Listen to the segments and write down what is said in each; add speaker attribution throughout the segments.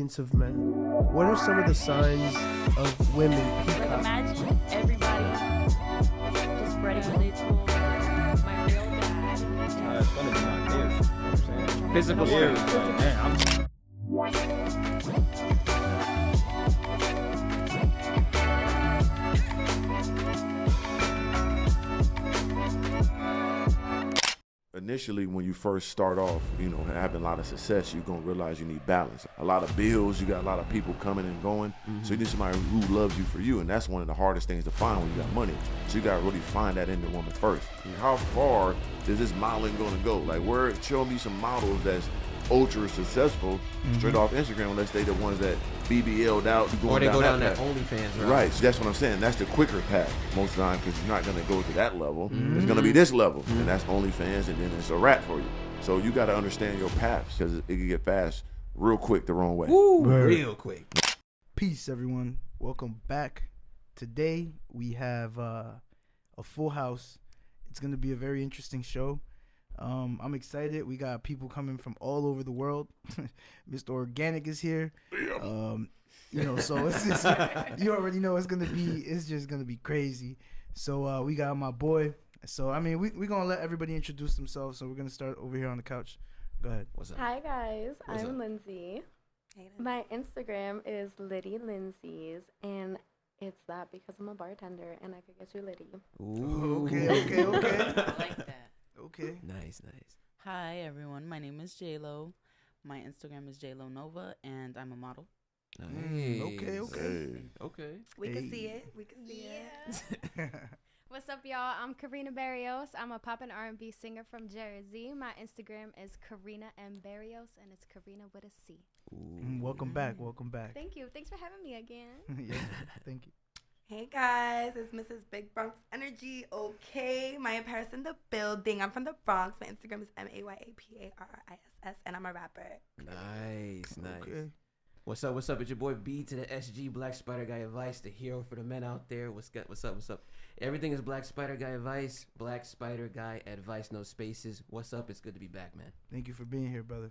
Speaker 1: of men. What are some of the signs of women
Speaker 2: Like
Speaker 1: peacock?
Speaker 2: imagine everybody just spreading when they told my real dad.
Speaker 3: It's gonna be my ears. You know what I'm saying?
Speaker 4: Physical
Speaker 3: ears.
Speaker 4: ears.
Speaker 3: Like, man,
Speaker 5: Initially, when you first start off, having a lot of success, you're going to realize you need balance. A lot of bills, you got a lot of people coming and going. So you need somebody who loves you for you. And that's one of the hardest things to find when you got money. So you got to really find that in the woman first. And how far is this modeling going to go? Like, show me some models that's ultra successful straight off Instagram, unless they the ones that BBL'd out.
Speaker 4: Or they go down that
Speaker 5: path.
Speaker 4: OnlyFans route.
Speaker 5: Right, so that's what I'm saying. That's the quicker path most of the time, because you're not going to go to that level. It's going to be this level, and that's OnlyFans, and then it's a wrap for you. So you got to understand your paths, because it can get fast real quick the wrong way.
Speaker 4: Woo,
Speaker 1: Right.
Speaker 4: real quick.
Speaker 1: Peace, everyone. Welcome back. Today we have a full house. It's going to be a very interesting show. I'm excited. We got people coming from all over the world. Mr. Organic is here. So it's just, you already know it's just gonna be crazy. So we got my boy. So I mean, we're gonna let everybody introduce themselves. So we're gonna start over here on the couch. Go ahead.
Speaker 4: What's up?
Speaker 6: Hi guys,
Speaker 4: What's
Speaker 6: I'm
Speaker 4: up?
Speaker 6: Lindsay. My Instagram is Liddy Lindsay's, and it's that because I'm a bartender and I could get you Liddy.
Speaker 4: Ooh.
Speaker 1: Okay.
Speaker 2: I like that.
Speaker 1: Okay.
Speaker 4: Nice.
Speaker 2: Hi everyone, my name is JLo. My Instagram is JLo Nova, and I'm a model.
Speaker 4: Nice.
Speaker 1: Okay.
Speaker 7: We
Speaker 1: Hey.
Speaker 7: can see it. We can see it.
Speaker 8: What's up, y'all? I'm Carina Barrios. I'm a pop and R&B singer from Jersey. My Instagram is Carina and Barrios, and it's Carina with a C.
Speaker 1: Welcome back.
Speaker 8: Thank you. Thanks for having me again.
Speaker 1: Yeah, thank you.
Speaker 7: Hey guys, it's Mrs. Big Bronx Energy. Okay, my appearance in the building. I'm from the Bronx. My Instagram is MAYAPARRISS, and I'm a rapper.
Speaker 4: Nice.
Speaker 1: Okay.
Speaker 4: What's up? It's your boy B to the SG, Black Spider Guy Advice, the hero for the men out there. What's up? Everything is Black Spider Guy Advice, Black Spider Guy Advice, no spaces. What's up? It's good to be back, man.
Speaker 1: Thank you for being here, brother.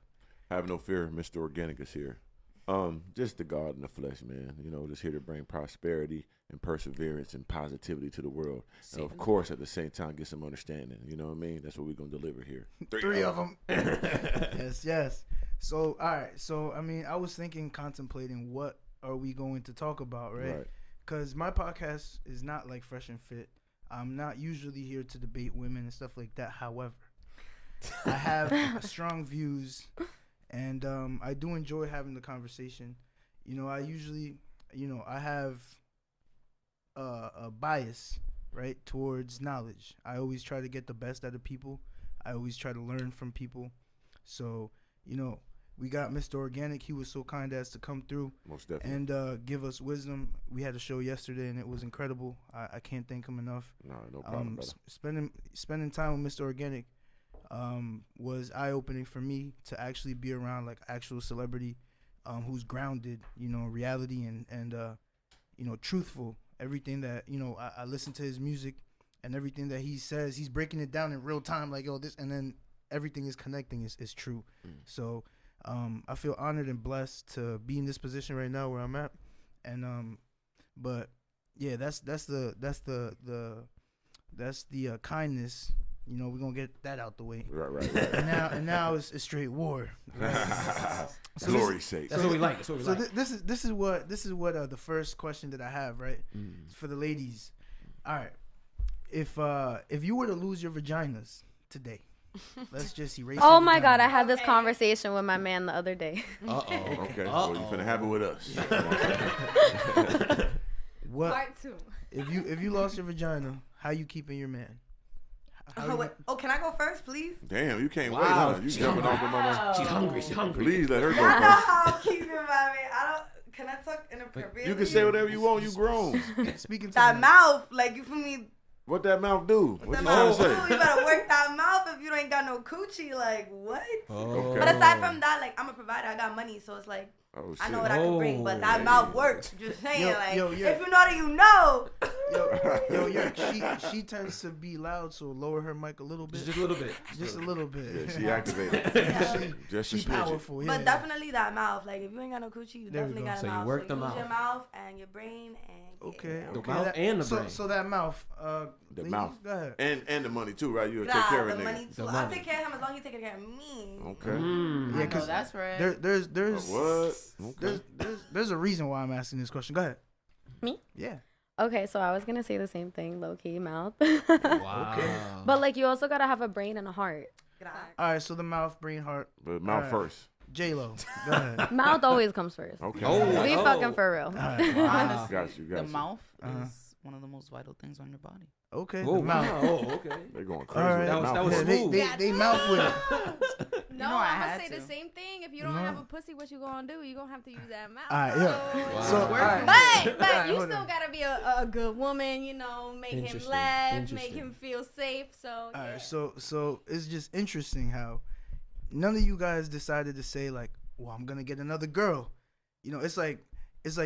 Speaker 5: Have no fear, Mr. Organic is here. Just the God in the flesh, man. Just here to bring prosperity and perseverance and positivity to the world. And of course, at the same time, get some understanding. You know what I mean? That's what we're going to deliver here.
Speaker 1: Three of them. Yes. So, all right. So, I mean, I was contemplating what are we going to talk about, right? Because my podcast is not like Fresh and Fit. I'm not usually here to debate women and stuff like that. However, I have strong views, and I do enjoy having the conversation. I usually, I have a bias, right, towards knowledge. I always try to get the best out of people. I always try to learn from people. So, we got Mr. Organic. He was so kind as to come through
Speaker 5: Most definitely.
Speaker 1: and give us wisdom. We had a show yesterday, and it was incredible. I can't thank him enough.
Speaker 5: No problem, brother.
Speaker 1: Spending time with Mr. Organic was eye-opening for me to actually be around like actual celebrity who's grounded, in reality and truthful. Everything that, I listen to his music and everything that he says, he's breaking it down in real time, like, this, and then everything is connecting is true. So I feel honored and blessed to be in this position right now where I'm at. And but yeah, that's the kindness. We're gonna get that out the way.
Speaker 5: Right.
Speaker 1: And now it's straight war. Right?
Speaker 5: Glory's sake.
Speaker 4: That's what we like.
Speaker 1: So this is what the first question that I have, right? For the ladies. All right. If you were to lose your vaginas today, let's just erase.
Speaker 6: Oh
Speaker 1: your
Speaker 6: my God, I
Speaker 1: vagina.
Speaker 6: had this conversation with my man the other day.
Speaker 5: Okay, well, you finna have it with us.
Speaker 1: What
Speaker 8: Part 2.
Speaker 1: if you lost your vagina? How you keeping your man?
Speaker 7: Can I go first, please?
Speaker 5: Damn, you can't
Speaker 4: Wow.
Speaker 5: wait, huh? You jumping off the mama.
Speaker 4: She's hungry.
Speaker 5: Please let her go
Speaker 7: I know
Speaker 5: first.
Speaker 7: how I'm keeping my man. Can I talk inappropriately?
Speaker 5: You can say whatever you want. You grown.
Speaker 1: Speaking to
Speaker 7: That
Speaker 1: the-
Speaker 7: mouth, like, you feel me?
Speaker 5: What that mouth do? What
Speaker 7: That
Speaker 5: you
Speaker 7: mouth,
Speaker 5: trying to
Speaker 7: ooh,
Speaker 5: say?
Speaker 7: you better work that mouth if you ain't got no coochie. Like, what?
Speaker 5: Okay.
Speaker 7: But aside from that, like, I'm a provider. I got money, so it's like,
Speaker 5: Oh, shit.
Speaker 7: I know what I can bring, but that mouth works. Just saying, if you know that you know.
Speaker 1: She tends to be loud, so lower her mic a little bit.
Speaker 4: Just a little bit.
Speaker 1: Just a little bit.
Speaker 5: Yeah, she activated.
Speaker 1: She's powerful.
Speaker 7: But definitely that mouth. Like if you ain't got no coochie, you definitely got a mouth.
Speaker 4: So you work the mouth.
Speaker 7: Use your mouth and your brain and.
Speaker 4: The mouth and the brain.
Speaker 1: So that mouth.
Speaker 5: The mouth.
Speaker 1: Go ahead.
Speaker 5: And the money too, right? You'll take care of
Speaker 7: the
Speaker 5: a
Speaker 7: money
Speaker 5: nigga.
Speaker 7: too. I'll take care of him as long as he taking care of me.
Speaker 5: Okay.
Speaker 1: Yeah, because
Speaker 9: that's right.
Speaker 1: There's
Speaker 5: what? Okay.
Speaker 1: There's a reason why I'm asking this question. Go ahead.
Speaker 6: Me?
Speaker 1: Yeah.
Speaker 6: Okay, so I was gonna say the same thing, low key mouth.
Speaker 4: Wow.
Speaker 1: Okay.
Speaker 6: But like you also gotta have a brain and a heart.
Speaker 1: All right, so the mouth, brain, heart.
Speaker 5: But mouth first.
Speaker 1: J-Lo, go ahead.
Speaker 6: Mouth always comes first.
Speaker 5: Okay.
Speaker 6: We fucking for real.
Speaker 1: Right.
Speaker 9: Honestly,
Speaker 5: Got you.
Speaker 9: the mouth is one of the most vital things on your body.
Speaker 1: Okay.
Speaker 4: Oh,
Speaker 1: the mouth.
Speaker 4: wow. Oh, okay.
Speaker 5: They're going crazy.
Speaker 1: All right.
Speaker 4: That was smooth.
Speaker 1: They mouth with it.
Speaker 8: No,
Speaker 9: know I
Speaker 8: I'm
Speaker 9: had
Speaker 8: gonna say
Speaker 9: to.
Speaker 8: the same thing. If you don't have a pussy, what you gonna do? You gonna have to use that mouth.
Speaker 1: All right, yeah.
Speaker 4: Wow.
Speaker 1: So, all right.
Speaker 8: But
Speaker 1: All right,
Speaker 8: you
Speaker 1: hold
Speaker 8: still
Speaker 1: on.
Speaker 8: gotta be a good woman, you know, make him
Speaker 4: Interesting.
Speaker 8: laugh, make
Speaker 4: Interesting.
Speaker 8: him feel safe. So
Speaker 1: All
Speaker 8: yeah.
Speaker 1: right, so it's just interesting how none of you guys decided to say like, well, I'm gonna get another girl. You know, it's like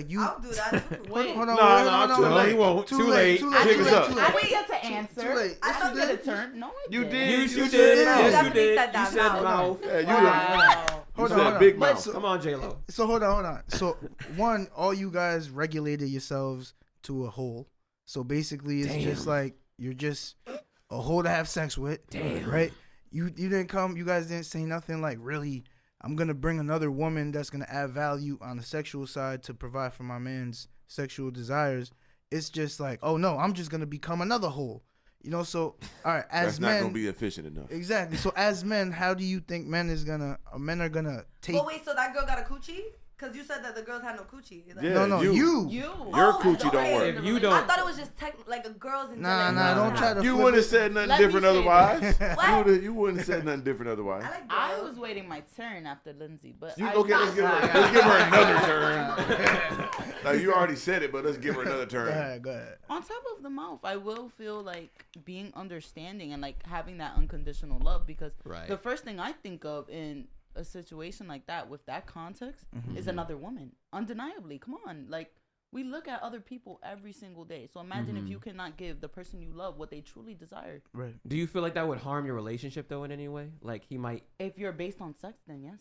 Speaker 1: you.
Speaker 7: I'll do that.
Speaker 9: Wait.
Speaker 1: Hold on,
Speaker 5: No,
Speaker 1: hold on,
Speaker 5: he won't.
Speaker 1: Too late.
Speaker 5: Jig us up.
Speaker 9: I didn't get to answer.
Speaker 1: Too late.
Speaker 9: I
Speaker 1: Yes,
Speaker 9: don't
Speaker 1: you
Speaker 9: get a
Speaker 1: did.
Speaker 9: turn. No, I
Speaker 5: You
Speaker 9: did.
Speaker 5: did.
Speaker 4: You
Speaker 5: You
Speaker 4: did.
Speaker 5: did.
Speaker 4: Yes, you
Speaker 7: Definitely
Speaker 4: did.
Speaker 7: said
Speaker 4: You
Speaker 7: that
Speaker 4: said
Speaker 7: mouth.
Speaker 4: mouth.
Speaker 5: Yeah, you
Speaker 9: Wow.
Speaker 5: You
Speaker 1: Hold
Speaker 5: said
Speaker 1: on.
Speaker 5: big
Speaker 1: But
Speaker 5: mouth.
Speaker 4: Come on, J-Lo.
Speaker 1: So hold on. So one, all you guys regulated yourselves to a hole. So basically, it's just like you're just a hole to have sex with.
Speaker 4: Damn.
Speaker 1: Right? You didn't come. You guys didn't say nothing like really. I'm gonna bring another woman that's gonna add value on the sexual side to provide for my man's sexual desires. It's just like, oh no, I'm just gonna become another hole. You know, so all right, as
Speaker 5: That's
Speaker 1: men,
Speaker 5: not gonna be efficient enough.
Speaker 1: exactly. So as men, how do you think men are gonna take?
Speaker 7: Well, wait, so that girl got a coochie? Because you said that the girls had no coochie. Like,
Speaker 5: Yeah,
Speaker 1: no,
Speaker 5: you.
Speaker 1: you.
Speaker 5: Your coochie don't
Speaker 7: okay.
Speaker 5: work.
Speaker 4: If you
Speaker 7: I
Speaker 4: don't,
Speaker 7: thought it was just like a girls in
Speaker 1: Nah, don't try to.
Speaker 5: You
Speaker 1: flip
Speaker 5: wouldn't have
Speaker 1: it.
Speaker 5: said nothing
Speaker 9: Let me
Speaker 5: different
Speaker 9: say
Speaker 5: otherwise.
Speaker 7: What?
Speaker 5: You wouldn't have said nothing different otherwise.
Speaker 7: I like
Speaker 9: I
Speaker 7: girls.
Speaker 9: was waiting my turn after Lindsay, but
Speaker 5: Okay, let's give her another turn. Like you already said it, but let's give her another turn.
Speaker 1: Go ahead.
Speaker 9: on top of the mouth, I will feel like being understanding and like having that unconditional love, because
Speaker 4: Right.
Speaker 9: the first thing I think of in a situation like that with that context is another woman. Undeniably, come on, like we look at other people every single day. So imagine if you cannot give the person you love what they truly desire.
Speaker 1: Right.
Speaker 4: do you feel like that would harm your relationship though in any way? Like he might.
Speaker 9: If you're based on sex, then yes.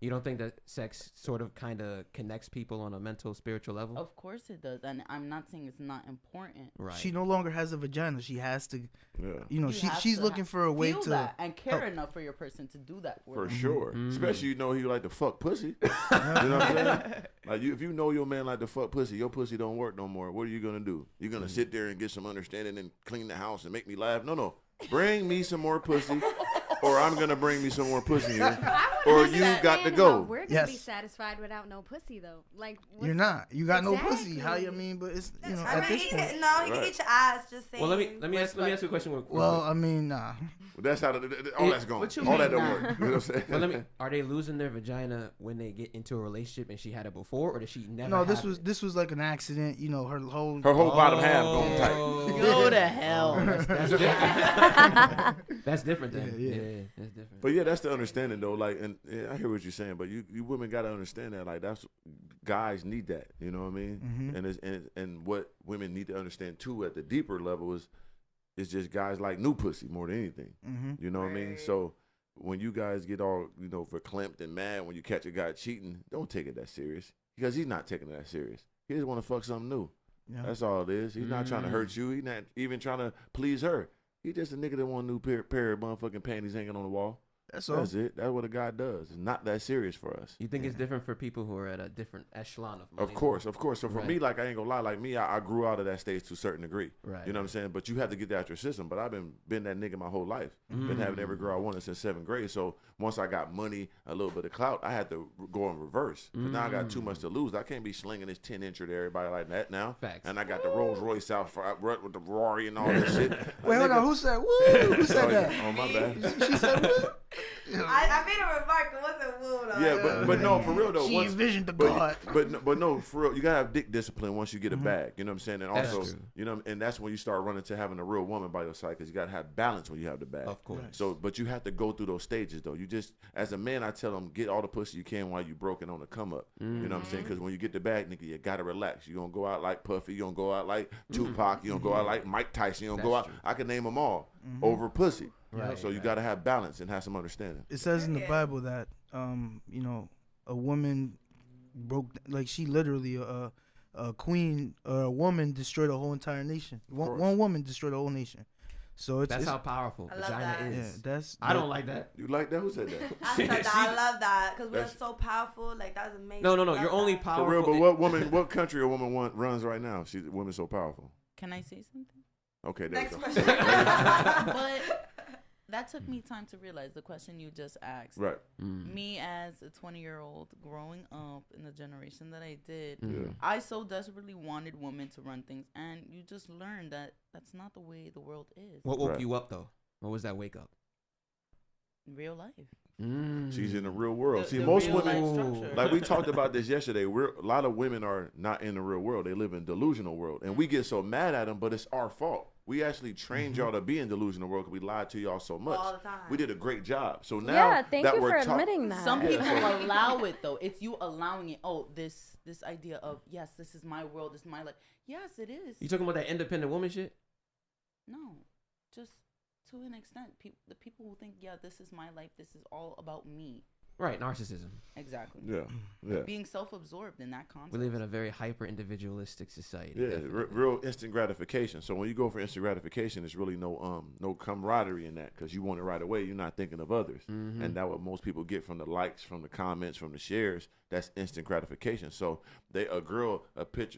Speaker 4: You don't think that sex sort of kind of connects people on a mental, spiritual level?
Speaker 9: Of course it does, and I'm not saying it's not important.
Speaker 4: Right.
Speaker 1: She no longer has a vagina. She has to.
Speaker 5: Yeah.
Speaker 1: You know,
Speaker 9: You have
Speaker 1: she's
Speaker 9: to
Speaker 1: looking for a way
Speaker 9: feel
Speaker 1: to.
Speaker 9: that and care
Speaker 1: help.
Speaker 9: enough for your person to do that
Speaker 5: For
Speaker 9: you.
Speaker 5: sure. Especially you know he like to fuck pussy. You know what I'm saying? Like if you know your man like to fuck pussy, your pussy don't work no more. What are you gonna do? You're gonna sit there and get some understanding and clean the house and make me laugh? No. Bring me some more pussy, or I'm gonna bring me some more pussy here, or you got to go.
Speaker 8: We're gonna be
Speaker 1: Yes.
Speaker 8: satisfied without no pussy though. Like
Speaker 1: You're not. You got no pussy.
Speaker 8: Exactly.
Speaker 1: How you mean? But it's you know
Speaker 7: I
Speaker 1: at
Speaker 7: mean,
Speaker 1: this point.
Speaker 7: he
Speaker 5: Right.
Speaker 7: can eat your ass. Just saying.
Speaker 4: Well, let me ask you a question. Real
Speaker 1: Well,
Speaker 4: quick.
Speaker 1: I mean, nah.
Speaker 5: That's how all that's gone.
Speaker 9: What you
Speaker 5: All that
Speaker 9: mean
Speaker 5: don't
Speaker 9: now?
Speaker 5: work. You know what I'm saying?
Speaker 4: Are they losing their vagina when they get into a relationship and she had it before, or did she never?
Speaker 1: No,
Speaker 4: have it?
Speaker 1: this was like an accident. You know, her whole.
Speaker 5: Her whole bottom half going tight.
Speaker 9: Go to hell.
Speaker 4: That's different. That's different then.
Speaker 1: Yeah.
Speaker 4: Yeah, that's different.
Speaker 5: But yeah, that's the understanding though. Like, and yeah, I hear what you're saying, but you women gotta understand that. Like, that's guys need that. You know what I mean? And what women need to understand too at the deeper level is just guys like new pussy more than anything. You know what I mean? So when you guys get all verklempt and mad when you catch a guy cheating, don't take it that serious, because he's not taking it that serious. He just want to fuck something new.
Speaker 1: Yeah.
Speaker 5: That's all it is. He's not trying to hurt you. He's not even trying to please her. He just a nigga that want a new pair of motherfucking panties hanging on the wall.
Speaker 1: That's all.
Speaker 5: That's it. That's what a guy does. It's not that serious for us.
Speaker 4: You think it's different for people who are at a different echelon of money?
Speaker 5: Of course. So for
Speaker 4: Right.
Speaker 5: me, like, I ain't gonna lie, like me, I grew out of that stage to a certain degree.
Speaker 4: Right.
Speaker 5: You know what I'm saying? But you have to get that out your system. But I've been that nigga my whole life. Been having every girl I wanted since 7th grade. So once I got money, a little bit of clout, I had to go in reverse. But now I got too much to lose. I can't be slinging this 10-incher to everybody like that now.
Speaker 4: Facts.
Speaker 5: And I got the Rolls Royce out with the Rory and all that shit.
Speaker 1: Wait, hold on. Who said woo? Who said that?
Speaker 5: Oh, my bad.
Speaker 1: She said woo.
Speaker 7: I made a remark. It wasn't woo though.
Speaker 5: Yeah, but no, for real though.
Speaker 1: She envisioned the God.
Speaker 5: But no, for real, you gotta have dick discipline once you get a bag. You know what I'm saying? And
Speaker 4: That's
Speaker 5: also,
Speaker 4: true.
Speaker 5: you know, and that's when you start running to having a real woman by your side, because you gotta have balance when you have the bag.
Speaker 4: Of course.
Speaker 5: So, but you have to go through those stages though. You just, as a man, I tell them, get all the pussy you can while you broken on the come up. You know what I'm saying? Because when you get the bag, nigga, you gotta relax. You gonna go out like Puffy. You gonna go out like Tupac. You gonna go out like Mike Tyson. You gonna go out.
Speaker 4: True.
Speaker 5: I can name them all over pussy.
Speaker 4: Right,
Speaker 5: So you gotta have balance and have some understanding.
Speaker 1: It says in the Bible that you know, a woman broke, like she literally a queen or a woman destroyed a whole entire nation. One woman destroyed a whole nation. So
Speaker 4: That's how powerful
Speaker 7: I love
Speaker 4: vagina
Speaker 7: that.
Speaker 4: is.
Speaker 1: Yeah,
Speaker 4: I don't like that.
Speaker 5: You like that? Who said that?
Speaker 7: I said that. I love that because we're so powerful. Like that's amazing.
Speaker 4: No.
Speaker 7: Love
Speaker 4: You're only
Speaker 7: that.
Speaker 4: powerful.
Speaker 5: For real, but what country a woman runs right now? She's a woman so powerful.
Speaker 9: Can I say something?
Speaker 5: Okay, there
Speaker 7: Next
Speaker 5: we go.
Speaker 7: question.
Speaker 9: But that took me time to realize the question you just asked.
Speaker 5: Right.
Speaker 9: Me as a 20-year-old growing up in the generation that I did,
Speaker 5: Yeah.
Speaker 9: I so desperately wanted women to run things, and you just learn that that's not the way the world is.
Speaker 4: What woke
Speaker 5: Right.
Speaker 4: you up though? What was that wake up?
Speaker 9: Real life.
Speaker 5: She's in the real world.
Speaker 9: The-
Speaker 5: See,
Speaker 9: the
Speaker 5: most
Speaker 9: real
Speaker 5: women,
Speaker 9: life structure.
Speaker 5: like we talked about this yesterday, a lot of women are not in the real world. They live in delusional world. And we get so mad at them, but it's our fault. We actually trained y'all to be in delusional world because we lied to y'all so much.
Speaker 7: All the time.
Speaker 5: We did a great job. So now
Speaker 6: Yeah, thank
Speaker 5: that
Speaker 6: you
Speaker 5: we're
Speaker 6: for admitting that.
Speaker 9: Some
Speaker 5: Yeah,
Speaker 9: people
Speaker 5: so-
Speaker 9: allow it though. It's you allowing it. Oh, this idea of yes, this is my world, this is my life. Yes, it is.
Speaker 4: You talking about that independent woman shit?
Speaker 9: No, just to an extent. The people who think, yeah, this is my life, this is all about me.
Speaker 4: Right, narcissism.
Speaker 9: Exactly.
Speaker 5: Yeah.
Speaker 9: Being self-absorbed in that context.
Speaker 4: We live in a very hyper individualistic society.
Speaker 5: Yeah,
Speaker 4: definitely.
Speaker 5: real instant gratification. So when you go for instant gratification, there's really no camaraderie in that because you want it right away. You're not thinking of others, and that's what most people get from the likes, from the comments, from the shares. That's instant gratification. So a girl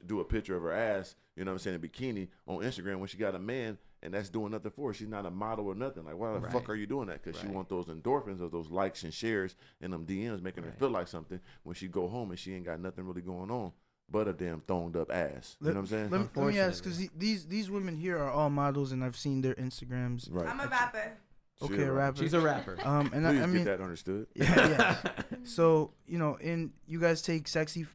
Speaker 5: do a picture of her ass, you know what I'm saying, in bikini on Instagram when she got a man, and that's doing nothing for her. She's not a model or nothing. Like, why the fuck are you doing that? Because she want those endorphins of those likes and shares and them DMs making her feel like something when she go home and she ain't got nothing really going on but a damn thoned up ass. You know what I'm saying?
Speaker 1: Let me ask, because these women here are all models, and I've seen their Instagrams.
Speaker 5: Right.
Speaker 7: I'm a rapper.
Speaker 1: Okay, a rapper.
Speaker 4: She's a rapper.
Speaker 1: And
Speaker 5: Please
Speaker 1: I mean,
Speaker 5: get that understood.
Speaker 1: yeah. So you know, you guys take sexy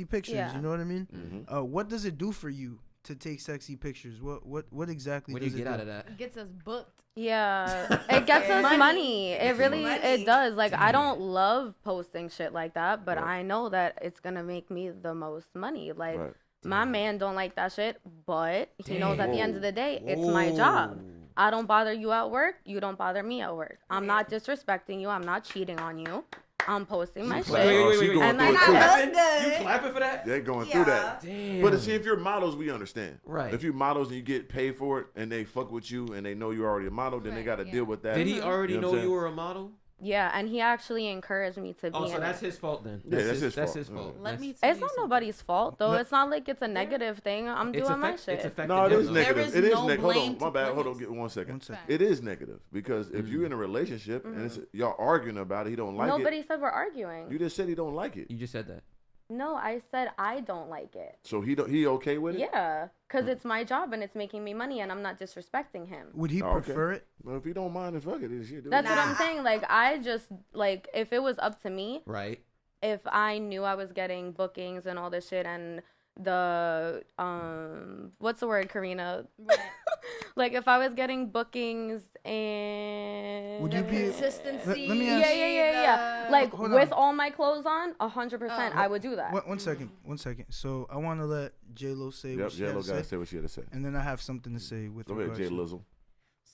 Speaker 1: pictures.
Speaker 6: Yeah.
Speaker 1: You know what I mean? What does it do for you to take sexy pictures? What exactly?
Speaker 4: What do you
Speaker 1: does it
Speaker 4: get
Speaker 1: do?
Speaker 4: out of that?
Speaker 8: Gets us booked.
Speaker 6: Yeah, it gets us money. It really,
Speaker 7: money.
Speaker 6: it does. Like, I don't love posting shit like that, but I know that it's gonna make me the most money. Like,
Speaker 5: Right.
Speaker 6: my man don't like that shit, but he knows at the end of the day, it's my
Speaker 4: Whoa.
Speaker 6: job. I don't bother you at work. You don't bother me at work. I'm not disrespecting you. I'm not cheating on you. I'm posting my shit.
Speaker 5: She going
Speaker 6: And
Speaker 5: through it
Speaker 6: that's
Speaker 5: too.
Speaker 6: it.
Speaker 7: Good.
Speaker 4: You clapping for that?
Speaker 5: They're going through that.
Speaker 4: Damn.
Speaker 5: But see, if you're models, we understand.
Speaker 4: Right.
Speaker 5: If you're models and you get paid for it and they fuck with you and they know you're already a model, then they
Speaker 8: Right,
Speaker 5: got to
Speaker 8: yeah.
Speaker 5: deal with that.
Speaker 4: Did he already
Speaker 5: You know
Speaker 4: know,
Speaker 5: what I'm
Speaker 4: you
Speaker 5: saying?
Speaker 4: were a model?
Speaker 6: Yeah, and he actually encouraged me to be
Speaker 4: Oh,
Speaker 6: in
Speaker 4: so that's
Speaker 6: it.
Speaker 4: his fault then.
Speaker 5: Yeah, that's his
Speaker 4: That's
Speaker 5: fault.
Speaker 4: his fault.
Speaker 5: Yeah.
Speaker 9: Let
Speaker 4: That's-
Speaker 9: me tell
Speaker 6: It's
Speaker 9: you
Speaker 6: not
Speaker 9: something.
Speaker 6: nobody's fault, though. It's not like it's a negative thing. I'm
Speaker 4: It's
Speaker 6: doing my
Speaker 4: It's
Speaker 6: shit.
Speaker 4: affecting
Speaker 5: No, it
Speaker 4: him,
Speaker 5: is
Speaker 4: though.
Speaker 5: negative.
Speaker 9: is
Speaker 5: It is
Speaker 9: no
Speaker 5: negative. Hold
Speaker 9: blame
Speaker 5: on, my
Speaker 9: to
Speaker 5: bad. Hold on,
Speaker 9: place.
Speaker 5: get 1 second.
Speaker 1: 1 second.
Speaker 5: It is negative because if you're in a relationship and it's, y'all arguing about it, he don't like
Speaker 6: Nobody
Speaker 5: it.
Speaker 6: said we're arguing.
Speaker 5: You just said he don't like it.
Speaker 4: You just said that.
Speaker 6: No, I said I don't like it.
Speaker 5: So he okay with it?
Speaker 6: Yeah, because it's my job and it's making me money and I'm not disrespecting him.
Speaker 1: Would he
Speaker 5: Oh, okay.
Speaker 1: prefer it?
Speaker 5: Well, if you don't mind, then fuck it. It's shit.
Speaker 6: That's what I'm saying. Like, I just, like, if it was up to me,
Speaker 4: Right.
Speaker 6: if I knew I was getting bookings and all this shit and the, what's the word, Carina?
Speaker 8: Right.
Speaker 6: Like, if I was getting bookings and...
Speaker 1: Would you be?
Speaker 8: Consistency.
Speaker 1: Let me ask.
Speaker 6: Yeah. Like,
Speaker 1: Hold
Speaker 6: with
Speaker 1: on.
Speaker 6: all my clothes on, 100%, I would do that.
Speaker 1: 1 second. 1 second. So I want to let J-Lo say
Speaker 5: Yep,
Speaker 1: what she
Speaker 5: J-Lo
Speaker 1: has to
Speaker 5: gotta
Speaker 1: say,
Speaker 5: say what she had to say.
Speaker 1: and then I have something to say with
Speaker 5: Go ahead,
Speaker 1: regards
Speaker 5: Jay
Speaker 1: to-
Speaker 5: Lizzle.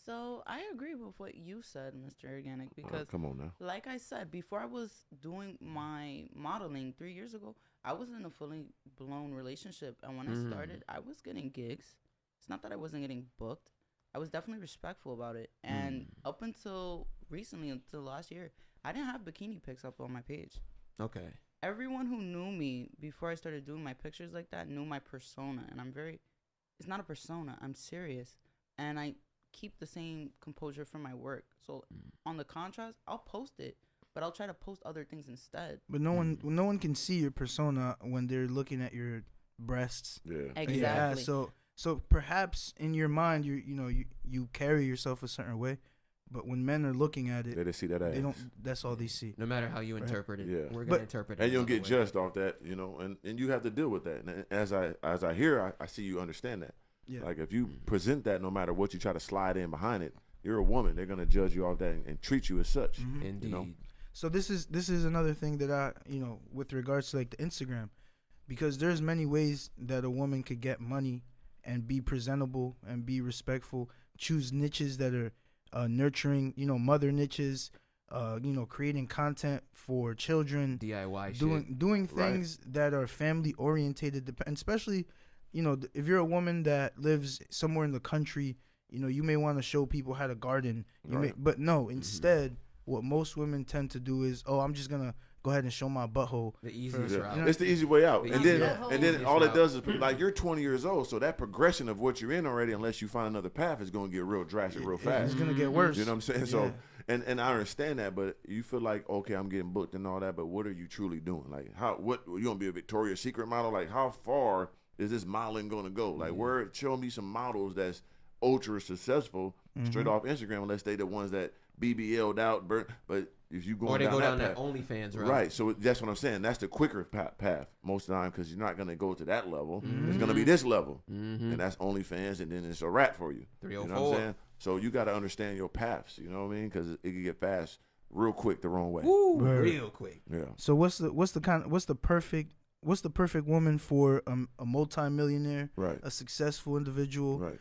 Speaker 9: So I agree with what you said, Mr. Organic, because
Speaker 5: Come on now.
Speaker 9: like I said, before I was doing my modeling 3 years ago, I was in a fully blown relationship. And when I started, I was getting gigs. It's not that I wasn't getting booked. I was definitely respectful about it. And up until recently, until last year, I didn't have bikini pics up on my page.
Speaker 4: Okay.
Speaker 9: Everyone who knew me before I started doing my pictures like that knew my persona. And it's not a persona. I'm serious. And I keep the same composure for my work. So on the contrast, I'll post it, but I'll try to post other things instead.
Speaker 1: But no one can see your persona when they're looking at your breasts.
Speaker 5: Yeah.
Speaker 1: and your ass.
Speaker 9: Exactly.
Speaker 1: So perhaps in your mind you carry yourself a certain way, But when men are looking at it,
Speaker 5: they see that ass.
Speaker 1: They don't. That's all they see.
Speaker 4: No matter how you interpret it,
Speaker 5: Yeah.
Speaker 4: we're gonna interpret it.
Speaker 5: And you'll get judged off that, you know, and you have to deal with that. And as I hear, I see you understand that.
Speaker 1: Yeah.
Speaker 5: Like if you present that, no matter what you try to slide in behind it, you're a woman. They're gonna judge you off that and treat you as such.
Speaker 4: Indeed.
Speaker 5: You know?
Speaker 1: So this is another thing that I, with regards to like the Instagram, because there's many ways that a woman could get money and be presentable and be respectful. Choose niches that are nurturing, mother niches, creating content for children,
Speaker 4: DIY
Speaker 1: doing things that are family orientated, and especially, if you're a woman that lives somewhere in the country, you may want to show people how to garden. But no, instead, what most women tend to do is, I'm just gonna go ahead and show my butthole.
Speaker 4: The easiest route.
Speaker 5: It's the easy way out. And then all it does is,
Speaker 4: Mm-hmm.
Speaker 5: like, you're 20 years old, so that progression of what you're in already, unless you find another path, is going to get real drastic real fast.
Speaker 1: It's going to get worse.
Speaker 5: You know what I'm saying? So, and I understand that, but you feel like, okay, I'm getting booked and all that, but what are you truly doing? Like, what you going to be a Victoria's Secret model? Like, how far is this modeling going to go? Like, show me some models that's ultra successful straight off Instagram, unless they the ones that BBL'd out, but if you go
Speaker 4: down that OnlyFans route.
Speaker 5: Right, so that's what I'm saying. That's the quicker path most of the time, because you're not going to go to that level. It's going to be this level, and that's OnlyFans, and then it's a wrap for you.
Speaker 4: 304.
Speaker 5: You know what I'm saying? So you got to understand your paths. You know what I mean? Because it can get fast real quick the wrong way.
Speaker 4: Woo, real quick.
Speaker 5: Yeah.
Speaker 1: So what's the perfect woman for a multi-millionaire,
Speaker 5: right?
Speaker 1: A successful individual,
Speaker 5: right?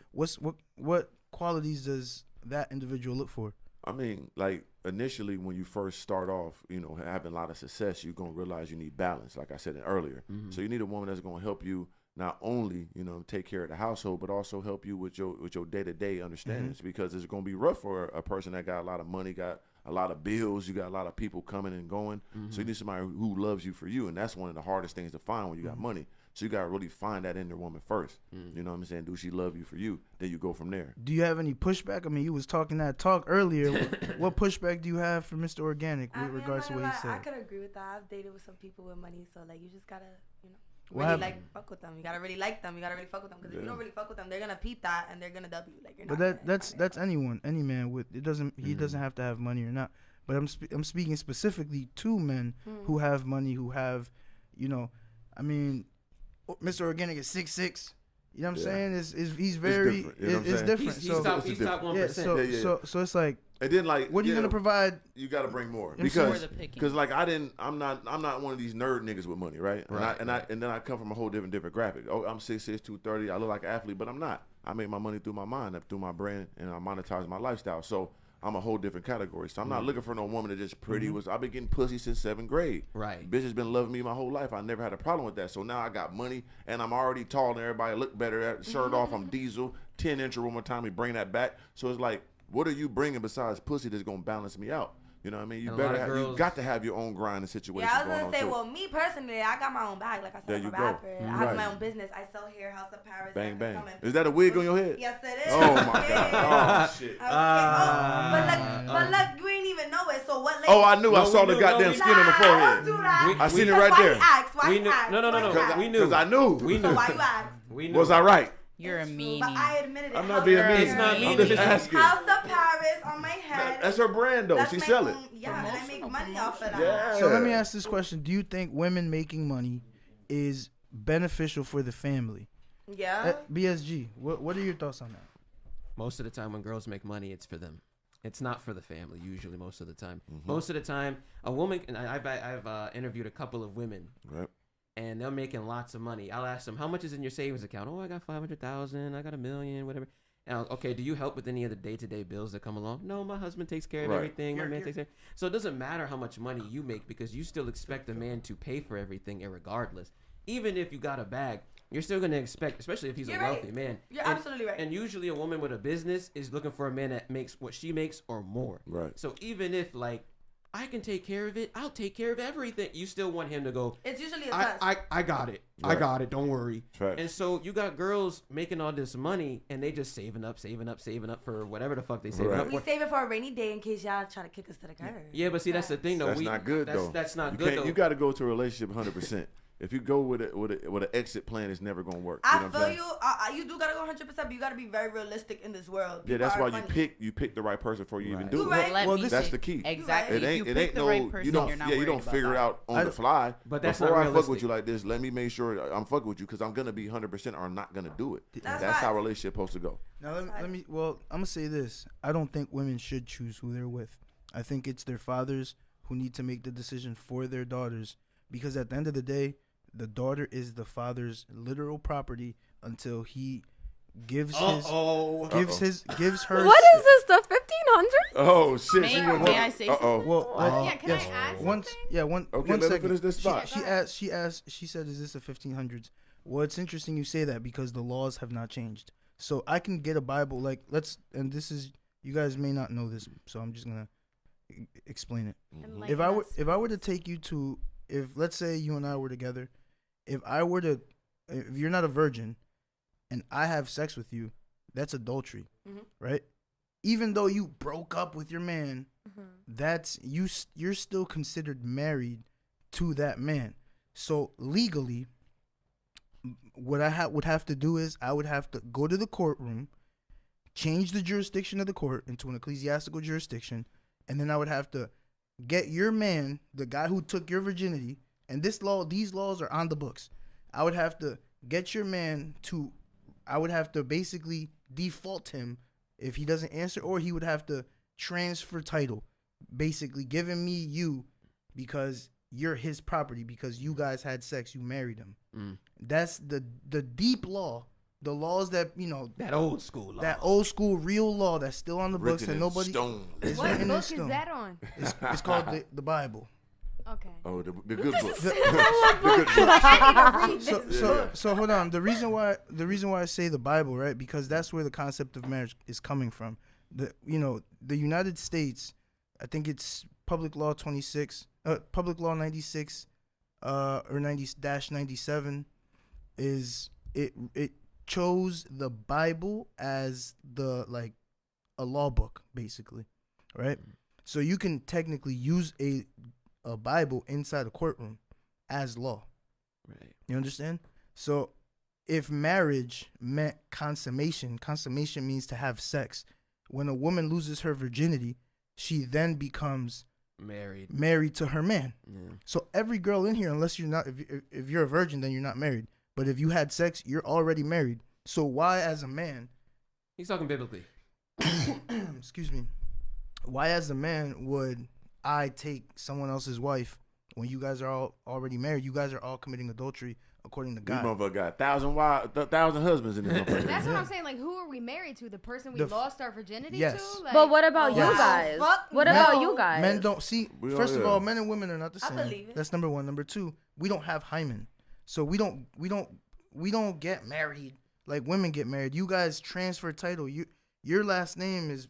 Speaker 1: What qualities does that individual look for?
Speaker 5: I mean, like, initially when you first start off, having a lot of success, you're going to realize you need balance, like I said earlier. So you need a woman that's going to help you not only, take care of the household, but also help you with your day-to-day understandings, because it's going to be rough for a person that got a lot of money, got a lot of bills, you got a lot of people coming and going. So you need somebody who loves you for you, and that's one of the hardest things to find when you got money. So you got to really find that in the woman first. You know what I'm saying? Do she love you for you? Then you go from there.
Speaker 1: Do you have any pushback? I mean, you was talking that talk earlier. What pushback do you have for Mr. Organic with regards to what he said?
Speaker 7: I could agree with that. I've dated with some people with money, so like you just gotta, really fuck with them. You gotta really like them. You gotta really fuck with them, because if you don't really fuck with them, they're gonna peep that and they're gonna dub you. Like you're not.
Speaker 1: But that's anyone, any man with it doesn't. He doesn't have to have money or not. But I'm speaking specifically to men who have money, who have, I mean, Mr. Organic is 6'6". You know what I'm saying? He's very it's different.
Speaker 4: He's top 1%.
Speaker 1: So it's like,
Speaker 5: and then like,
Speaker 1: what are you gonna provide?
Speaker 5: You got to bring more, because like I'm not one of these nerd niggas with money, right? And then I come from a whole different demographic. Oh, I'm 6'6", 230. I look like an athlete, but I'm not. I make my money through my mind, through my brand, and I monetize my lifestyle. So I'm a whole different category. So I'm not looking for no woman that just pretty. I've been getting pussy since 7th grade.
Speaker 4: Right.
Speaker 5: Bitch has been loving me my whole life. I never had a problem with that. So now I got money, and I'm already tall, and everybody look better. Shirt off, I'm diesel. 10-incher one more time, we bring that back. So it's like, what are you bringing besides pussy that's going to balance me out? You know what I mean? You got to have your own grind and situation.
Speaker 7: Yeah, I was gonna say, well, me personally, I got my own bag. Like I said, I'm a rapper. I have my own business. I sell hair, House of Paris.
Speaker 5: Bang bang. Is that a wig on your head?
Speaker 7: Yes, it is.
Speaker 5: Oh my god. Oh shit.
Speaker 7: But look, you ain't even know it. So what?
Speaker 5: Oh, I knew. I saw the goddamn skin on the forehead.
Speaker 7: Don't do that.
Speaker 5: I seen it right there.
Speaker 7: Why you ask?
Speaker 4: No. We knew.
Speaker 5: Because I knew.
Speaker 7: So why you ask?
Speaker 4: We knew.
Speaker 5: Was I right?
Speaker 9: You're a meanie.
Speaker 7: But I admitted it.
Speaker 5: I'm not being mean.
Speaker 4: It's not mean.
Speaker 5: I'm just asking.
Speaker 7: House of Paris on my head.
Speaker 5: That's her brand, though. She sell it.
Speaker 7: Yeah, and I make money off of that.
Speaker 5: Yeah.
Speaker 1: So let me ask this question: do you think women making money is beneficial for the family?
Speaker 7: Yeah.
Speaker 1: BSG, what are your thoughts on that?
Speaker 4: Most of the time when girls make money, it's for them. It's not for the family, usually, most of the time. Most of the time, a woman, and I've interviewed a couple of women.
Speaker 5: Right.
Speaker 4: And they're making lots of money. I'll ask them, how much is in your savings account? Oh, I got 500,000. I got $1 million, whatever. And okay, do you help with any of the day-to-day bills that come along? No, my husband takes care of everything. My man takes care. So it doesn't matter how much money you make, because you still expect a man to pay for everything irregardless. Even if you got a bag, you're still going to expect, especially if he's a wealthy man.
Speaker 7: You're absolutely right.
Speaker 4: And usually a woman with a business is looking for a man that makes what she makes or more.
Speaker 5: Right.
Speaker 4: So even if, like, I can take care of it, I'll take care of everything, you still want him to go,
Speaker 7: it's usually a test.
Speaker 4: I got it.
Speaker 5: Right.
Speaker 4: I got it. Don't worry.
Speaker 5: Right.
Speaker 4: And so you got girls making all this money, and they just saving up for whatever the fuck they saving up for.
Speaker 7: We save it for a rainy day in case y'all try to kick us to the curb.
Speaker 4: Yeah, but see, that's the thing, though.
Speaker 5: That's not good, though.
Speaker 4: That's not good, though.
Speaker 5: You got to go to a relationship 100%. if you go with an exit plan, it's never gonna work.
Speaker 7: I
Speaker 5: know what I'm
Speaker 7: feel
Speaker 5: saying?
Speaker 7: you. You do gotta go 100%, but you gotta be very realistic in this world.
Speaker 5: Yeah,
Speaker 7: People
Speaker 5: that's
Speaker 7: are
Speaker 5: why
Speaker 7: funny.
Speaker 5: you pick the right person before you even do
Speaker 7: You
Speaker 5: it.
Speaker 7: right.
Speaker 9: Well,
Speaker 5: That's the key.
Speaker 9: Exactly.
Speaker 5: It ain't
Speaker 9: If you pick the right person,
Speaker 5: you don't
Speaker 9: you're not
Speaker 5: you don't
Speaker 9: worried
Speaker 5: figure it
Speaker 9: about
Speaker 5: out on the fly.
Speaker 4: But that's
Speaker 5: before
Speaker 4: not
Speaker 5: I fuck with
Speaker 4: realistic.
Speaker 5: you like this, let me make sure I'm fucking with you because I'm gonna be 100% or I'm not gonna do it.
Speaker 7: That's
Speaker 5: That's how
Speaker 7: right.
Speaker 5: a relationship supposed to go.
Speaker 1: Now let me. Well, I'm gonna say this. I don't think women should choose who they're with. I think it's their fathers who need to make the decision for their daughters, because at the end of the day, the daughter is the father's literal property until he gives her.
Speaker 6: What is this? The 1500?
Speaker 5: Oh shit!
Speaker 9: May I say something?
Speaker 1: Well,
Speaker 8: Yeah, can I add
Speaker 1: One
Speaker 5: Okay, let me finish this spot.
Speaker 1: She said, "Is this the 1500s?" Well, it's interesting you say that because the laws have not changed. So I can get a Bible, like and this is, you guys may not know this, so I'm just gonna explain it. If I were to take you to, if let's say you and I were together, if you're not a virgin, and I have sex with you, that's adultery, right? Even though you broke up with your man, that's you're still considered married to that man. So legally, what I would have to do is I would have to go to the courtroom, change the jurisdiction of the court into an ecclesiastical jurisdiction, and then I would have to get your man, the guy who took your virginity, and these laws are on the books. I would have to get your man I would have to basically default him if he doesn't answer, or he would have to transfer title, basically giving me you because you're his property, because you guys had sex, you married him. That's the deep law, the laws that,
Speaker 4: that old school law,
Speaker 1: that old school real law that's still on the books that nobody.
Speaker 8: What book is that on?
Speaker 1: It's called the Bible.
Speaker 8: Okay.
Speaker 5: Oh, the good book.
Speaker 1: So hold on. The reason why I say the Bible, right? Because that's where the concept of marriage is coming from. The United States, I think it's Public Law 96, Public Law 96, or 90-97, is it chose the Bible as a law book, basically, right? So you can technically use a Bible inside a courtroom as law.
Speaker 4: Right.
Speaker 1: You understand? So if marriage meant consummation means to have sex. When a woman loses her virginity, she then becomes married to her man.
Speaker 4: Yeah.
Speaker 1: So every girl in here, unless you're not, if you're a virgin, then you're not married. But if you had sex, you're already married. So why, as a man,
Speaker 4: he's talking biblically.
Speaker 1: Excuse me. Why, as a man, would I take someone else's wife when you guys are all already married? You guys are all committing adultery according to God.
Speaker 5: This motherfucker got 1,000 husbands in this motherfucker.
Speaker 8: That's what I'm saying. Like, who are we married to? The person we lost our virginity
Speaker 1: yes.
Speaker 8: to? Like,
Speaker 6: But what about you guys? What about you guys?
Speaker 1: Men don't see. First of all, men and women are not the same.
Speaker 7: I believe it. That's
Speaker 1: number one. Number two, we don't have hymen, so we don't get married like women get married. You guys transfer title. Your last name is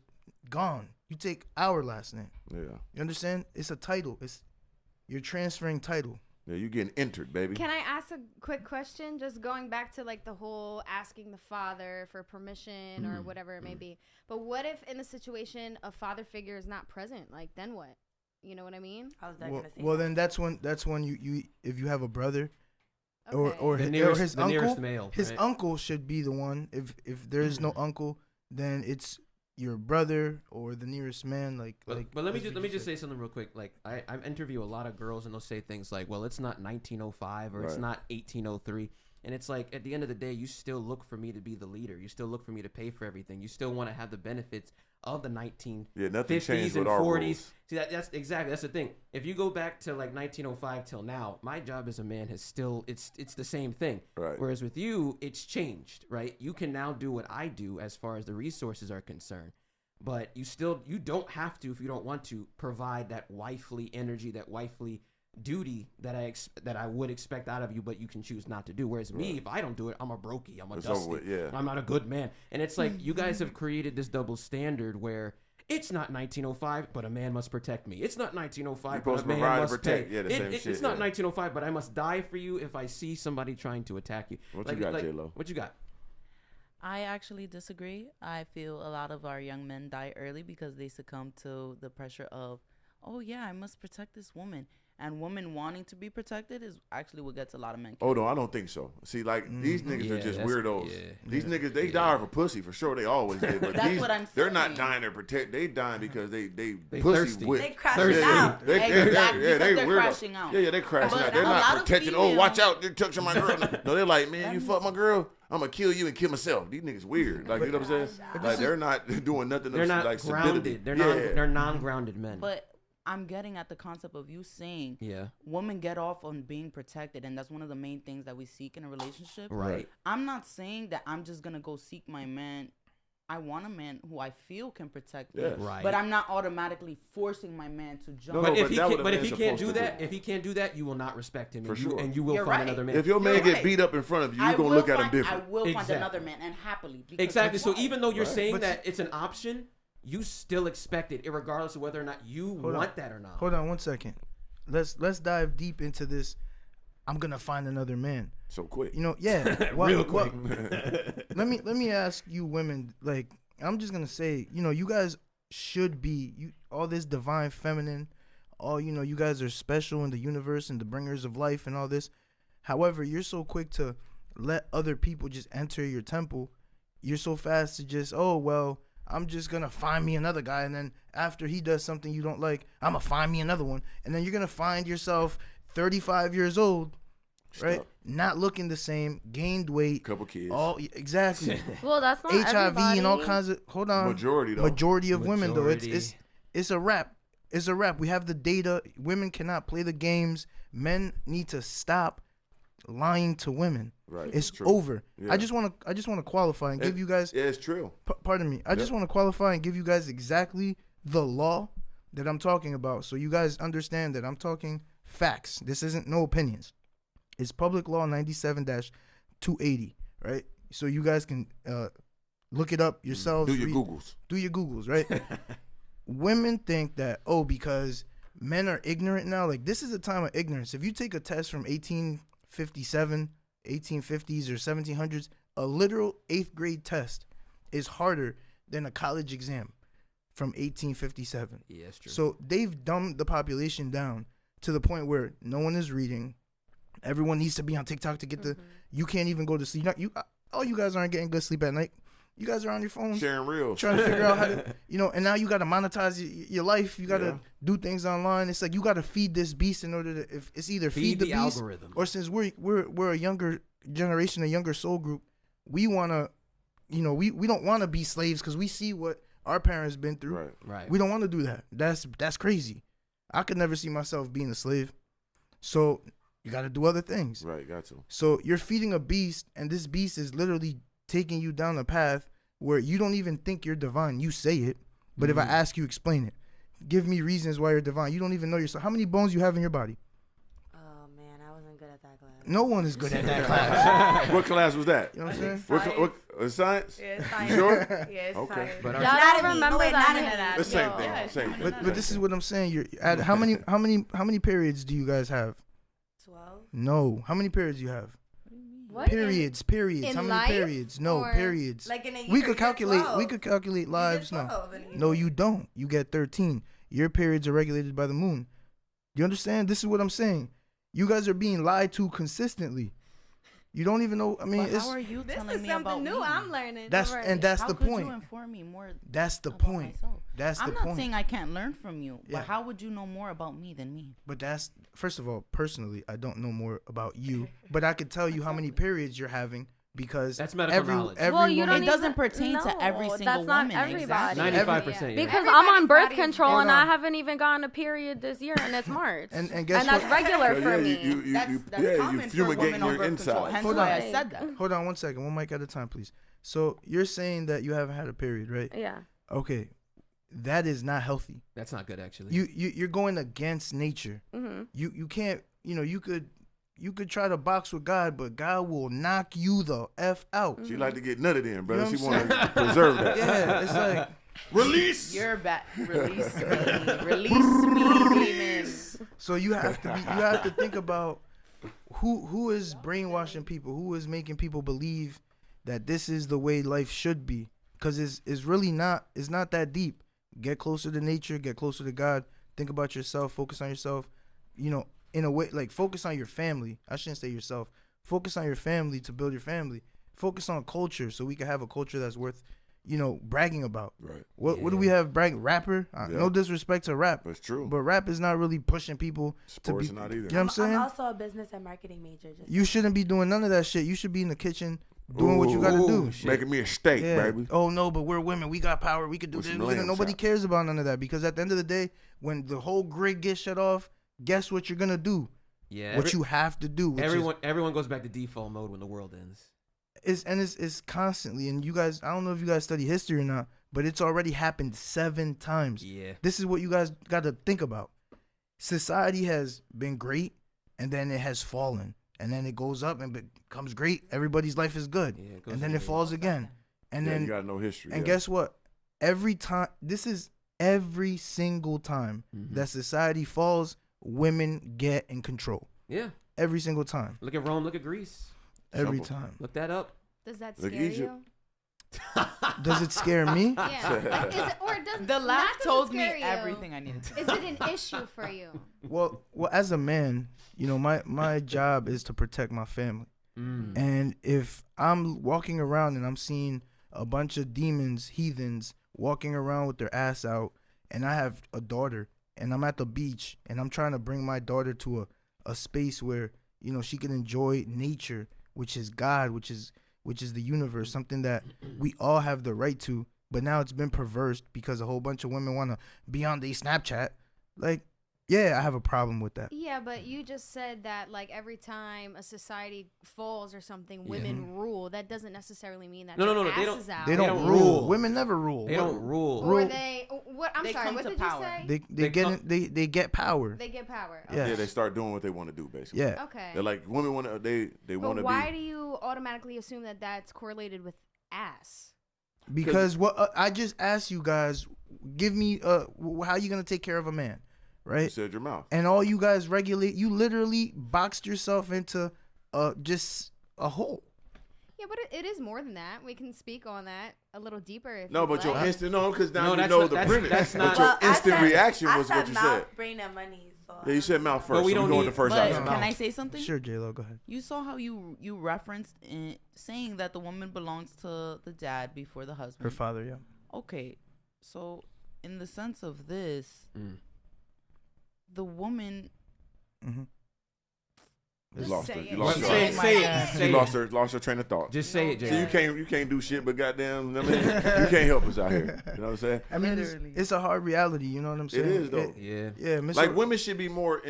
Speaker 1: gone. You take our last name.
Speaker 5: Yeah.
Speaker 1: You understand? It's a title. You're transferring title.
Speaker 5: Yeah, you're getting entered, baby.
Speaker 8: Can I ask a quick question? Just going back to like the whole asking the father for permission or whatever it may be. But what if in the situation a father figure is not present? Like, then what? You know what I mean?
Speaker 7: I was gonna say.
Speaker 1: Well, then that's when you if you have a brother,
Speaker 8: Okay.
Speaker 1: or
Speaker 4: the
Speaker 1: his
Speaker 4: nearest
Speaker 1: uncle,
Speaker 4: male,
Speaker 1: his
Speaker 4: right?
Speaker 1: uncle should be the one. If there is no uncle, then it's your brother or the nearest man.
Speaker 4: But let me just say something real quick. Like I interview a lot of girls and they'll say things like, "Well, it's not 1905 or it's not 1803." And it's like, at the end of the day, you still look for me to be the leader. You still look for me to pay for everything. You still want to have the benefits of the 1950s and 40s. See, that's the thing. If you go back to like 1905 till now, my job as a man has still, it's the same thing.
Speaker 5: Right.
Speaker 4: Whereas with you, it's changed, right? You can now do what I do as far as the resources are concerned. But you don't have to, if you don't want to, provide that wifely energy, that wifely duty that I would expect out of you, but you can choose not to do. Whereas me, if I don't do it, I'm a brokey, I'm a dusty, I'm not a good man. And it's like, you guys have created this double standard where it's not 1905, but a man must protect me. It's not 1905, but a man must pay.
Speaker 5: Yeah,
Speaker 4: it's not 1905, but I must die for you if I see somebody trying to attack you.
Speaker 5: What you got, J-Lo?
Speaker 4: What you got?
Speaker 9: I actually disagree. I feel a lot of our young men die early because they succumb to the pressure of, oh yeah, I must protect this woman. And women wanting to be protected is actually what gets a lot of men.
Speaker 5: Oh no, I don't think so. See, like these niggas are just weirdos. These niggas, they die for pussy for sure. They always did. But
Speaker 9: That's what I'm saying.
Speaker 5: They're not dying to protect. They dying because they pussy
Speaker 4: thirsty.
Speaker 5: whipped.
Speaker 7: They crashing out.
Speaker 5: They
Speaker 9: They're
Speaker 5: weirdo.
Speaker 9: crashing out.
Speaker 5: Yeah, they crashing
Speaker 9: But
Speaker 5: out. They're
Speaker 9: a
Speaker 5: not
Speaker 9: lot of
Speaker 5: protecting.
Speaker 9: females-
Speaker 5: Oh, watch out! They're touching my girl. No, they're like, man, you fuck my girl, I'm gonna kill you and kill myself. These niggas weird. Like, you know what I'm saying? Like, they're not doing nothing.
Speaker 4: They're not
Speaker 5: like
Speaker 4: grounded.
Speaker 5: stability.
Speaker 4: They're non-grounded men.
Speaker 9: But I'm getting at the concept of you saying women get off on being protected, and that's one of the main things that we seek in a relationship.
Speaker 4: Right.
Speaker 9: I'm not saying that I'm just gonna go seek my man. I want a man who I feel can protect me.
Speaker 4: Right.
Speaker 9: But I'm not automatically forcing my man to jump.
Speaker 4: But if he can't do that, you will not respect him.
Speaker 5: For sure.
Speaker 4: And you will find another man.
Speaker 5: If your man get beat up in front of you, you're gonna look at him different.
Speaker 9: I will find another man, and happily.
Speaker 4: Exactly. So even though you're saying that it's an option, you still expect it, regardless of whether or not you want that or not.
Speaker 1: Hold on 1 second. Let's dive deep into this. I'm gonna find another man.
Speaker 5: So quick.
Speaker 1: You know, yeah.
Speaker 4: Real quick.
Speaker 1: let me ask you women, like, I'm just gonna say, you know, you guys should be all this divine feminine, you guys are special in the universe and the bringers of life and all this. However, you're so quick to let other people just enter your temple. You're so fast to just, oh well, I'm just gonna find me another guy, and then after he does something you don't like, I'm gonna find me another one, and then you're gonna find yourself 35 years old, right? Not looking the same, gained weight,
Speaker 5: couple kids.
Speaker 1: Exactly.
Speaker 6: Well, that's not
Speaker 1: HIV
Speaker 6: everybody.
Speaker 1: and all kinds of. Hold on. Majority of women though. It's a wrap. It's a wrap. We have the data. Women cannot play the games. Men need to stop lying to women.
Speaker 5: Right.
Speaker 1: It's
Speaker 5: true.
Speaker 1: over.
Speaker 5: Yeah.
Speaker 1: I just want to qualify and give you guys.
Speaker 5: Yeah, it's true.
Speaker 1: Pardon me. I just want to qualify and give you guys exactly the law that I'm talking about, so you guys understand that I'm talking facts. This isn't no opinions. It's Public Law 97-280, right? So you guys can look it up yourselves.
Speaker 5: Do your Googles.
Speaker 1: Do your Googles, right? Women think that, because men are ignorant now. Like, this is a time of ignorance. If you take a test from 1857, 1850s, or 1700s, a literal 8th grade test is harder than a college exam from 1857.
Speaker 4: Yeah, that's true.
Speaker 1: So they've dumbed the population down to the point where no one is reading. Everyone needs to be on TikTok to get you can't even go to sleep. You guys aren't getting good sleep at night. You guys are on your phones
Speaker 5: sharing reels,
Speaker 1: trying to figure out how to, and now you got to monetize your life. You got to do things online. It's like you got to feed this beast in order to, if it's either feed the beast
Speaker 4: algorithm,
Speaker 1: or since we're a younger generation, a younger soul group, we want to, we don't want to be slaves because we see what our parents been through.
Speaker 4: Right.
Speaker 1: We don't want to do that. That's crazy. I could never see myself being a slave. So you got to do other things.
Speaker 5: Right, got to.
Speaker 1: So you're feeding a beast, and this beast is literally taking you down a path where you don't even think you're divine. You say it, but if I ask you, explain it. Give me reasons why you're divine. You don't even know yourself. How many bones you have in your body?
Speaker 7: Oh, man, I wasn't good at that class.
Speaker 1: No one is good at that class.
Speaker 5: What class was that?
Speaker 1: You know what I'm saying?
Speaker 5: What science?
Speaker 7: Yeah, science.
Speaker 5: You sure?
Speaker 7: Yeah, it's
Speaker 5: Okay.
Speaker 7: science.
Speaker 4: But
Speaker 6: Y'all don't remember that?
Speaker 7: Anatomy.
Speaker 5: The same thing. Same thing.
Speaker 1: But this is what I'm saying. You're at how many periods do you guys have?
Speaker 7: 12.
Speaker 1: No. How many periods you have?
Speaker 6: What?
Speaker 1: Periods.
Speaker 6: in
Speaker 1: How many
Speaker 6: life,
Speaker 1: periods? No,
Speaker 6: or-
Speaker 1: periods.
Speaker 7: Like in a year,
Speaker 1: We
Speaker 7: you
Speaker 1: could
Speaker 7: get
Speaker 1: calculate.
Speaker 7: 12.
Speaker 1: We could calculate lives.
Speaker 7: You get
Speaker 1: No,
Speaker 7: 12 in a
Speaker 1: no,
Speaker 7: year.
Speaker 1: you don't. You get 13. Your periods are regulated by the moon. You understand? This is what I'm saying. You guys are being lied to consistently. You don't even know. I mean,
Speaker 9: But
Speaker 1: it's
Speaker 9: how are you
Speaker 8: This
Speaker 9: telling
Speaker 8: is
Speaker 9: me about
Speaker 8: something new
Speaker 9: me?
Speaker 8: I'm learning.
Speaker 1: that's
Speaker 8: Right.
Speaker 1: and that's
Speaker 9: How
Speaker 1: the
Speaker 9: could
Speaker 1: point.
Speaker 9: you inform me more?
Speaker 1: That's the
Speaker 9: about
Speaker 1: point.
Speaker 9: myself?
Speaker 1: That's the
Speaker 9: I'm
Speaker 1: point.
Speaker 9: not saying I can't learn from you,
Speaker 1: Yeah.
Speaker 9: but how would you know more about me than me?
Speaker 1: But that's, first of all, personally, I don't know more about you, but I could tell you how many periods you're having because
Speaker 4: That's medical knowledge.
Speaker 1: every
Speaker 6: Well, you
Speaker 1: woman,
Speaker 6: don't
Speaker 9: It doesn't
Speaker 6: even-
Speaker 9: pertain to
Speaker 6: no,
Speaker 9: every single
Speaker 6: that's not
Speaker 9: woman.
Speaker 6: everybody.
Speaker 9: Exactly.
Speaker 4: 95%. Yeah.
Speaker 6: Because I'm on birth
Speaker 8: Everybody's
Speaker 6: control
Speaker 1: Hold
Speaker 6: and
Speaker 1: on.
Speaker 6: I haven't even gotten a period this year, and it's March.
Speaker 1: and guess
Speaker 6: and that's
Speaker 1: what?
Speaker 6: regular
Speaker 5: So,
Speaker 6: for
Speaker 5: yeah,
Speaker 6: me.
Speaker 9: That's
Speaker 5: you
Speaker 9: common for
Speaker 5: fumigate
Speaker 9: women on
Speaker 5: your
Speaker 9: birth control.
Speaker 5: inside.
Speaker 9: Hence
Speaker 1: Hold
Speaker 9: why
Speaker 1: on.
Speaker 9: I said that.
Speaker 1: Hold on 1 second, one mic at a time, please. So you're saying that you haven't had a period, right?
Speaker 6: Yeah.
Speaker 1: Okay, that is not healthy.
Speaker 4: That's not good, actually.
Speaker 1: You're going against nature.
Speaker 6: Mm-hmm.
Speaker 1: You can't. You could try to box with God, but God will knock you the F out.
Speaker 5: She like to get nutted in, brother.
Speaker 1: You know
Speaker 5: She
Speaker 1: what I'm
Speaker 5: want to preserve that.
Speaker 1: Yeah, it's like
Speaker 5: Release.
Speaker 9: You're back. Release me. Release me, demons.
Speaker 1: so you have to think about who is brainwashing people, who is making people believe that this is the way life should be, because it's really not. It's not that deep. Get closer to nature, get closer to God, think about yourself, focus on yourself. in a way, like focus on your family. I shouldn't say yourself. Focus on your family to build your family. Focus on culture so we can have a culture that's worth, bragging about.
Speaker 5: Right.
Speaker 1: What do we have bragging? Rapper? No disrespect to rap.
Speaker 5: That's true.
Speaker 1: But rap is not really pushing people
Speaker 5: Sports
Speaker 1: to be.
Speaker 5: not either.
Speaker 1: You know what I'm saying?
Speaker 7: I'm also a business and marketing major.
Speaker 1: You shouldn't be doing none of that shit. You should be in the kitchen doing what you got to do.
Speaker 5: Making me a steak, baby.
Speaker 1: Oh, no, but we're women. We got power. We could do this. Nobody cares about none of that because at the end of the day, when the whole grid gets shut off, guess what you're going to do?
Speaker 4: Yeah.
Speaker 1: What you have to do.
Speaker 4: Everyone goes back to default mode when the world ends.
Speaker 1: It's constantly, and you guys, I don't know if you guys study history or not, but it's already happened 7 times.
Speaker 4: Yeah.
Speaker 1: This is what you guys got to think about. Society has been great, and then it has fallen. And then it goes up and becomes great. Everybody's life is good. Yeah, and then it falls again. And then
Speaker 5: you got no history.
Speaker 1: And guess what? Every time, this is every single time that society falls, women get in control.
Speaker 4: Yeah.
Speaker 1: Every single time.
Speaker 4: Look at Rome. Look at Greece.
Speaker 1: Every time.
Speaker 4: Look that up.
Speaker 8: Does that scare you?
Speaker 1: Does it scare me?
Speaker 8: Yeah. Like,
Speaker 9: the laugh told me everything I needed to know.
Speaker 8: Is it an issue for you?
Speaker 1: Well, as a man, my job is to protect my family. And if I'm walking around and I'm seeing a bunch of demons, heathens, walking around with their ass out, and I have a daughter, and I'm at the beach, and I'm trying to bring my daughter to a space where, she can enjoy nature, which is God, which is the universe, something that we all have the right to, but now it's been perversed because a whole bunch of women want to be on their Snapchat. Like, yeah, I have a problem with that.
Speaker 8: Yeah, but you just said that, like, every time a society falls or something, women rule. That doesn't necessarily mean that
Speaker 4: No,
Speaker 1: they don't rule. Women never rule.
Speaker 4: They don't rule.
Speaker 8: Or they, what, I'm sorry, what did
Speaker 9: power.
Speaker 8: you say?
Speaker 1: They get power.
Speaker 8: They get power.
Speaker 1: Yeah.
Speaker 5: Yeah, they start doing what they want to do, basically.
Speaker 1: Yeah.
Speaker 8: Okay.
Speaker 5: They're like, women want to, they want to be.
Speaker 8: But why do you automatically assume that that's correlated with ass?
Speaker 1: Because I just asked you guys, give me how you gonna take care of a man, right?
Speaker 5: You said your mouth.
Speaker 1: And all you guys regulate. You literally boxed yourself into just a hole.
Speaker 8: Yeah, but it is more than that. We can speak on that a little deeper. If
Speaker 5: No, but your instant because now
Speaker 4: No,
Speaker 5: you know
Speaker 4: that's
Speaker 5: the
Speaker 4: not-
Speaker 5: premise.
Speaker 4: that's
Speaker 5: But
Speaker 4: not-
Speaker 5: your instant reaction was
Speaker 7: I
Speaker 5: what you
Speaker 7: mouth,
Speaker 5: said.
Speaker 7: brain, and money. So
Speaker 5: Yeah, you said mouth first.
Speaker 4: But we
Speaker 5: so
Speaker 4: don't
Speaker 5: we go
Speaker 4: need-
Speaker 5: the first
Speaker 9: But
Speaker 5: option.
Speaker 9: can I say something?
Speaker 1: Sure, J-Lo, go ahead.
Speaker 9: You saw how you referenced in saying that the woman belongs to the dad before the husband.
Speaker 1: Her father, yeah.
Speaker 9: Okay, so in the sense of this, the woman.
Speaker 5: You lost her.
Speaker 8: say
Speaker 5: You
Speaker 8: it.
Speaker 5: lost
Speaker 4: Say it.
Speaker 5: her.
Speaker 4: Say it.
Speaker 5: She
Speaker 4: Say
Speaker 5: lost
Speaker 4: it.
Speaker 5: lost her train of thought.
Speaker 4: Just say it,
Speaker 5: So
Speaker 4: Jay.
Speaker 5: you can't do shit, but goddamn, you can't help us out here. You know what I'm saying?
Speaker 1: I mean, it's a hard reality. You know what I'm saying?
Speaker 5: It is though.
Speaker 4: Yeah.
Speaker 1: Mr.
Speaker 5: Like women should be more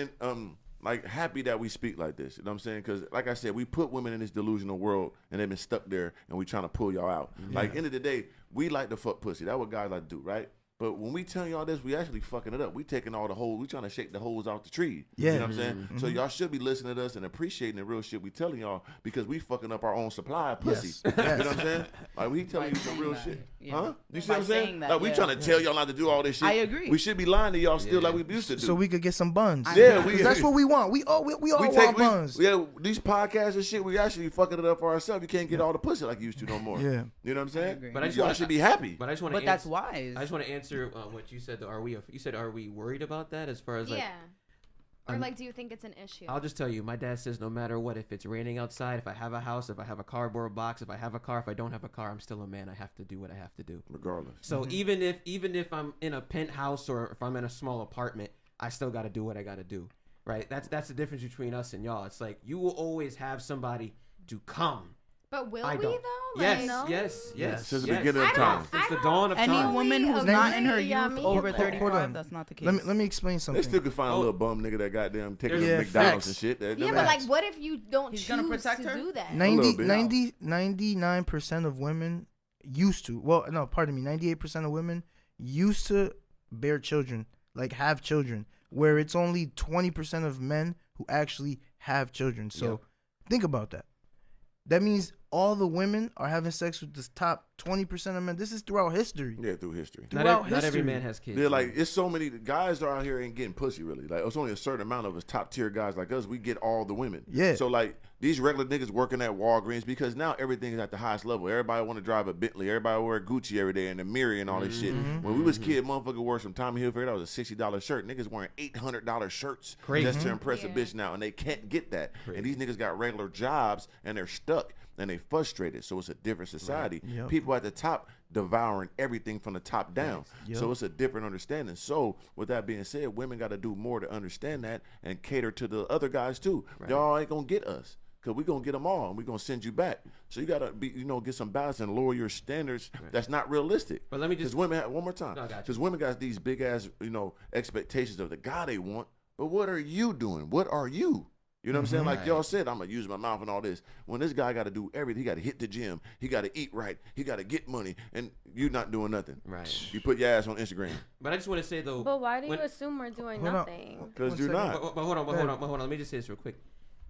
Speaker 5: like happy that we speak like this. You know what I'm saying? Because like I said, we put women in this delusional world and they've been stuck there, and we trying to pull y'all out. Like end of the day, we like to fuck pussy. That's what guys like to do, right? But when we tell y'all this, we actually fucking it up. We taking all the holes. We trying to shake the holes off the tree.
Speaker 1: Yeah.
Speaker 5: You know what I'm saying? So y'all should be listening to us and appreciating the real shit we telling y'all because we fucking up our own supply of pussy.
Speaker 1: Yes.
Speaker 5: You know what I'm saying? Like we telling you some real shit.
Speaker 9: Yeah.
Speaker 5: Huh? You see
Speaker 9: By
Speaker 5: what I'm saying?
Speaker 9: saying that,
Speaker 5: Like we
Speaker 9: yeah.
Speaker 5: trying to tell y'all not to do all this shit.
Speaker 9: I agree.
Speaker 5: We should be lying to y'all still like we used to do.
Speaker 1: So we could get some buns.
Speaker 5: Yeah,
Speaker 1: 'Cause that's what we want. We all want buns.
Speaker 5: Yeah, these podcasts and shit, we actually fucking it up for ourselves. You can't get all the pussy like you used to no more.
Speaker 1: Yeah.
Speaker 5: You know what I'm saying?
Speaker 9: agree.
Speaker 4: But I just
Speaker 5: y'all
Speaker 4: wanna-
Speaker 5: should be happy.
Speaker 4: But I just want to.
Speaker 9: But that's wise.
Speaker 4: I just want to answer what you said. You said, are we worried about that? As far as like,
Speaker 8: Yeah. Or like, do you think it's an issue?
Speaker 4: I'll just tell you, my dad says no matter what, if it's raining outside, if I have a house, if I have a cardboard box, if I have a car, if I don't have a car, I'm still a man. I have to do what I have to do.
Speaker 5: Regardless.
Speaker 4: So even if I'm in a penthouse or if I'm in a small apartment, I still got to do what I got to do. Right? That's the difference between us and y'all. It's like you will always have somebody to come.
Speaker 8: But will
Speaker 4: I
Speaker 8: we
Speaker 4: don't.
Speaker 8: though?
Speaker 4: Yes,
Speaker 8: Like, no?
Speaker 4: yes.
Speaker 5: Since the
Speaker 4: yes.
Speaker 5: beginning of time.
Speaker 4: Since the dawn of
Speaker 9: Any
Speaker 4: time.
Speaker 9: woman who's
Speaker 8: Fully
Speaker 9: not in her
Speaker 8: agree. Yeah,
Speaker 9: youth
Speaker 8: me
Speaker 9: over
Speaker 8: either.
Speaker 9: 35,
Speaker 1: Hold on.
Speaker 9: that's not the case.
Speaker 1: Let me explain
Speaker 5: They
Speaker 1: something.
Speaker 5: still could find a little bum nigga that goddamn take
Speaker 1: Yeah,
Speaker 5: McDonald's
Speaker 1: facts.
Speaker 5: and shit. That-
Speaker 8: Yeah,
Speaker 5: them
Speaker 8: but
Speaker 5: ass.
Speaker 8: like, what if you don't
Speaker 9: He's
Speaker 8: choose
Speaker 9: gonna protect
Speaker 8: to
Speaker 9: her?
Speaker 8: do that?
Speaker 1: 99% of women used to. Well, no, pardon me. 98% of women used to bear children, like have children, where it's only 20% of men who actually have children. So think about that. That means all the women are having sex with the top 20% of men. This is throughout history.
Speaker 5: Yeah, through history.
Speaker 4: Not every man has kids.
Speaker 5: They're like, it's so many guys are out here ain't getting pussy really. Like, it's only a certain amount of us top tier guys like us. We get all the women.
Speaker 1: Yeah.
Speaker 5: So like these regular niggas working at Walgreens because now everything is at the highest level. Everybody want to drive a Bentley. Everybody wear Gucci every day and the Miri and all this shit. When we was kid, motherfucker wore some Tommy Hilfiger. That was a $60 shirt. Niggas wearing $800 shirts just to impress a bitch now, and they can't get that. And these niggas got regular jobs and they're stuck and they frustrated. So it's a different society.
Speaker 1: Right. Yep.
Speaker 5: People at the top devouring everything from the top down.
Speaker 1: Yep.
Speaker 5: So it's a different understanding. So with that being said, women got to do more to understand that and cater to the other guys too. Right. Y'all ain't gonna get us because we gonna get them all and we gonna send you back. So you gotta be, get some balance and lower your standards. Right. That's not realistic.
Speaker 4: But let me just
Speaker 5: women one more time. Because women got these big ass expectations of the guy they want. But what are you doing? What are you? You know what I'm saying? Like y'all said, I'm going to use my mouth and all this. When this guy got to do everything, he got to hit the gym. He got to eat right. He got to get money. And you not doing nothing.
Speaker 4: Right.
Speaker 5: You put your ass on Instagram.
Speaker 4: But I just want to say, though.
Speaker 6: But why do you assume we're doing nothing?
Speaker 5: Because you're not.
Speaker 4: But hold on. Let me just say this real quick.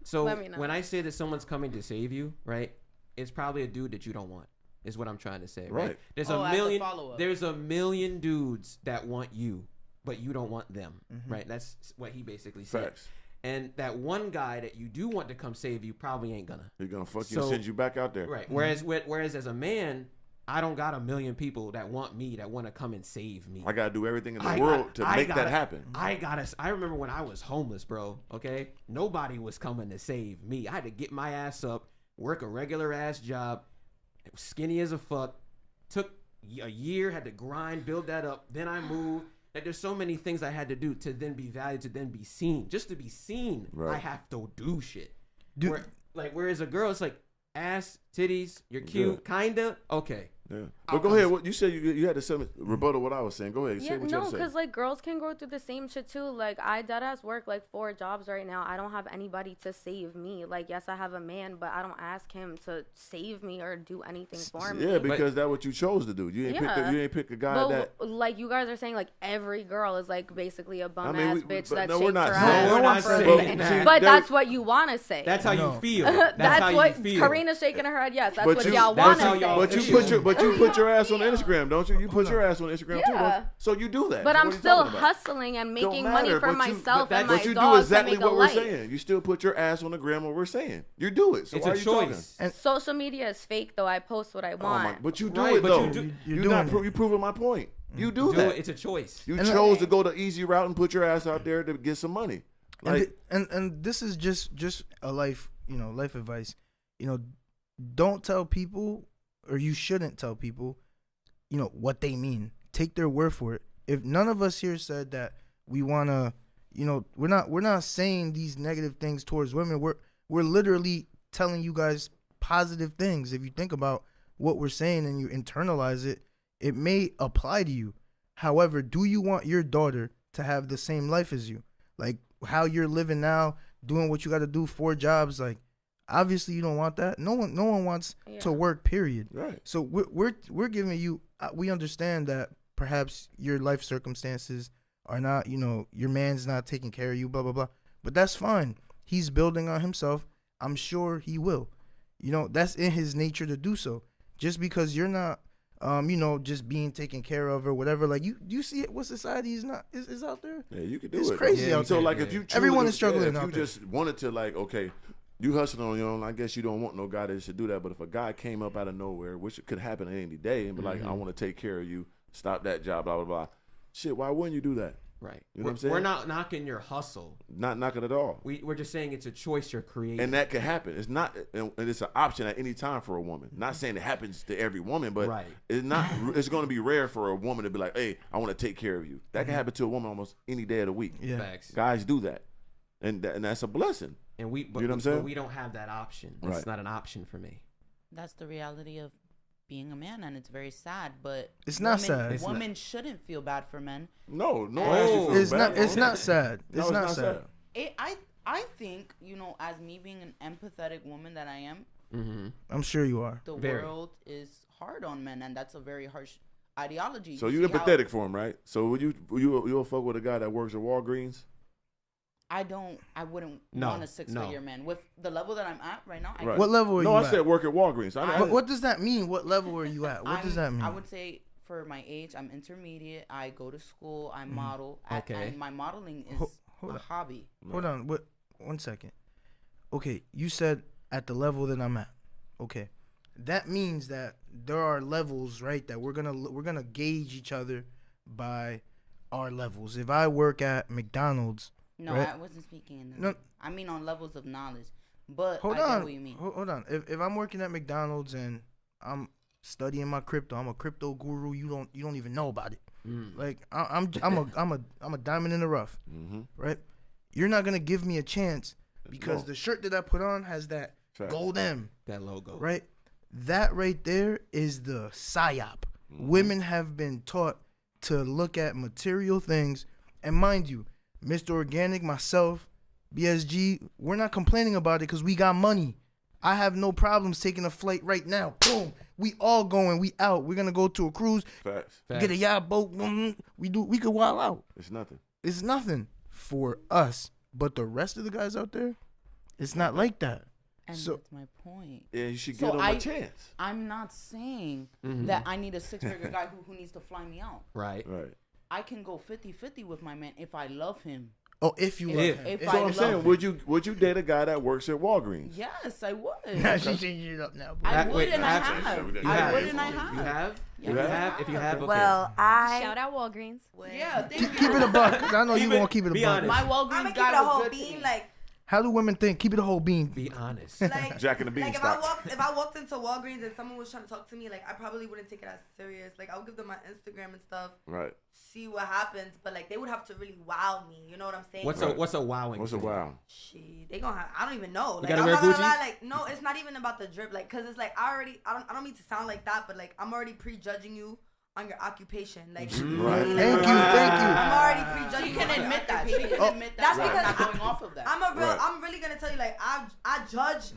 Speaker 4: So when I say that someone's coming to save you, right, it's probably a dude that you don't want. Is what I'm trying to say, right? There's a million dudes that want you, but you don't want them, right? That's what he basically said.
Speaker 5: Facts.
Speaker 4: And that one guy that you do want to come save you probably ain't gonna.
Speaker 5: He's gonna fuck you and send you back out there.
Speaker 4: Right. Whereas as a man, I don't got a million people that want me, that want to come and save me.
Speaker 5: I gotta do everything in the world to make that happen.
Speaker 4: I remember when I was homeless, bro. Okay, nobody was coming to save me. I had to get my ass up, work a regular ass job, skinny as a fuck. Took a year, had to grind, build that up. Then I moved. Like, there's so many things I had to do to then be valued, to then be seen. Just to be seen, I have to do shit. Whereas a girl, it's like ass, titties, you're cute, kinda, okay.
Speaker 5: Yeah. But go ahead. What you said you had to say rebuttal what I was saying. Go ahead.
Speaker 6: Yeah,
Speaker 5: say what you had to say.
Speaker 6: because like girls can go through the same shit too. Like I deadass work like 4 jobs right now. I don't have anybody to save me. Like yes, I have a man, but I don't ask him to save me or do anything for me.
Speaker 5: Yeah, because that's what you chose to do. You ain't pick a guy that.
Speaker 6: Like you guys are saying, like every girl is like basically a bum ass bitch that
Speaker 5: no,
Speaker 6: shakes her
Speaker 4: we're not
Speaker 6: ass.
Speaker 4: saying that.
Speaker 6: But that's what you want to say.
Speaker 4: That's how you feel.
Speaker 6: That's
Speaker 4: how
Speaker 6: what
Speaker 4: you feel.
Speaker 6: Karina's shaking her head. Yes, that's what y'all want to say.
Speaker 5: But you put your ass on Instagram, don't you? You put your ass on Instagram too, don't you? So you do that.
Speaker 6: But I'm still hustling and making money for myself and my
Speaker 5: But you
Speaker 6: dog
Speaker 5: do exactly
Speaker 6: to make
Speaker 5: what
Speaker 6: a
Speaker 5: we're
Speaker 6: life.
Speaker 5: saying. You still put your ass on the gram. What we're saying, you do it. So
Speaker 4: it's
Speaker 5: why
Speaker 4: a
Speaker 5: are you
Speaker 4: choice.
Speaker 5: And
Speaker 6: social media is fake, though. I post what I want.
Speaker 5: But you do it though. You proving my point. You do that.
Speaker 4: It's a choice.
Speaker 5: You chose to go the easy route and put your ass out there to get some money. Like,
Speaker 1: and this is just a life advice. Don't tell people, or you shouldn't tell people, what they mean. Take their word for it. If none of us here said that we wanna, we're not saying these negative things towards women. We're literally telling you guys positive things. If you think about what we're saying and you internalize it, it may apply to you. However, do you want your daughter to have the same life as you? Like how you're living now, doing what you got to do, 4 jobs, like obviously you don't want that. No one wants to work, period.
Speaker 5: Right.
Speaker 1: So we're giving you, we understand that perhaps your life circumstances are not, your man's not taking care of you, blah, blah, blah. But that's fine. He's building on himself. I'm sure he will. That's in his nature to do so. Just because you're not, just being taken care of or whatever. Like you see it, what society is out there.
Speaker 5: Yeah, you can do
Speaker 1: it's
Speaker 5: it.
Speaker 1: It's crazy out
Speaker 5: there.
Speaker 1: So
Speaker 5: like if you
Speaker 1: everyone is struggling.
Speaker 5: If you just wanted to, like, okay, you hustling on your own, I guess you don't want no guy that should do that. But if a guy came up out of nowhere, which could happen any day, and be like, I want to take care of you, stop that job, blah blah blah. Shit, why wouldn't you do that?
Speaker 4: Right.
Speaker 5: You know what I'm saying?
Speaker 4: We're not knocking your hustle.
Speaker 5: Not knocking at all.
Speaker 4: We're just saying it's a choice you're creating.
Speaker 5: And that could happen. It's not, and it's an option at any time for a woman. Not saying it happens to every woman, but it's not. It's going to be rare for a woman to be like, "Hey, I want to take care of you." That can happen to a woman almost any day of the week.
Speaker 1: Yeah.
Speaker 4: Facts.
Speaker 5: Guys do that, and that's a blessing.
Speaker 4: And
Speaker 5: you know what I'm saying?
Speaker 4: But we don't have that option. It's not an option for me.
Speaker 9: That's the reality of being a man, and it's very sad, but
Speaker 1: it's not sad.
Speaker 9: Women shouldn't feel bad for men.
Speaker 5: No,
Speaker 1: it's not. It's not sad. It's not sad.
Speaker 9: I think, as me being an empathetic woman that I am,
Speaker 1: I'm sure you are.
Speaker 9: The world is hard on men, and that's a very harsh ideology.
Speaker 5: So you're empathetic for him, right? So you'll fuck with a guy that works at Walgreens?
Speaker 9: I wouldn't want a 6-figure man with the level that I'm at right now.
Speaker 5: Right.
Speaker 1: What level are you
Speaker 5: I
Speaker 1: at?
Speaker 5: said work at Walgreens.
Speaker 1: What does that mean? What level are you at? What does that mean?
Speaker 9: I would say for my age, I'm intermediate. I go to school. I model.
Speaker 4: Okay.
Speaker 9: And my modeling is a hobby.
Speaker 1: Hold on. One second. Okay, you said at the level that I'm at. Okay, that means that there are levels, right? That we're gonna gauge each other by our levels. If I work at McDonald's.
Speaker 9: No,
Speaker 1: right?
Speaker 9: I wasn't speaking in that. I mean on levels of knowledge. But I get what you mean.
Speaker 1: Hold on. If I'm working at McDonald's and I'm studying my crypto, I'm a crypto guru. You don't even know about it. Like I'm a diamond in the rough, right? You're not gonna give me a chance because the shirt that I put on has that gold M,
Speaker 4: that logo,
Speaker 1: right? That right there is the psyop. Women have been taught to look at material things, and mind you, Mr. Organic, myself, BSG, we're not complaining about it because we got money. I have no problems taking a flight right now. Boom. We all going. We out. We're going to go to a cruise.
Speaker 5: Facts.
Speaker 1: Get a yacht boat. We could wild out.
Speaker 5: It's nothing.
Speaker 1: It's nothing for us. But the rest of the guys out there, it's not like that.
Speaker 9: And
Speaker 1: so,
Speaker 9: that's my point.
Speaker 5: Yeah, you should give them a chance.
Speaker 9: I'm not saying that I need a 6-figure guy who needs to fly me out.
Speaker 4: Right.
Speaker 9: I can go 50-50 with my man if I love him.
Speaker 1: Oh, if you love him.
Speaker 5: So I'm saying, would you date a guy that works at Walgreens?
Speaker 9: Yes, I would.
Speaker 1: Now she's changing it up now. Bro.
Speaker 9: I would and I have. I would and I have.
Speaker 4: You have? You have? If you have, okay.
Speaker 7: Well,
Speaker 8: Shout out Walgreens.
Speaker 9: Yeah, thank you.
Speaker 1: Keep it a buck, 'cause I know you won't keep it a
Speaker 4: be
Speaker 1: buck.
Speaker 4: honest.
Speaker 9: My Walgreens
Speaker 7: I'm gonna keep
Speaker 9: guy
Speaker 7: it a
Speaker 9: was
Speaker 7: whole
Speaker 9: good to
Speaker 7: bean.
Speaker 9: me.
Speaker 7: Like
Speaker 1: How do women think? Keep it a whole bean.
Speaker 4: Be honest.
Speaker 7: like
Speaker 5: Jack and the
Speaker 7: like
Speaker 5: Beanstalk.
Speaker 7: if I walked into Walgreens and someone was trying to talk to me, like I probably wouldn't take it as serious. Like I would give them my Instagram and stuff.
Speaker 5: Right.
Speaker 7: See what happens, but like they would have to really wow me. You know what I'm saying?
Speaker 4: What's a wowing?
Speaker 5: What's a wow?
Speaker 7: Shit, they gonna have. I don't even know. Like
Speaker 4: gotta
Speaker 7: I'm
Speaker 4: wear
Speaker 7: not gonna
Speaker 4: Gucci?
Speaker 7: lie. Like no, it's not even about the drip. Like cause it's like I don't mean to sound like that, but like I'm already prejudging you on your occupation. Like
Speaker 5: Right.
Speaker 1: Thank you.
Speaker 7: I'm already prejudging.
Speaker 9: She can
Speaker 7: you on your
Speaker 9: admit that. She
Speaker 7: occupation.
Speaker 9: can admit that.
Speaker 7: That's
Speaker 9: I'm
Speaker 7: because
Speaker 9: not going off of that.
Speaker 7: I'm really gonna tell you, like, I judge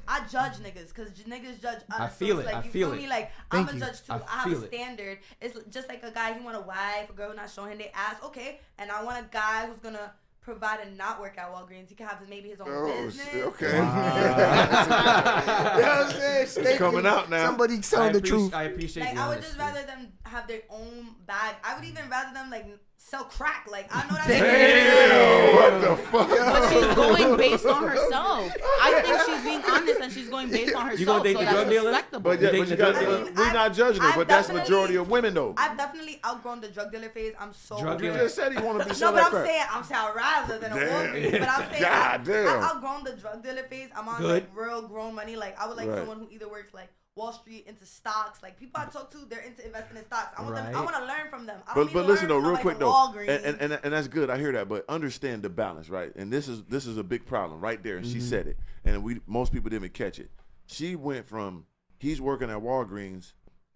Speaker 7: niggas, cause niggas judge us.
Speaker 4: I feel
Speaker 7: so it's
Speaker 4: it,
Speaker 7: like,
Speaker 4: I
Speaker 7: you
Speaker 4: feel
Speaker 7: feel
Speaker 4: it.
Speaker 7: me? Like,
Speaker 1: Thank
Speaker 7: I'm a
Speaker 1: you.
Speaker 7: judge too.
Speaker 4: I
Speaker 7: I have
Speaker 4: feel
Speaker 7: a
Speaker 4: it.
Speaker 7: standard. It's just like a guy, he want a wife, a girl not showing their ass, okay. And I want a guy who's gonna provide and not work at Walgreens. He can have maybe his own business.
Speaker 5: Okay.
Speaker 1: You know what I'm saying?
Speaker 5: It's coming out now.
Speaker 1: Somebody tell the truth.
Speaker 4: I appreciate
Speaker 7: Like
Speaker 4: the
Speaker 7: I would just
Speaker 4: honesty.
Speaker 7: rather them have their own bag. I would even rather them like sell crack. Like I know that.
Speaker 5: Damn, what the fuck?
Speaker 9: But she's going based on herself. I think she's being honest and she's going based on herself.
Speaker 4: You gonna date
Speaker 9: so
Speaker 4: the
Speaker 9: that's
Speaker 4: drug dealer?
Speaker 9: respectable.
Speaker 5: But yeah,
Speaker 4: You
Speaker 5: but you
Speaker 4: dating
Speaker 5: got,
Speaker 4: the drug
Speaker 7: dealer?
Speaker 5: we're not judging her,
Speaker 7: I've
Speaker 5: but that's
Speaker 7: definitely-
Speaker 5: majority of women though.
Speaker 7: I've definitely outgrown the drug dealer phase. I'm so
Speaker 4: Drug
Speaker 5: You
Speaker 4: dealer?
Speaker 5: just said he want to be
Speaker 7: No,
Speaker 5: selling
Speaker 7: but
Speaker 5: crack.
Speaker 7: I'm saying I'd rather than a
Speaker 5: Damn.
Speaker 7: Walgreens. But I'm saying
Speaker 5: God damn.
Speaker 7: I've outgrown the drug dealer phase. I'm on
Speaker 4: Good.
Speaker 7: like real grown money. Like I would like
Speaker 5: Right.
Speaker 7: someone who either works like Wall Street into stocks. Like people I talk to, they're into investing in stocks. I want them. I
Speaker 4: Right.
Speaker 7: want to learn from them. I don't
Speaker 5: But
Speaker 7: need to
Speaker 5: listen though,
Speaker 7: learn from
Speaker 5: real
Speaker 7: like
Speaker 5: quick
Speaker 7: a
Speaker 5: though,
Speaker 7: Walgreens.
Speaker 5: and that's good. I hear that, but understand the balance, right? And this is a big problem right there. And she said it, and most people didn't catch it. She went from he's working at Walgreens,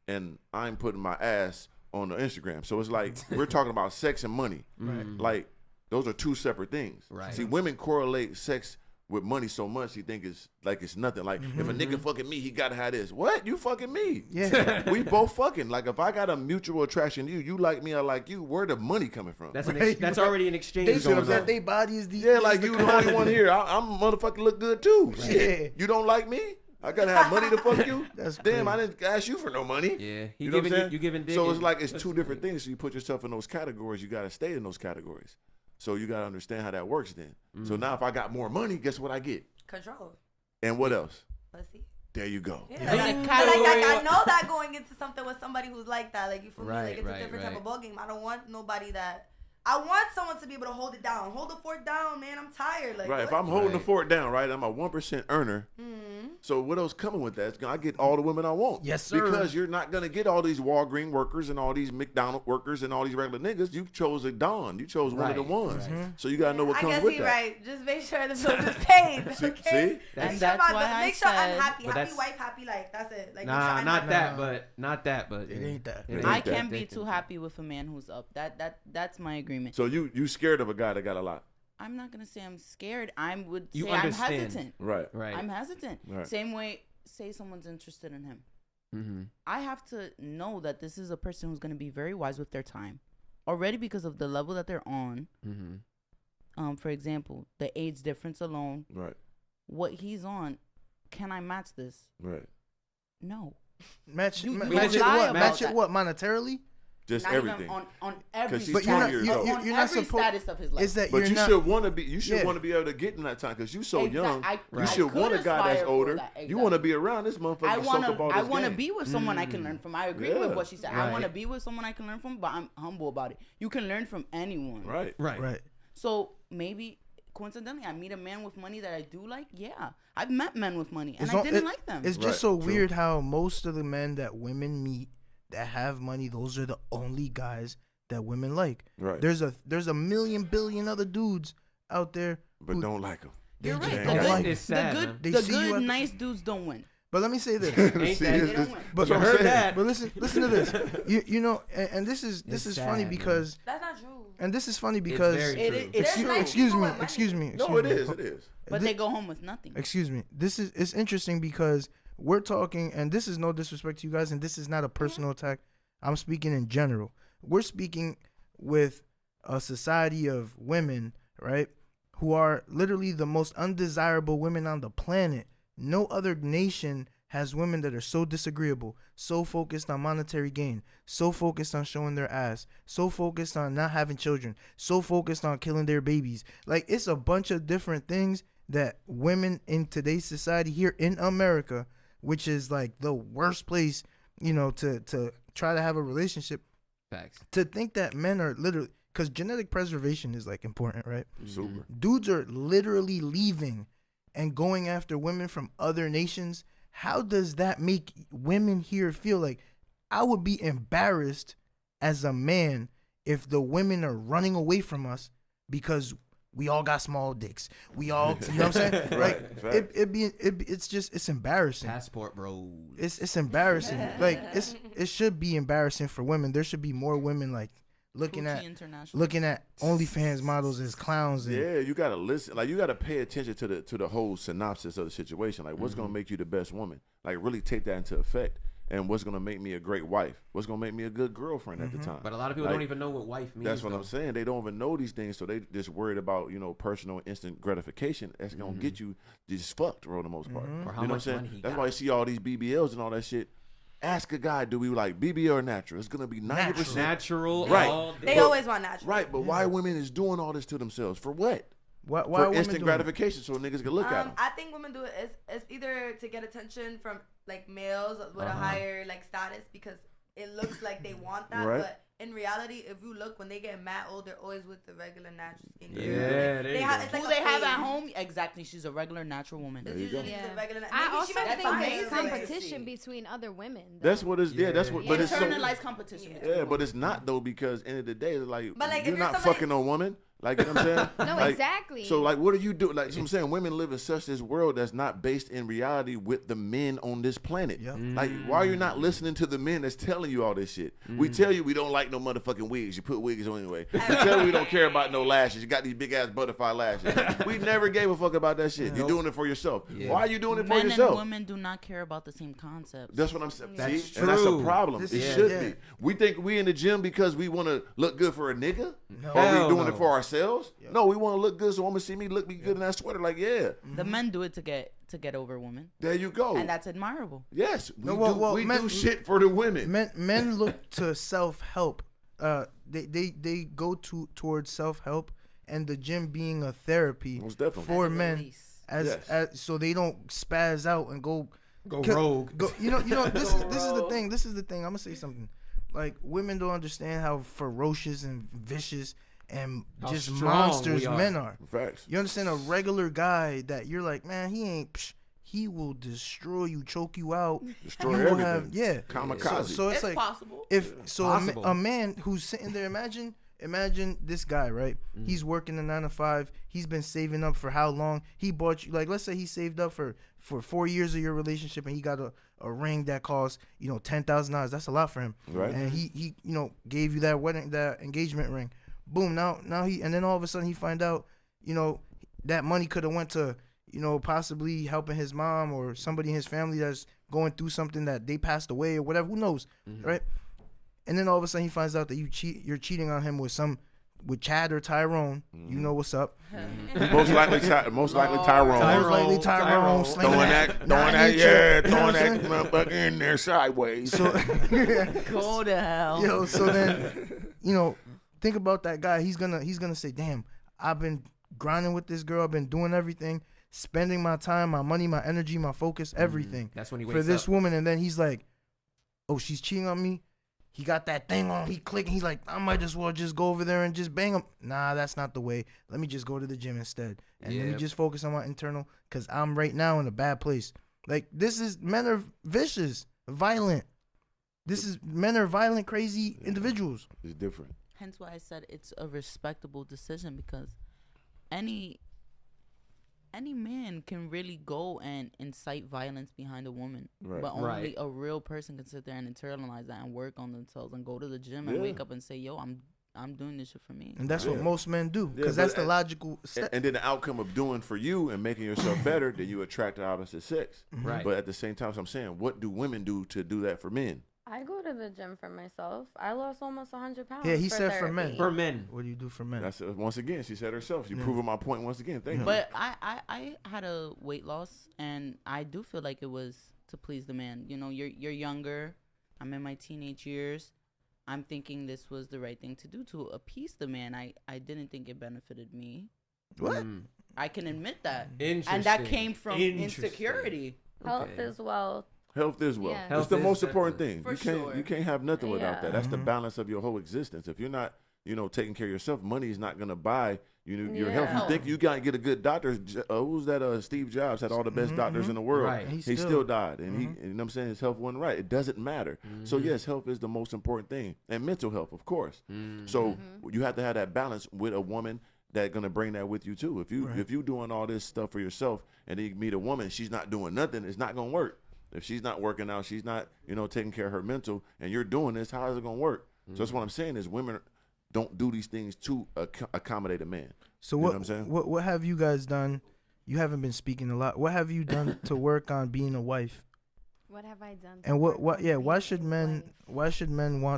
Speaker 5: and I'm putting my ass on the Instagram. So it's like we're talking about sex and money. Like those are two separate things.
Speaker 4: Right.
Speaker 5: See, women correlate sex with money so much he think it's like it's nothing. Like if a nigga fucking me, he gotta have this. What? You fucking me?
Speaker 1: Yeah.
Speaker 5: We both fucking. Like if I got a mutual attraction to you, you like me, I like you. Where the money coming from?
Speaker 4: That's
Speaker 1: Right.
Speaker 4: that's already an exchange
Speaker 1: They
Speaker 4: going
Speaker 1: should have
Speaker 4: on.
Speaker 1: said their body is the
Speaker 5: yeah, like you the only one here. I'm motherfucking look good too.
Speaker 1: Yeah.
Speaker 5: Shit. You don't like me? I gotta have money to fuck you.
Speaker 1: That's
Speaker 5: Damn. I
Speaker 1: crazy.
Speaker 5: didn't ask you for no money.
Speaker 4: Yeah,
Speaker 5: You know what I'm saying?
Speaker 4: you giving dick.
Speaker 5: So it's
Speaker 4: and-
Speaker 5: like it's two different things. So you put yourself in those categories. You gotta stay in those categories. So you gotta understand how that works. Then. So now if I got more money, guess what I get?
Speaker 7: Control.
Speaker 5: And what else?
Speaker 7: Pussy.
Speaker 5: There you go.
Speaker 7: Yeah,
Speaker 9: Like
Speaker 7: like,
Speaker 9: a
Speaker 7: but
Speaker 9: category
Speaker 7: I
Speaker 9: of-
Speaker 7: know that going into something with somebody who's like that, like you feel me,
Speaker 4: Right,
Speaker 7: like it's
Speaker 4: right,
Speaker 7: a different
Speaker 4: right.
Speaker 7: type of ball game. I don't want nobody that. I want someone to be able to hold it down, hold the fort down, man. I'm tired. Like
Speaker 5: Right. If
Speaker 7: what?
Speaker 5: I'm holding the
Speaker 4: Right.
Speaker 5: fort down, right, I'm a 1% earner. So what else coming with that? It's gonna- I get all the women I want.
Speaker 1: Yes, sir.
Speaker 5: Because you're not gonna get all these Walgreens workers and all these McDonald's workers and all these regular niggas. You chose a Don. You chose one of the
Speaker 4: Right,
Speaker 5: ones.
Speaker 4: right.
Speaker 5: So you gotta know what
Speaker 7: I
Speaker 5: comes
Speaker 7: guess
Speaker 5: with
Speaker 7: he's
Speaker 5: that.
Speaker 7: right. Just make sure the bills is paid.
Speaker 5: See?
Speaker 7: Okay.
Speaker 5: See?
Speaker 7: Make
Speaker 9: And
Speaker 7: sure
Speaker 9: that's
Speaker 7: my-
Speaker 9: why I
Speaker 7: make sure I'm
Speaker 9: said-
Speaker 7: happy.
Speaker 4: But
Speaker 7: Happy
Speaker 4: that's-
Speaker 7: wife, happy life. That's it. Like make
Speaker 4: Nah,
Speaker 7: sure I'm
Speaker 4: not
Speaker 7: happy.
Speaker 4: that, but not that, but
Speaker 1: It ain't that.
Speaker 4: it ain't
Speaker 9: I
Speaker 5: that.
Speaker 9: can't be too happy with a man who's up. That's my agreement.
Speaker 5: So you scared of a guy that got a lot.
Speaker 9: I'm not gonna say I'm scared. I would
Speaker 4: You
Speaker 9: say I'm
Speaker 4: understand.
Speaker 9: hesitant.
Speaker 5: Right.
Speaker 4: Right.
Speaker 9: I'm hesitant.
Speaker 5: Right.
Speaker 9: Same way, say someone's interested in him.
Speaker 4: Mm-hmm.
Speaker 9: I have to know that this is a person who's gonna be very wise with their time, already because of the level that they're on.
Speaker 4: Mm-hmm.
Speaker 9: for example, the age difference alone,
Speaker 5: Right.
Speaker 9: what he's on, can I match this?
Speaker 5: Right.
Speaker 9: No.
Speaker 1: Match
Speaker 9: You
Speaker 1: it
Speaker 9: lie
Speaker 1: what?
Speaker 9: about
Speaker 1: Match it
Speaker 9: that.
Speaker 1: what monetarily?
Speaker 5: Just
Speaker 9: Not
Speaker 5: everything.
Speaker 9: even on every
Speaker 5: 'Cause she's
Speaker 1: But you're
Speaker 5: 20
Speaker 1: not
Speaker 5: years
Speaker 1: you,
Speaker 5: old.
Speaker 1: you,
Speaker 9: on
Speaker 1: you're not
Speaker 9: every
Speaker 1: supposed.
Speaker 9: status of his life.
Speaker 1: Is that
Speaker 5: But
Speaker 1: you're
Speaker 5: you
Speaker 1: not,
Speaker 5: should want to be. You should
Speaker 1: Yeah.
Speaker 5: want to be able to get in that time because you so young.
Speaker 9: I
Speaker 5: You should
Speaker 9: could
Speaker 5: want a guy that's
Speaker 9: aspire for
Speaker 5: older.
Speaker 9: that,
Speaker 5: You
Speaker 9: exactly.
Speaker 5: want to be around this motherfucker.
Speaker 9: I
Speaker 5: to
Speaker 9: want
Speaker 5: soak up all
Speaker 9: to. I
Speaker 5: this
Speaker 9: want to
Speaker 5: game.
Speaker 9: be with someone I can learn from. I agree
Speaker 5: Yeah.
Speaker 9: with what she said. I want to
Speaker 4: Right.
Speaker 9: be with someone I can learn from, but I'm humble about it. You can learn from anyone.
Speaker 5: Right.
Speaker 1: right.
Speaker 9: So maybe coincidentally, I meet a man with money that I do like. Yeah, I've met men with money and
Speaker 1: It's
Speaker 9: I
Speaker 1: all-
Speaker 9: didn't
Speaker 1: it-
Speaker 9: like them.
Speaker 1: It's just
Speaker 5: Right,
Speaker 1: so
Speaker 5: true.
Speaker 1: weird how most of the men that women meet that have money, those are the only guys that women like.
Speaker 5: Right.
Speaker 1: There's a million billion other dudes out there,
Speaker 5: But
Speaker 1: who,
Speaker 5: don't like him.
Speaker 1: they
Speaker 9: You're
Speaker 1: just
Speaker 9: right.
Speaker 1: don't
Speaker 5: It's-
Speaker 1: like.
Speaker 4: it's
Speaker 1: it.
Speaker 4: sad,
Speaker 9: the
Speaker 4: man.
Speaker 9: good,
Speaker 1: They
Speaker 9: the
Speaker 1: see you
Speaker 9: good,
Speaker 1: at the-
Speaker 9: nice dudes don't win.
Speaker 1: But let me say this.
Speaker 4: Ain't
Speaker 5: See,
Speaker 4: that-
Speaker 5: it's-
Speaker 9: They don't win.
Speaker 5: That's
Speaker 4: You
Speaker 5: what I'm
Speaker 4: heard
Speaker 5: saying.
Speaker 4: that.
Speaker 1: But listen to this. You know, and this is
Speaker 4: It's
Speaker 1: funny
Speaker 4: sad, man.
Speaker 1: because
Speaker 7: That's not true.
Speaker 1: and this is funny because
Speaker 4: very
Speaker 9: It
Speaker 4: true.
Speaker 9: is-
Speaker 7: There's nice
Speaker 1: excuse
Speaker 7: people
Speaker 1: me,
Speaker 7: with money.
Speaker 1: excuse me.
Speaker 5: No, it is. It is.
Speaker 9: But they go home with nothing.
Speaker 1: Excuse me. It's interesting because we're talking, and this is no disrespect to you guys, and this is not a personal attack. I'm speaking in general. We're speaking with a society of women, right, who are literally the most undesirable women on the planet. No other nation has women that are so disagreeable, so focused on monetary gain, so focused on showing their ass, so focused on not having children, so focused on killing their babies. Like, it's a bunch of different things that women in today's society here in America, which is like the worst place, you know, to try to have a relationship,
Speaker 4: Facts.
Speaker 1: to think that men are literally, because genetic preservation is like important, right?
Speaker 5: Super.
Speaker 1: Dudes are literally leaving and going after women from other nations. How does that make women here feel? Like, I would be embarrassed as a man if the women are running away from us because we all got small dicks. We all, you know what I'm saying?
Speaker 5: Right.
Speaker 1: Like, it's embarrassing.
Speaker 4: Passport bros.
Speaker 1: It's embarrassing. Like, it should be embarrassing for women. There should be more women like looking
Speaker 9: Gucci
Speaker 1: at
Speaker 9: International.
Speaker 1: OnlyFans models as clowns. And,
Speaker 5: Yeah, you gotta listen. Like, you gotta pay attention to the whole synopsis of the situation. Like, what's gonna make you the best woman? Like, really take that into effect. And what's gonna make me a great wife? What's gonna make me a good girlfriend at the time?
Speaker 4: But a lot of people
Speaker 5: Like,
Speaker 4: don't even know what wife means.
Speaker 5: That's what I'm
Speaker 4: though.
Speaker 5: saying. They don't even know these things, so they just worried about, personal instant gratification. That's gonna get you just fucked for the most part.
Speaker 4: Or how
Speaker 5: You know
Speaker 4: much
Speaker 5: what I'm
Speaker 4: money
Speaker 5: saying?
Speaker 4: he
Speaker 5: That's
Speaker 4: got.
Speaker 5: why you see all these BBLs and all that shit. Ask a guy, do we like BBL or natural? It's gonna be 90%.
Speaker 4: Natural.
Speaker 5: Right.
Speaker 4: All day.
Speaker 7: They
Speaker 5: But-
Speaker 7: always want natural.
Speaker 5: Right, but why women is doing all this to themselves? For what?
Speaker 1: why
Speaker 5: For
Speaker 1: are women
Speaker 5: instant
Speaker 1: doing
Speaker 5: gratification, so niggas can look at them.
Speaker 7: I think women do it as either to get attention from like males with a higher like status because it looks like they want that,
Speaker 5: Right.
Speaker 7: but in reality, if you look when they get mad old, they're always with the regular natural skin.
Speaker 4: Yeah, there you
Speaker 7: have,
Speaker 4: go.
Speaker 7: it's like
Speaker 9: Who
Speaker 7: a
Speaker 9: they have
Speaker 7: phase.
Speaker 9: at home? Exactly. She's a regular natural woman.
Speaker 7: It's
Speaker 5: There you go.
Speaker 7: usually just a regular.
Speaker 8: I
Speaker 7: maybe
Speaker 8: also
Speaker 7: she might
Speaker 8: think
Speaker 7: be
Speaker 8: there's
Speaker 7: amazing.
Speaker 8: competition between other women.
Speaker 5: That's
Speaker 8: though.
Speaker 5: what it's. Yeah, that's what. But it's so.
Speaker 9: Internalized competition.
Speaker 5: Yeah, but it's not though, because end of the day, it's like,
Speaker 7: But, like, if
Speaker 5: you're
Speaker 7: you're
Speaker 5: not
Speaker 7: somebody-
Speaker 5: fucking no woman. Like, you know what I'm saying?
Speaker 8: No,
Speaker 5: Like,
Speaker 8: exactly.
Speaker 5: So like, what are you doing? Like, so I'm saying, women live in such this world that's not based in reality with the men on this planet.
Speaker 1: Yep.
Speaker 5: Like, why are you not listening to the men that's telling you all this shit? We tell you we don't like no motherfucking wigs. You put wigs on anyway. We tell you we don't care about no lashes. You got these big ass butterfly lashes. We never gave a fuck about that shit. You're doing it for yourself.
Speaker 4: Yeah.
Speaker 5: Why are you doing it for
Speaker 9: Men and
Speaker 5: yourself?
Speaker 9: women do not care about the same concepts.
Speaker 5: That's what I'm saying.
Speaker 4: That's
Speaker 5: See? And that's a
Speaker 4: true.
Speaker 5: problem.
Speaker 1: This
Speaker 5: It
Speaker 1: is-
Speaker 5: should
Speaker 1: yeah.
Speaker 5: be. We think we in the gym because we want to look good for a nigga?
Speaker 1: No.
Speaker 5: Or
Speaker 4: Hell
Speaker 5: we doing
Speaker 4: no.
Speaker 5: it for ourselves? No, we want to look good so woman see me look good in that sweater. Like, yeah,
Speaker 9: The men do it to get over women,
Speaker 5: there you go.
Speaker 9: and that's admirable.
Speaker 5: Yes, we
Speaker 1: No, well,
Speaker 5: do
Speaker 1: men-
Speaker 5: shit for the women.
Speaker 1: Men look to self-help. They go towards self-help, and the gym being a therapy
Speaker 5: Most definitely.
Speaker 1: for
Speaker 9: As a
Speaker 1: men,
Speaker 9: release.
Speaker 1: as so they don't spaz out and go
Speaker 4: rogue.
Speaker 1: You know this is the thing. This is the thing. I'm gonna say something. Like, women don't understand how ferocious and vicious and
Speaker 4: How
Speaker 1: just
Speaker 4: strong
Speaker 1: monsters
Speaker 4: we are.
Speaker 1: men are.
Speaker 5: Facts.
Speaker 1: You understand? A regular guy that you're like, man, he ain't. He will destroy you, choke you out.
Speaker 5: Destroy
Speaker 1: You will
Speaker 5: everything.
Speaker 1: have- yeah.
Speaker 5: Kamikaze.
Speaker 1: So it's like,
Speaker 9: possible.
Speaker 1: if so,
Speaker 4: Possible.
Speaker 1: a man who's sitting there, imagine this guy, right? He's working a 9 to 5. He's been saving up for how long? He bought you, like, let's say he saved up for 4 years of your relationship, and he got a ring that costs $10,000. That's a lot for him,
Speaker 5: Right.
Speaker 1: And he gave you that engagement ring. Boom. Now he, and then all of a sudden he find out that money could have went to possibly helping his mom or somebody in his family that's going through something that they passed away or whatever. Who knows, right? And then all of a sudden he finds out that you're cheating on him with some with Chad or Tyrone. You know what's up.
Speaker 5: Most likely Tyrone.
Speaker 1: Most likely Tyrone.
Speaker 5: Throwing that motherfucker in there sideways.
Speaker 1: So
Speaker 9: Go to hell.
Speaker 1: Yo, so then, think about that guy. He's gonna say, damn, I've been grinding with this girl. I've been doing everything, spending my time, my money, my energy, my focus, everything.
Speaker 4: That's when he wakes
Speaker 1: for this
Speaker 4: up.
Speaker 1: woman, and then he's like, oh, she's cheating on me. He got that thing on. He clicking. He's like, I might as well just go over there and just bang him. Nah, that's not the way. Let me just go to the gym instead, and let me just focus on my internal, because I'm right now in a bad place. Like, men are vicious, violent. Men are violent, crazy individuals.
Speaker 5: It's different.
Speaker 9: Hence why I said it's a respectable decision, because any man can really go and incite violence behind a woman.
Speaker 5: Right.
Speaker 9: But only a real person can sit there and internalize that and work on themselves and go to the gym and wake up and say, yo, I'm doing this shit for me.
Speaker 1: And that's what most men do, because that's the logical step.
Speaker 5: And then the outcome of doing for you and making yourself better, then you attract the opposite sex.
Speaker 4: Right.
Speaker 5: But at the same time, so I'm saying, what do women do to do that for men?
Speaker 6: I go to the gym for myself. I lost almost 100 pounds.
Speaker 1: Yeah, he said
Speaker 6: therapy.
Speaker 1: for men.
Speaker 4: For men.
Speaker 1: What do you do for men?
Speaker 5: That's once again, she said herself. She proving my point once again. Thank you.
Speaker 9: But I had a weight loss, and I do feel like it was to please the man. You're younger. I'm in my teenage years. I'm thinking this was the right thing to do to appease the man. I didn't think it benefited me.
Speaker 1: What?
Speaker 9: I can admit that.
Speaker 4: Interesting.
Speaker 9: And that came from insecurity.
Speaker 6: Health is wealth.
Speaker 5: Health is wealth.
Speaker 8: Yeah.
Speaker 5: It's the
Speaker 4: Health
Speaker 5: most
Speaker 4: is
Speaker 5: important thing.
Speaker 9: For
Speaker 5: You can't have nothing without that. That's the
Speaker 1: Mhm.
Speaker 5: balance of your whole existence. If you're not, taking care of yourself, money is not gonna buy your health. You think you gotta get a good doctor? Who's that? Steve Jobs had all the best doctors in the world.
Speaker 4: Right.
Speaker 5: He still died, and you know what I'm saying, his health wasn't right. It doesn't matter. So yes, health is the most important thing, and mental health, of course. So you have to have that balance with a woman that's gonna bring that with you too. If you doing all this stuff for yourself, and then you meet a woman, she's not doing nothing, it's not gonna work. If she's not working out, she's not, taking care of her mental, and you're doing this, how is it gonna work? So that's what I'm saying is women don't do these things to accommodate a man.
Speaker 1: So
Speaker 5: you know what I'm saying?
Speaker 1: What have you guys done? You haven't been speaking a lot. What have you done to work on being a wife?
Speaker 8: What have I done?
Speaker 1: And why should men want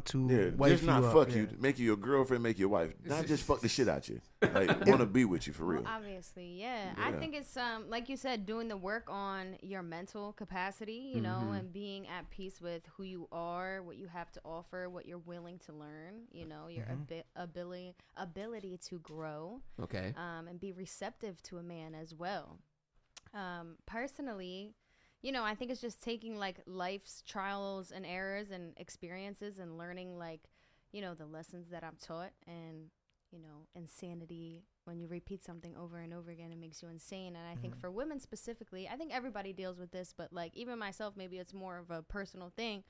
Speaker 1: to wife
Speaker 5: just not
Speaker 1: you
Speaker 5: fuck
Speaker 1: up?
Speaker 5: you, make you your girlfriend, make you your wife. Not just fuck the shit out you. Like, want to be with you for real.
Speaker 8: Well, obviously, yeah. I think it's like you said, doing the work on your mental capacity, and being at peace with who you are, what you have to offer, what you're willing to learn, your ability to grow.
Speaker 4: Okay.
Speaker 8: And be receptive to a man as well. Personally, I think it's just taking like life's trials and errors and experiences and learning the lessons that I'm taught, and insanity. When you repeat something over and over again, it makes you insane. And I think for women specifically, I think everybody deals with this, but like even myself, maybe it's more of a personal thing.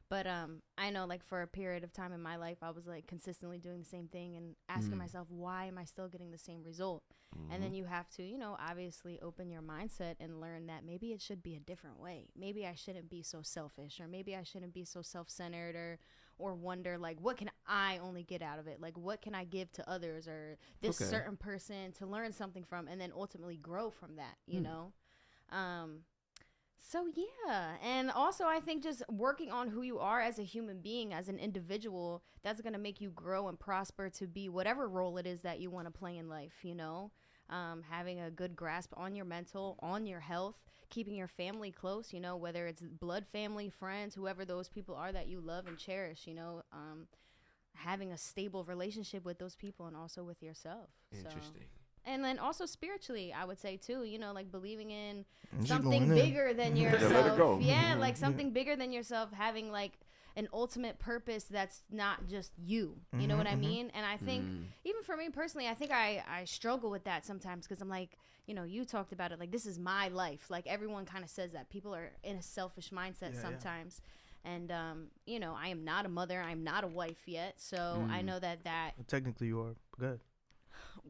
Speaker 8: But I know like for a period of time in my life, I was like consistently doing the same thing and asking myself, why am I still getting the same result? And then you have to, obviously open your mindset and learn that maybe it should be a different way. Maybe I shouldn't be so selfish, or maybe I shouldn't be so self-centered, or wonder like, what can I only get out of it? Like, what can I give to others or this certain person to learn something from, and then ultimately grow from that, you know? So yeah, and also I think just working on who you are as a human being, as an individual, that's going to make you grow and prosper to be whatever role it is that you want to play in life, having a good grasp on your mental, on your health, keeping your family close, whether it's blood family, friends, whoever those people are that you love and cherish, having a stable relationship with those people and also with yourself.
Speaker 4: Interesting.
Speaker 8: And then also spiritually, I would say too, like believing in something bigger than yourself.
Speaker 5: Let it go.
Speaker 8: Yeah, like something bigger than yourself, having like an ultimate purpose that's not just you. You know what I mean? And I think even for me personally, I think I struggle with that sometimes, because I'm like, you talked about it, like this is my life. Like everyone kind of says that. People are in a selfish mindset sometimes. And, I am not a mother. I'm not a wife yet. So I know that.
Speaker 1: Well, technically you are. Good.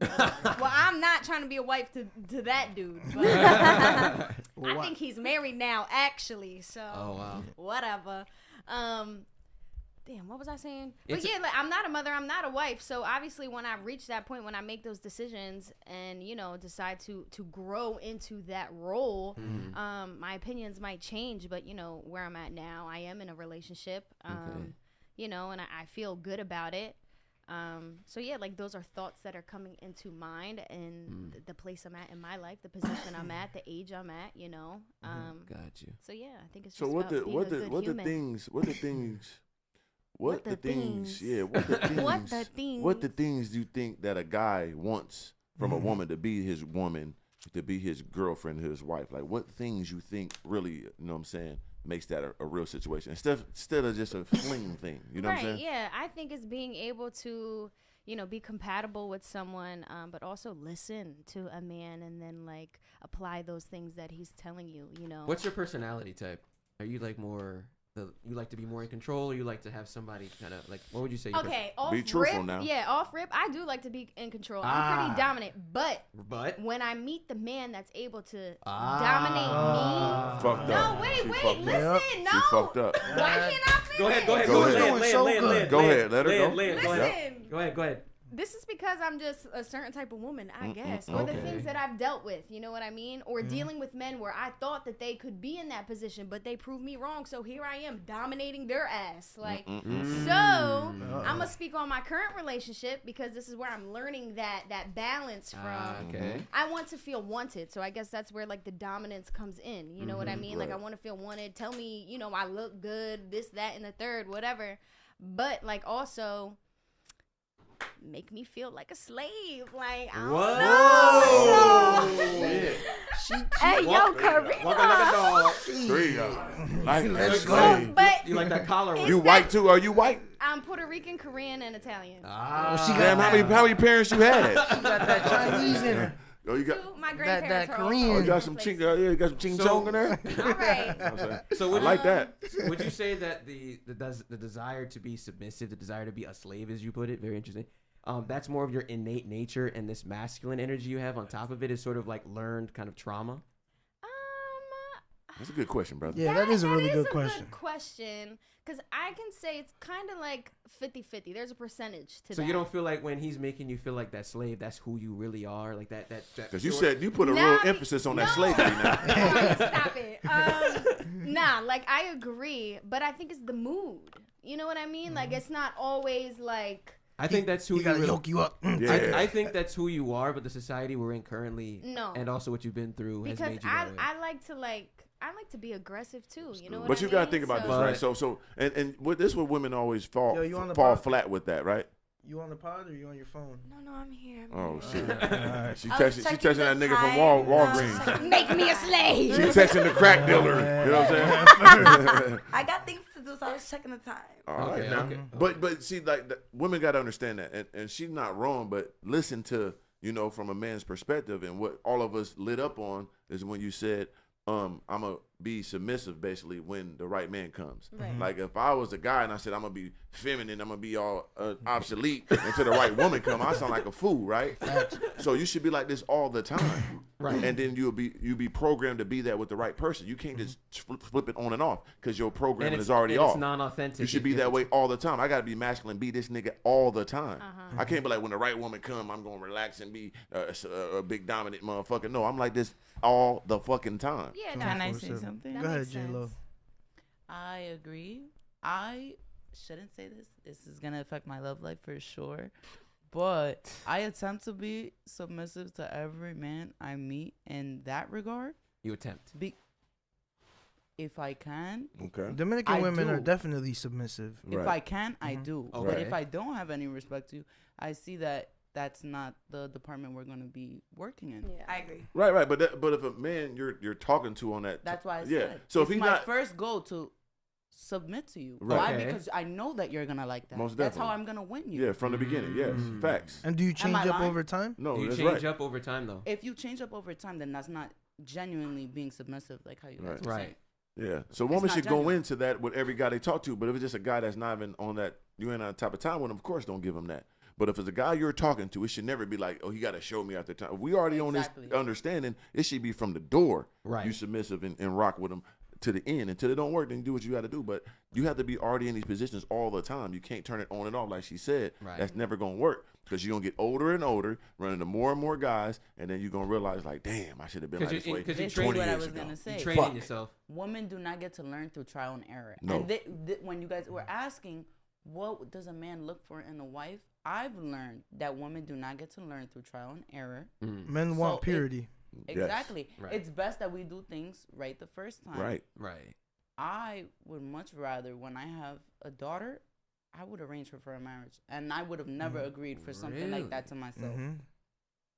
Speaker 8: Well, I'm not trying to be a wife to that dude. But I think he's married now, actually. So, whatever. Damn, what was I saying? But yeah, like I'm not a mother, I'm not a wife. So obviously, when I reach that point, when I make those decisions, and decide to grow into that role, my opinions might change. But where I'm at now, I am in a relationship. And I feel good about it. So yeah, like those are thoughts that are coming into mind and the place I'm at in my life, the position I'm at, the age I'm at, you know.
Speaker 4: Got you.
Speaker 8: So yeah, I think it's
Speaker 5: So
Speaker 8: just
Speaker 5: what
Speaker 8: about being a good
Speaker 5: the
Speaker 8: human.
Speaker 5: things what the things
Speaker 8: What the things
Speaker 5: do you think that a guy wants from a woman to be his woman, to be his girlfriend, his wife? Like what things you think really, you know what I'm saying, makes that a real situation instead of just a fling thing, you know what I'm saying?
Speaker 8: Yeah, I think it's being able to, you know, be compatible with someone, but also listen to a man and then like apply those things that he's telling you, you know.
Speaker 4: What's your personality type? Are you like more you like to be more in control, or you like to have somebody kind of like, what would you say?
Speaker 8: Okay, off
Speaker 5: Be truthful
Speaker 8: rip,
Speaker 5: now.
Speaker 8: Yeah, off rip, I do like to be in control. I'm pretty dominant, but when I meet the man that's able to dominate me,
Speaker 5: Fucked up.
Speaker 8: No, wait,
Speaker 5: She
Speaker 8: listen, no.
Speaker 5: She fucked up.
Speaker 8: Why can't I finish?
Speaker 4: Go ahead.
Speaker 5: Go ahead, let her go.
Speaker 8: Listen.
Speaker 4: Go ahead.
Speaker 8: This is because I'm just a certain type of woman, I guess, or the things that I've dealt with, you know what I mean? Or dealing with men where I thought that they could be in that position, but they proved me wrong. So here I am dominating their ass. Like, so I'm gonna speak on my current relationship because this is where I'm learning that balance from.
Speaker 4: Okay.
Speaker 8: I want to feel wanted, so I guess that's where like the dominance comes in. You know what I mean? Like I want to feel wanted. Tell me, you know, I look good, this, that, and the third, whatever. But like also make me feel like a slave. Like I don't know.
Speaker 6: Hey, yo, Carina.
Speaker 5: Let's go.
Speaker 8: But
Speaker 4: You like that collar?
Speaker 5: You white too? Are you white?
Speaker 8: I'm Puerto Rican, Korean, and Italian.
Speaker 5: Damn, how many parents you had?
Speaker 1: She got that Chinese in her.
Speaker 5: Oh, you got
Speaker 8: Two, my grandparents
Speaker 1: that
Speaker 8: are all
Speaker 1: Korean.
Speaker 5: you
Speaker 8: over
Speaker 5: got
Speaker 8: the
Speaker 5: some
Speaker 8: place.
Speaker 5: you got some ching chong in there.
Speaker 8: All right.
Speaker 4: So
Speaker 5: I like that.
Speaker 4: Would you say that the desire to be submissive, the desire to be a slave, as you put it, very interesting. That's more of your innate nature, and this masculine energy you have on top of it is sort of like learned kind of trauma.
Speaker 5: That's a good question, brother.
Speaker 1: Yeah, that is a really good question.
Speaker 8: Good question, because I can say it's kind of like 50-50. There's a percentage to that.
Speaker 4: So you don't feel like when he's making you feel like that slave, that's who you really are, like that.
Speaker 5: Because you said you put a real emphasis on that slavery now.
Speaker 8: Stop it. Nah, like I agree, but I think it's the mood. You know what I mean? Like it's not always like.
Speaker 4: I think that's who
Speaker 1: You gotta
Speaker 4: really,
Speaker 1: yoke you up.
Speaker 5: Yeah.
Speaker 4: I think that's who you are, but the society we're in currently,
Speaker 8: No.
Speaker 4: and also what you've been through, has
Speaker 8: Because
Speaker 4: made you that way.
Speaker 8: I like to be aggressive too. You know what
Speaker 5: But
Speaker 8: I
Speaker 5: you
Speaker 8: mean?
Speaker 5: gotta think about this,
Speaker 8: So-
Speaker 5: right? So and what this what women always fall
Speaker 1: Yo, you on the
Speaker 5: fall
Speaker 1: pod?
Speaker 5: flat with that, right?
Speaker 1: You on the pod or you on your phone?
Speaker 7: No, I'm here.
Speaker 5: Oh shit.
Speaker 1: Alright.
Speaker 5: She
Speaker 7: I was
Speaker 5: texting
Speaker 7: checking
Speaker 5: that
Speaker 7: the
Speaker 5: nigga from
Speaker 7: time.
Speaker 5: Walgreens.
Speaker 8: Make me a slave.
Speaker 5: She texting the crack dealer. You know what I'm saying?
Speaker 7: I got things to do, so I was checking the time.
Speaker 5: All right,
Speaker 4: Okay,
Speaker 5: now.
Speaker 4: okay.
Speaker 5: But see, like women got to understand that, and she's not wrong. But listen to, you know, from a man's perspective, and what all of us lit up on is when you said, I'm gonna be submissive basically when the right man comes.
Speaker 8: Right.
Speaker 5: Like if I was a guy and I said I'm gonna be feminine, I'm gonna be all obsolete until the right woman come, I sound like a fool, right? So you should be like this all the time,
Speaker 4: Right.
Speaker 5: And then you'll be programmed to be that with the right person. You can't just flip it on and off because your programming is already off.
Speaker 4: It's non-authentic.
Speaker 5: You should be that way all the time. I gotta be masculine, be this nigga all the time. I can't be like when the right woman come, I'm gonna relax and be a big dominant motherfucker. No, I'm like this all the fucking time.
Speaker 8: Yeah,
Speaker 9: Can I
Speaker 8: that
Speaker 9: say something?
Speaker 8: That
Speaker 1: Go ahead,
Speaker 8: makes
Speaker 1: J Lo.
Speaker 8: sense.
Speaker 9: I agree. I shouldn't say this. This is gonna affect my love life for sure. But I attempt to be submissive to every man I meet in that regard.
Speaker 4: You attempt.
Speaker 9: If I can.
Speaker 5: Okay.
Speaker 1: Dominican
Speaker 9: I
Speaker 1: women are
Speaker 9: do.
Speaker 1: definitely submissive.
Speaker 9: If I can, I do.
Speaker 4: Okay.
Speaker 9: But if I don't have any respect to you, I see that that's not the department we're going to be working in.
Speaker 7: Yeah, I agree.
Speaker 5: Right. But if a man you're talking to on that,
Speaker 9: That's why I
Speaker 5: yeah.
Speaker 9: said.
Speaker 5: So
Speaker 9: it's
Speaker 5: if he's
Speaker 9: my
Speaker 5: not
Speaker 9: first goal to submit to you.
Speaker 5: Right.
Speaker 9: Why?
Speaker 4: Okay.
Speaker 9: Because I know that you're going to like that.
Speaker 5: Most
Speaker 9: That's how
Speaker 5: definitely.
Speaker 9: I'm going to win you.
Speaker 5: yeah, from the beginning, yes, facts.
Speaker 1: And do you change
Speaker 9: I
Speaker 1: up
Speaker 9: lying?
Speaker 1: over time?
Speaker 5: No,
Speaker 4: Do you
Speaker 5: that's
Speaker 4: change
Speaker 5: right.
Speaker 4: up over time though?
Speaker 9: If you change up over time, then that's not genuinely being submissive like how you guys
Speaker 5: Right.
Speaker 9: were
Speaker 4: Right.
Speaker 9: saying.
Speaker 5: Yeah. So women
Speaker 9: not
Speaker 5: should go
Speaker 9: genuine.
Speaker 5: into that with every guy they talk to. But if it's just a guy that's not even on that, you ain't on top of time with him, of course don't give him that. But if it's a guy you're talking to, it should never be like, oh, he got to show me after time. If we already on
Speaker 9: Exactly.
Speaker 5: this understanding, it should be from the door.
Speaker 4: Right.
Speaker 5: You submissive and rock with them to the end. Until it don't work, then you do what you got to do. But you have to be already in these positions all the time. You can't turn it on and off like she said.
Speaker 4: Right.
Speaker 5: That's never going to work because you're going to get older and older, running to more and more guys, and then you're going to realize, like, damn, I should have been like this way
Speaker 4: Because you
Speaker 9: This is
Speaker 5: 20
Speaker 9: what I
Speaker 5: years
Speaker 9: was
Speaker 5: ago.
Speaker 9: going to say.
Speaker 4: training
Speaker 5: Fuck.
Speaker 4: yourself.
Speaker 9: Women do not get to learn through trial and error.
Speaker 5: No.
Speaker 9: And when you guys were asking, what does a man look for in a wife? I've learned that women do not get to learn through trial and error.
Speaker 1: Men want purity.
Speaker 9: Exactly.
Speaker 4: Yes. Right.
Speaker 9: It's best that we do things right the first time.
Speaker 5: Right.
Speaker 9: I would much rather, when I have a daughter, I would arrange her for a marriage. And I would have never agreed for something like that to myself.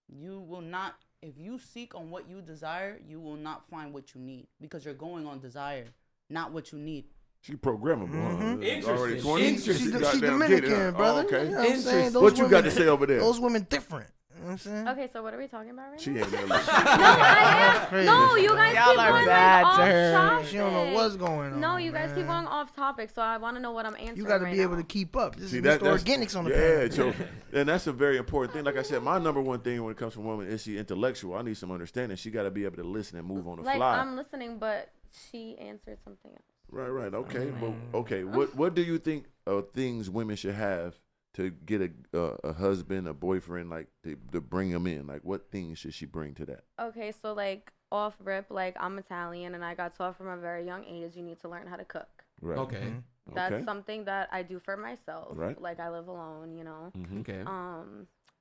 Speaker 9: You will not, if you seek on what you desire, you will not find what you need because you're going on desire, not what you need.
Speaker 5: She programmable. Already 20.
Speaker 4: Interesting.
Speaker 1: She Dominican, brother.
Speaker 5: Oh, okay.
Speaker 1: You know what I'm saying?
Speaker 5: What you got to say over there?
Speaker 1: Those women different. You know what I'm saying?
Speaker 6: Okay, so what are we talking about right
Speaker 5: She
Speaker 6: now?
Speaker 5: ain't there.
Speaker 6: No, I am. No, you guys
Speaker 9: Y'all
Speaker 6: keep
Speaker 9: are
Speaker 6: going
Speaker 9: bad
Speaker 6: like,
Speaker 9: to
Speaker 6: off
Speaker 9: her.
Speaker 6: topic.
Speaker 1: She don't know what's going on.
Speaker 6: No, you guys keep
Speaker 1: man.
Speaker 6: going off topic, so I want to know what I'm answering.
Speaker 1: You got to
Speaker 6: right
Speaker 1: be able
Speaker 6: now.
Speaker 1: to keep up. This
Speaker 5: See,
Speaker 1: is
Speaker 5: that's
Speaker 1: Mr. Organics on the
Speaker 5: yeah,
Speaker 1: panel.
Speaker 5: so, and that's a very important thing. Like I said, my number one thing when it comes from women is she intellectual. I need some understanding. She got to be able to listen and move on the
Speaker 6: Like,
Speaker 5: fly.
Speaker 6: I'm listening, but she answered something else.
Speaker 5: Right. Okay, but okay. What do you think of things women should have to get a husband, a boyfriend, like to bring them in? Like, what things should she bring to that?
Speaker 6: Okay, so like off rip, like I'm Italian and I got taught from a very young age you need to learn how to cook.
Speaker 5: Right.
Speaker 4: Okay.
Speaker 6: That's
Speaker 5: Okay.
Speaker 6: something that I do for myself.
Speaker 5: Right.
Speaker 6: Like I live alone, you know.
Speaker 4: Okay.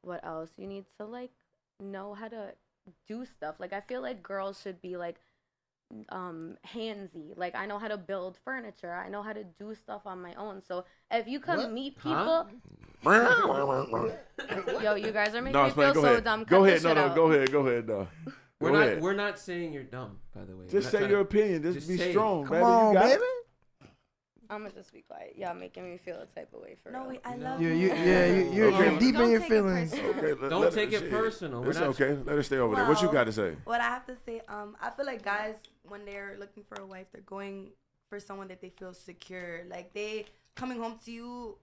Speaker 6: What else? You need to like know how to do stuff. Like I feel like girls should be like handsy. Like I know how to build furniture. I know how to do stuff on my own. So if you come meet people, yo, you guys are making me feel so dumb.
Speaker 5: Go
Speaker 6: Cut
Speaker 5: ahead.
Speaker 6: this
Speaker 5: No,
Speaker 6: shit
Speaker 5: no.
Speaker 6: out.
Speaker 5: Go ahead. No.
Speaker 4: We're not saying you're dumb, by the way.
Speaker 5: Just say your opinion. Just be
Speaker 4: say it.
Speaker 5: strong,
Speaker 1: Come
Speaker 5: baby.
Speaker 1: on,
Speaker 5: you got
Speaker 1: baby.
Speaker 5: it.
Speaker 6: I'm gonna just be quiet. Y'all making me feel a type of way for
Speaker 7: No,
Speaker 6: real.
Speaker 7: wait, I love
Speaker 1: You're
Speaker 5: Okay.
Speaker 1: deep in
Speaker 8: Don't
Speaker 1: your
Speaker 8: take it
Speaker 1: feelings.
Speaker 8: personal.
Speaker 5: Okay,
Speaker 4: Don't take it personal. We're
Speaker 5: It's
Speaker 4: not-
Speaker 5: okay. Let her stay over there. What you
Speaker 7: Well,
Speaker 5: got to say?
Speaker 7: What I have to say, I feel like guys, when they're looking for a wife, they're going for someone that they feel secure. Like they coming home to you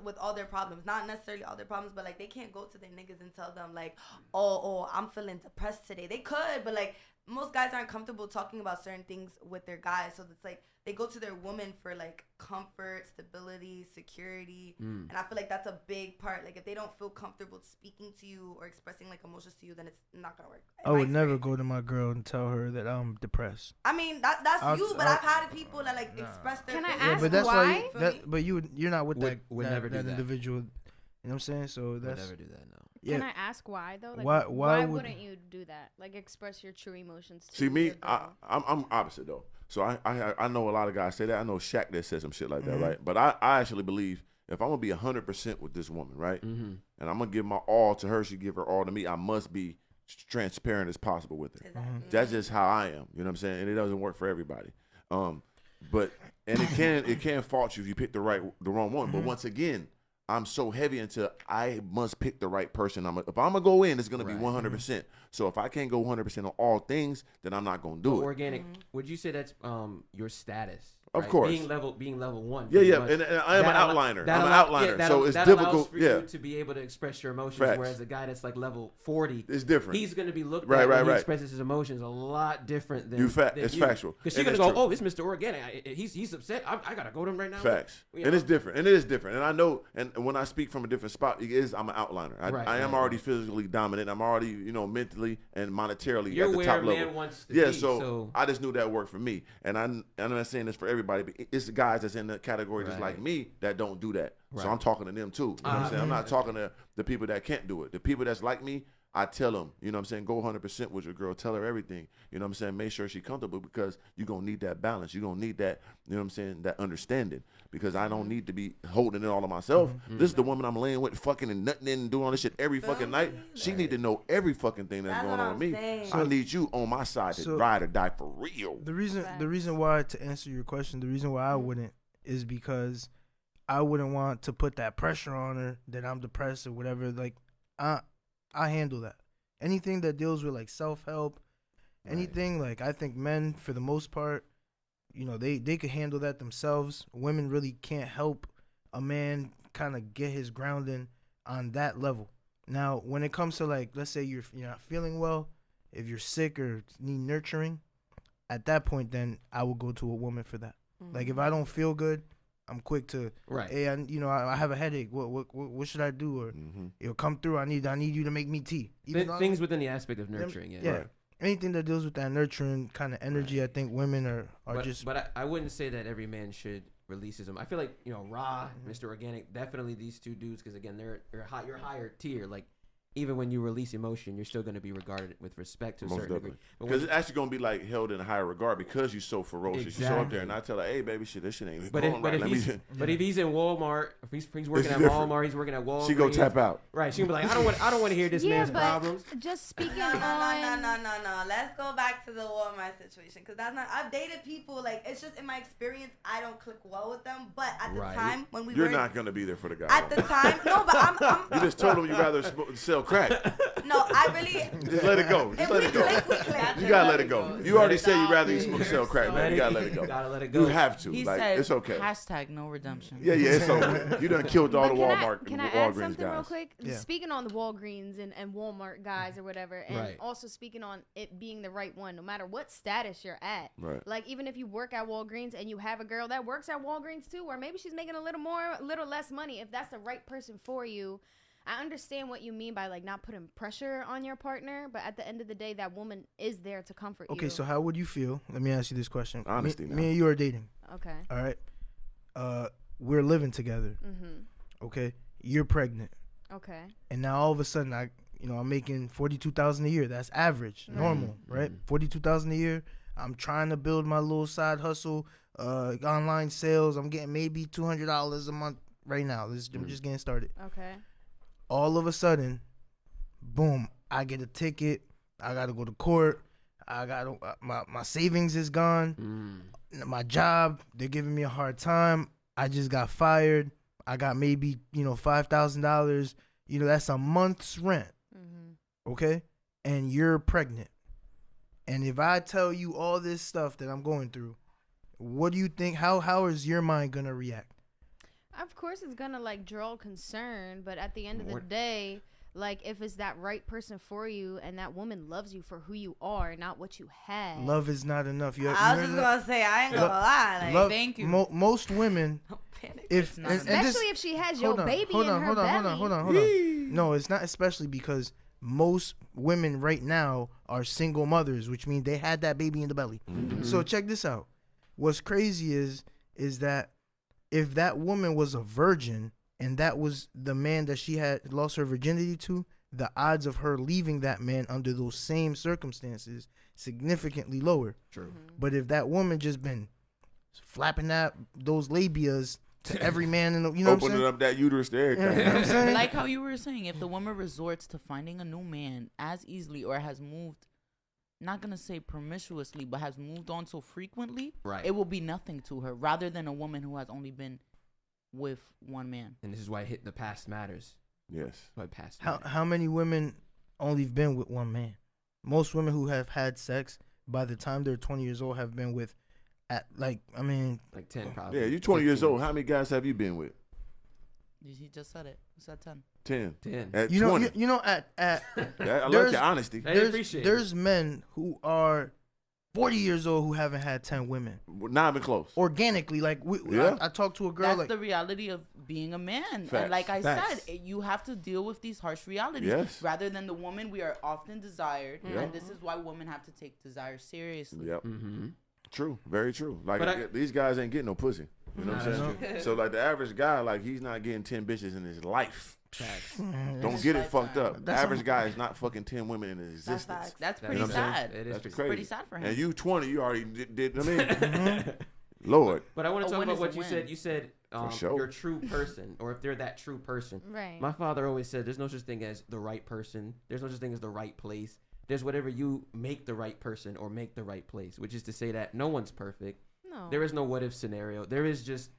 Speaker 7: with all their problems, not necessarily all their problems, but like they can't go to their niggas and tell them like, oh, I'm feeling depressed today. They could, but like most guys aren't comfortable talking about certain things with their guys, so it's like they go to their woman for like comfort, stability, security, and I feel like that's a big part. Like if they don't feel comfortable speaking to you or expressing like emotions to you, then it's not gonna work.
Speaker 1: I would never go to my girl and tell her that I'm depressed.
Speaker 7: I mean that's you, but I've had people that like express their.
Speaker 8: Can I
Speaker 7: feelings.
Speaker 8: ask
Speaker 1: but that's
Speaker 8: why?
Speaker 1: but you're not with
Speaker 4: Would
Speaker 1: that
Speaker 4: never do that.
Speaker 1: individual. You know what I'm saying? So
Speaker 4: Would
Speaker 1: that's
Speaker 4: never do that. No.
Speaker 1: yeah.
Speaker 8: Can I ask why though? Like,
Speaker 1: Why
Speaker 8: wouldn't you do that? Like express your true emotions to
Speaker 5: See me,
Speaker 8: your girl?
Speaker 5: I'm opposite though. So I know a lot of guys say that. I know Shaq that said some shit like
Speaker 1: Mm-hmm.
Speaker 5: that, right? But I actually believe if I'm gonna be 100% with this woman, right, and I'm gonna give my all to her, she give her all to me. I must be transparent as possible with her.
Speaker 7: Exactly.
Speaker 5: That's just how I am. You know what I'm saying? And it doesn't work for everybody. But it can fault you if you pick the wrong one. But once again, I'm so heavy into I must pick the right person. If I'm gonna go in, it's gonna be 100%. So if I can't go 100% on all things, then I'm not gonna do it.
Speaker 4: Organic. Would you say that's your status?
Speaker 5: Of
Speaker 4: right?
Speaker 5: course.
Speaker 4: being level one.
Speaker 5: Yeah,
Speaker 4: pretty
Speaker 5: yeah,
Speaker 4: much.
Speaker 5: and I am an
Speaker 4: That
Speaker 5: outliner.
Speaker 4: that
Speaker 5: I'm an
Speaker 4: allow-
Speaker 5: outliner,
Speaker 4: that-
Speaker 5: so it's
Speaker 4: that
Speaker 5: difficult.
Speaker 4: allows for
Speaker 5: Yeah,
Speaker 4: you to be able to express your emotions,
Speaker 5: Facts.
Speaker 4: whereas a guy that's like level 40,
Speaker 5: it's different.
Speaker 4: he's going to be looked
Speaker 5: Right,
Speaker 4: at when he
Speaker 5: right.
Speaker 4: expresses his emotions a lot different than
Speaker 5: It's
Speaker 4: you.
Speaker 5: factual.
Speaker 4: Because she's
Speaker 5: And
Speaker 4: going to
Speaker 5: it's
Speaker 4: go,
Speaker 5: true.
Speaker 4: oh, it's Mr. Organic. He's upset. I got to go to him right now.
Speaker 5: Facts.
Speaker 4: You
Speaker 5: And
Speaker 4: know?
Speaker 5: it's different. And it is different. And I know, and when I speak from a different spot, I'm an outliner. I am already physically dominant. I'm already, mentally and monetarily
Speaker 4: You're
Speaker 5: at the
Speaker 4: where
Speaker 5: top
Speaker 4: a
Speaker 5: level.
Speaker 4: man wants to
Speaker 5: Yeah,
Speaker 4: be,
Speaker 5: so
Speaker 4: so-
Speaker 5: I just knew that worked for me. And I'm not saying this for everybody, but it's the guys that's in the category just
Speaker 4: Right.
Speaker 5: like me that don't do that. So
Speaker 4: Right.
Speaker 5: I'm talking to them too. You know what I'm saying? I'm not talking to the people that can't do it. The people that's like me, I tell them, you know what I'm saying, go 100% with your girl. Tell her everything. You know what I'm saying? Make sure she's comfortable because you're going to need that balance. You're going to need that, you know what I'm saying, that understanding because I don't need to be holding it all to myself. This is the woman I'm laying with fucking and nutting in and doing all this shit every fucking night. She need to know every fucking thing that's going on with me.
Speaker 7: saying.
Speaker 5: I need you on my side to ride or die for real.
Speaker 1: The reason why, to answer your question, the reason why I wouldn't is because I wouldn't want to put that pressure on her that I'm depressed or whatever. Like I handle that. Anything that deals with like self-help, anything like I think men for the most part, they could handle that themselves. Women really can't help a man kind of get his grounding on that level. Now, when it comes to like, let's say you're not feeling well, if you're sick or need nurturing, at that point, then I will go to a woman for that. Like if I don't feel good, I'm quick to, hey, I have a headache. What should I do? Or it'll come through. I need you to make me tea.
Speaker 4: Things within the aspect of nurturing. Yeah.
Speaker 1: Right. Anything that deals with that nurturing kind of energy, I think women are
Speaker 4: But
Speaker 1: just.
Speaker 4: But I wouldn't say that every man should releases them. I feel like Raw, Mr. Organic, definitely these two dudes, because again you're higher tier. Like even when you release emotion, you're still going to be regarded with respect to a certain degree.
Speaker 5: Because it's actually going to be like held in a higher regard because you're so ferocious.
Speaker 4: Exactly.
Speaker 5: You show up there and I tell her, hey, baby, shit, this shit ain't
Speaker 4: But
Speaker 5: going right.
Speaker 4: But if he's in Walmart, if he's working at Walmart, he's working at Walmart.
Speaker 5: She go tap out.
Speaker 4: Right. She gonna be like, I don't want to hear this man's problems.
Speaker 8: Just speaking
Speaker 7: No.
Speaker 8: on.
Speaker 7: Let's go back to the Walmart situation because that's not. I've dated people like it's just in my experience. I don't click well with them. But at the time when
Speaker 5: You're not gonna be there for the guy.
Speaker 7: At the time, no. But I'm
Speaker 5: you just told him you rather sell crack.
Speaker 7: No, I really.
Speaker 5: Just let it go. Just let it go. You gotta let it go. You already said you rather sell crack, man. You gotta let it go.
Speaker 4: Gotta let it go.
Speaker 5: You have to.
Speaker 9: He
Speaker 5: Like
Speaker 9: said,
Speaker 5: it's okay.
Speaker 9: Hashtag no redemption.
Speaker 5: Yeah, it's okay. You done killed all the Walmart.
Speaker 8: Can I add
Speaker 5: Walgreens
Speaker 8: something
Speaker 5: guys.
Speaker 8: real quick?
Speaker 1: Yeah.
Speaker 8: Speaking on the Walgreens and Walmart guys or whatever, and
Speaker 4: Right.
Speaker 8: also speaking on it being the right one, no matter what status you're at.
Speaker 5: Right.
Speaker 8: Like even if you work at Walgreens and you have a girl that works at Walgreens too, or maybe she's making a little more, a little less money. If that's the right person for you, I understand what you mean by like not putting pressure on your partner, but at the end of the day, that woman is there to comfort you.
Speaker 1: Okay, so how would you feel? Let me ask you this question.
Speaker 5: Honesty
Speaker 1: Me,
Speaker 5: now.
Speaker 1: me and you are dating.
Speaker 8: Okay.
Speaker 1: All right. We're living together.
Speaker 8: Mm-hmm.
Speaker 1: Okay. You're pregnant,
Speaker 8: Okay.
Speaker 1: and now all of a sudden I'm making $42,000 a year. That's average, normal, right? $42,000 a year. I'm trying to build my little side hustle, online sales. I'm getting maybe $200 a month right now. I'm just getting started.
Speaker 8: Okay.
Speaker 1: All of a sudden, boom, I get a ticket. I got to go to court. I got my savings is gone. My job, they're giving me a hard time. I just got fired. I got maybe, $5,000. That's a month's rent. Okay? And you're pregnant. And if I tell you all this stuff that I'm going through, what do you think? How is your mind going to react?
Speaker 8: Of course, it's gonna like draw concern, but at the end of the day, like if it's that right person for you, and that woman loves you for who you are, not what you have.
Speaker 1: Love is not enough.
Speaker 7: I was just gonna say I ain't gonna lie. Like,
Speaker 9: thank you.
Speaker 1: Most women, if
Speaker 8: especially if she has your baby in her belly.
Speaker 1: Hold on. No, it's not especially because most women right now are single mothers, which means they had that baby in the belly. So check this out. What's crazy is that if that woman was a virgin and that was the man that she had lost her virginity to, the odds of her leaving that man under those same circumstances significantly lower.
Speaker 4: True.
Speaker 1: But if that woman just been flapping those labias to every man in the, what I'm saying?
Speaker 5: Opening up that uterus to everything. You know what I'm saying?
Speaker 9: Like how you were saying, if the woman resorts to finding a new man as easily or has moved, not gonna say promiscuously, but has moved on so frequently,
Speaker 4: Right.
Speaker 9: it will be nothing to her, rather than a woman who has only been with one man.
Speaker 4: And this is why the past matters.
Speaker 5: Yes.
Speaker 4: Why past
Speaker 1: How many women only been with one man? Most women who have had sex by the time they're 20 years old have been with, like 10
Speaker 4: probably.
Speaker 5: Yeah, you're 20 years old. How many guys have you been with?
Speaker 9: He just said it. He said 10.
Speaker 5: 10. At
Speaker 1: You know,
Speaker 5: 20.
Speaker 1: at
Speaker 5: I like
Speaker 1: there's-
Speaker 5: your honesty.
Speaker 1: there's men who are 40 years old who haven't had 10 women.
Speaker 5: Not even close.
Speaker 1: Organically, like
Speaker 5: Yeah.
Speaker 1: I talked to a girl
Speaker 9: That's
Speaker 1: like
Speaker 9: the reality of being a man.
Speaker 5: Facts.
Speaker 9: And like I
Speaker 1: Facts.
Speaker 9: said, you have to deal with these harsh realities.
Speaker 5: Yes.
Speaker 9: Rather than the woman, we are often desired.
Speaker 5: Yeah.
Speaker 9: And this is why women have to take desire seriously.
Speaker 5: Yep.
Speaker 4: Mm-hmm.
Speaker 5: True. Very true. Like
Speaker 4: But
Speaker 5: these guys ain't getting no pussy. You know what I'm saying? So like the average guy, like he's not getting 10 bitches in his life.
Speaker 4: Facts.
Speaker 5: Don't get it fucked up. The
Speaker 1: That's
Speaker 5: average guy is not fucking 10 women in his existence.
Speaker 9: That's
Speaker 5: You
Speaker 9: pretty
Speaker 5: know what I'm
Speaker 9: sad.
Speaker 5: saying?
Speaker 4: It is
Speaker 5: That's
Speaker 4: pretty
Speaker 5: crazy.
Speaker 9: sad for him.
Speaker 5: And you 20, you already did I mean, Lord.
Speaker 4: But I want
Speaker 9: A
Speaker 4: to talk
Speaker 9: win
Speaker 4: about
Speaker 9: is a
Speaker 4: what you
Speaker 9: win.
Speaker 4: said. You said
Speaker 5: sure.
Speaker 4: your true person, or if they're that true person.
Speaker 8: Right.
Speaker 4: My father always said, "There's no such thing as the right person. There's no such thing as the right place. There's whatever you make the right person or make the right place." Which is to say that no one's perfect.
Speaker 8: No.
Speaker 4: There is no what if scenario. There is just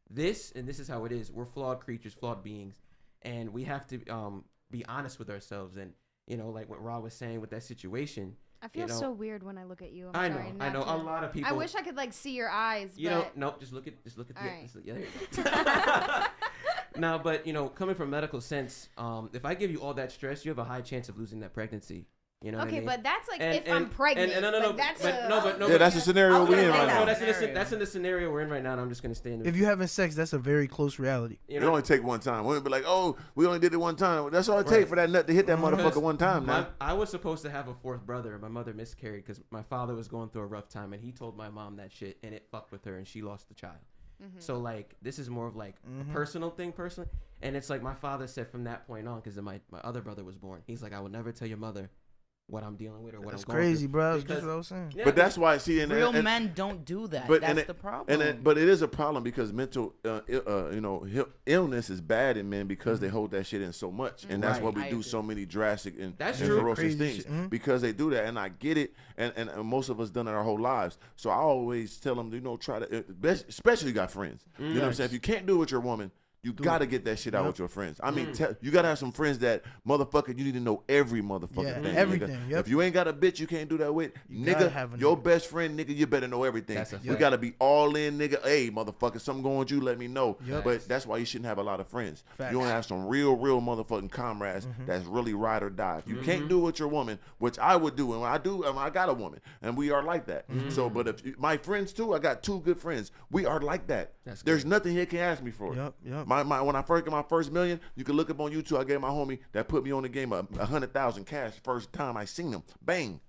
Speaker 4: this, and this is how it is. We're flawed creatures, flawed beings, and we have to be honest with ourselves. And like what Ra was saying with that situation.
Speaker 8: I feel so weird when I look at you.
Speaker 4: I
Speaker 8: sorry,
Speaker 4: know.
Speaker 8: not
Speaker 4: A
Speaker 8: to-
Speaker 4: lot of people.
Speaker 8: I wish I could like see your eyes.
Speaker 4: Nope. Just look at the.
Speaker 8: All right.
Speaker 4: Yeah, there you go. No, but coming from medical sense, if I give you all that stress, you have a high chance of losing that pregnancy. You know what I
Speaker 8: Okay,
Speaker 4: mean?
Speaker 8: but that's like if I'm pregnant.
Speaker 4: No,
Speaker 8: like, that's
Speaker 5: Yeah, that's the scenario we're in right now.
Speaker 4: That's in the scenario we're in right now, and I'm just gonna stay in.
Speaker 1: if you having sex, that's a very close reality.
Speaker 5: It only take one time. Women be like, "Oh, we only did it one time." That's all it take for that nut to hit that motherfucker one time. Now
Speaker 4: I was supposed to have a fourth brother. My mother miscarried because my father was going through a rough time, and he told my mom that shit, and it fucked with her, and she lost the child. So like this is more of like a personal thing, personally. And it's like my father said from that point on, because my other brother was born. He's like, I will never tell your mother what I'm dealing with or what I'm going
Speaker 1: crazy,
Speaker 4: through.
Speaker 1: bro. That's just what I was saying.
Speaker 4: Yeah,
Speaker 5: but that's why
Speaker 9: real men don't do that. That's the problem.
Speaker 5: But it is a problem because mental, illness is bad in men because they hold that shit in so much, and that's why we do so many drastic and ferocious things because they do that. And I get it, and most of us done it our whole lives. So I always tell them, try to, especially you got friends. You know what I'm saying? If you can't do it with your woman, you got to get that shit out with your friends. I mean, you got to have some friends that, motherfucker, you need to know every motherfucking thing.
Speaker 1: Everything.
Speaker 5: Nigga. If you ain't got a bitch you can't do that with, nigga, your best friend, nigga, you better know everything. You got to be all in, nigga. Hey, motherfucker, something going with you, let me know. But that's why you shouldn't have a lot of friends. You want to have some real motherfucking comrades that's really ride or die. If you can't do it with your woman, which I would do, and when I got a woman, and we are like that. So, but if my friends too, I got 2 good friends. We are like that. There's nothing he can ask me for. When I first got my first million, you can look up on YouTube. I gave my homie that put me on the game 100,000 cash first time I seen him. Bang.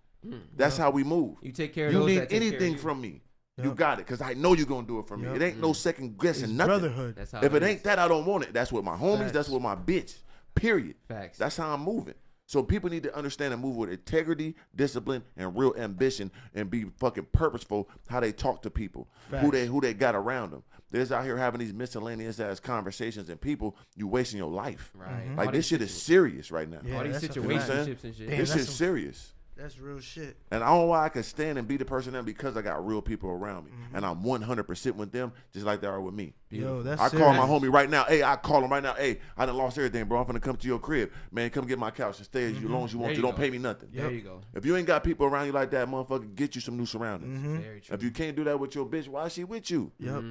Speaker 5: That's how we move.
Speaker 4: You take care of
Speaker 5: you
Speaker 4: those
Speaker 5: need
Speaker 4: that take
Speaker 5: anything
Speaker 4: care of you.
Speaker 5: from me. You got it, because I know you're going to do it for me. It ain't no second guessing nothing.
Speaker 1: Brotherhood.
Speaker 4: That's how
Speaker 5: If it
Speaker 4: is.
Speaker 5: ain't that, I don't want it. That's with my homies. That's with my bitch. Period.
Speaker 4: Facts.
Speaker 5: That's how I'm moving. So people need to understand and move with integrity, discipline, and real ambition, and be fucking purposeful how they talk to people, who they got around them. They're out here having these miscellaneous ass conversations, and people, you wasting your life.
Speaker 4: Right.
Speaker 5: Like this shit is serious right now.
Speaker 4: All these
Speaker 5: You know what I'm saying?
Speaker 4: situationships and shit.
Speaker 1: Damn,
Speaker 5: This
Speaker 1: that's
Speaker 5: shit's serious.
Speaker 1: That's real shit.
Speaker 5: And I don't know why I can stand and be the person that because I got real people around me. And I'm 100% with them just like they are with me.
Speaker 1: Yo, that's
Speaker 5: I
Speaker 1: serious.
Speaker 5: call my homie right now. Hey, I call him right now. Hey, I done lost everything, bro. I'm finna come to your crib. Man, come get my couch and stay as long as you want to. Don't pay me nothing.
Speaker 4: There you go.
Speaker 5: If you ain't got people around you like that, motherfucker, get you some new surroundings.
Speaker 4: Very true.
Speaker 5: If you can't do that with your bitch, why is she with you?
Speaker 1: Yep.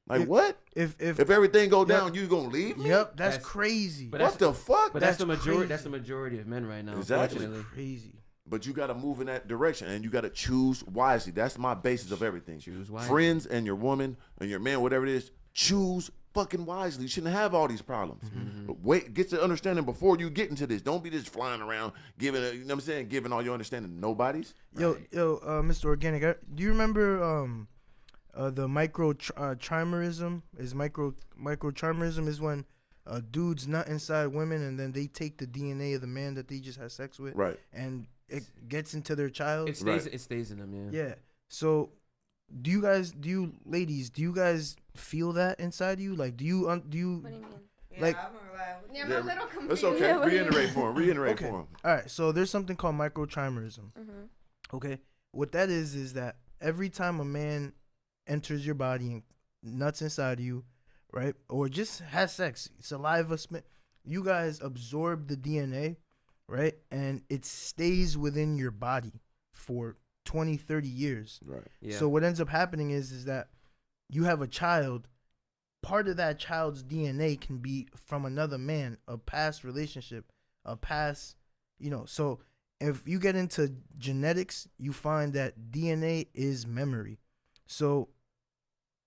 Speaker 5: Like what?
Speaker 1: If
Speaker 5: everything go down, you gonna leave me?
Speaker 1: Yep, that's crazy.
Speaker 4: But
Speaker 5: What the fuck?
Speaker 4: But that's the
Speaker 1: That's
Speaker 4: majority.
Speaker 1: crazy.
Speaker 4: That's the majority of men right now.
Speaker 5: Exactly.
Speaker 4: Unfortunately.
Speaker 1: Crazy.
Speaker 5: But you got to move in that direction, and you got to choose wisely. That's my basis of everything.
Speaker 4: Choose wisely.
Speaker 5: Friends and your woman and your man, whatever it is, choose fucking wisely. You shouldn't have all these problems. But wait, get to understanding before you get into this. Don't be just flying around giving, you know what I'm saying, giving all your understanding to nobody's.
Speaker 1: Yo, Mr. Organic, do you remember the microchimerism? Microchimerism is when dudes nut inside women, and then they take the DNA of the man that they just had sex with,
Speaker 5: Right.
Speaker 1: and it gets into their child.
Speaker 4: It stays in them. Yeah.
Speaker 1: Yeah. So, do you ladies feel that inside you? Like, do you?
Speaker 6: What do you mean?
Speaker 1: Like,
Speaker 8: Yeah, I'm a little confused.
Speaker 5: That's okay. Reiterate for him.
Speaker 1: okay. All right. So there's something called microchimerism. Okay. What that is that every time a man enters your body and nuts inside of you, right, or just has sex, saliva, you guys absorb the DNA, right, and it stays within your body for 20, 30 years.
Speaker 5: Right.
Speaker 4: Yeah.
Speaker 1: So what ends up happening is that you have a child. Part of that child's DNA can be from another man, a past relationship, a past, so if you get into genetics, you find that DNA is memory. So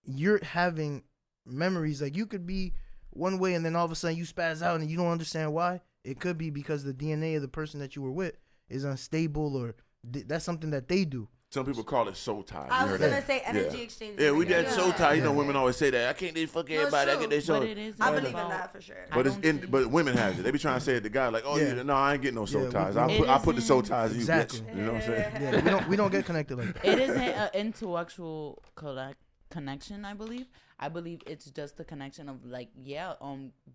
Speaker 1: you're having memories, like you could be one way and then all of a sudden you spaz out and you don't understand why. It could be because the DNA of the person that you were with is unstable, or that's something that they do.
Speaker 5: Some people call it soul tie.
Speaker 7: I
Speaker 5: You
Speaker 7: was
Speaker 5: heard
Speaker 7: gonna
Speaker 5: that?
Speaker 7: say energy exchange.
Speaker 5: Yeah, we did soul tie. You know,
Speaker 1: Yeah.
Speaker 5: women always say that. I can't just fuck everybody. I get their soul.
Speaker 9: But it is
Speaker 7: I believe in
Speaker 9: about-
Speaker 7: that for sure.
Speaker 5: But
Speaker 9: I don't
Speaker 5: but women have it. They be trying to say it to guy like, oh
Speaker 1: Yeah.
Speaker 5: yeah, no, I ain't getting no soul
Speaker 1: Yeah,
Speaker 5: ties.
Speaker 1: we-
Speaker 5: I put the soul ties in you,
Speaker 1: Exactly.
Speaker 5: bitch. You know what I'm saying?
Speaker 1: Yeah, we don't get connected like that.
Speaker 9: It isn't an intellectual connection, I believe. I believe it's just the connection of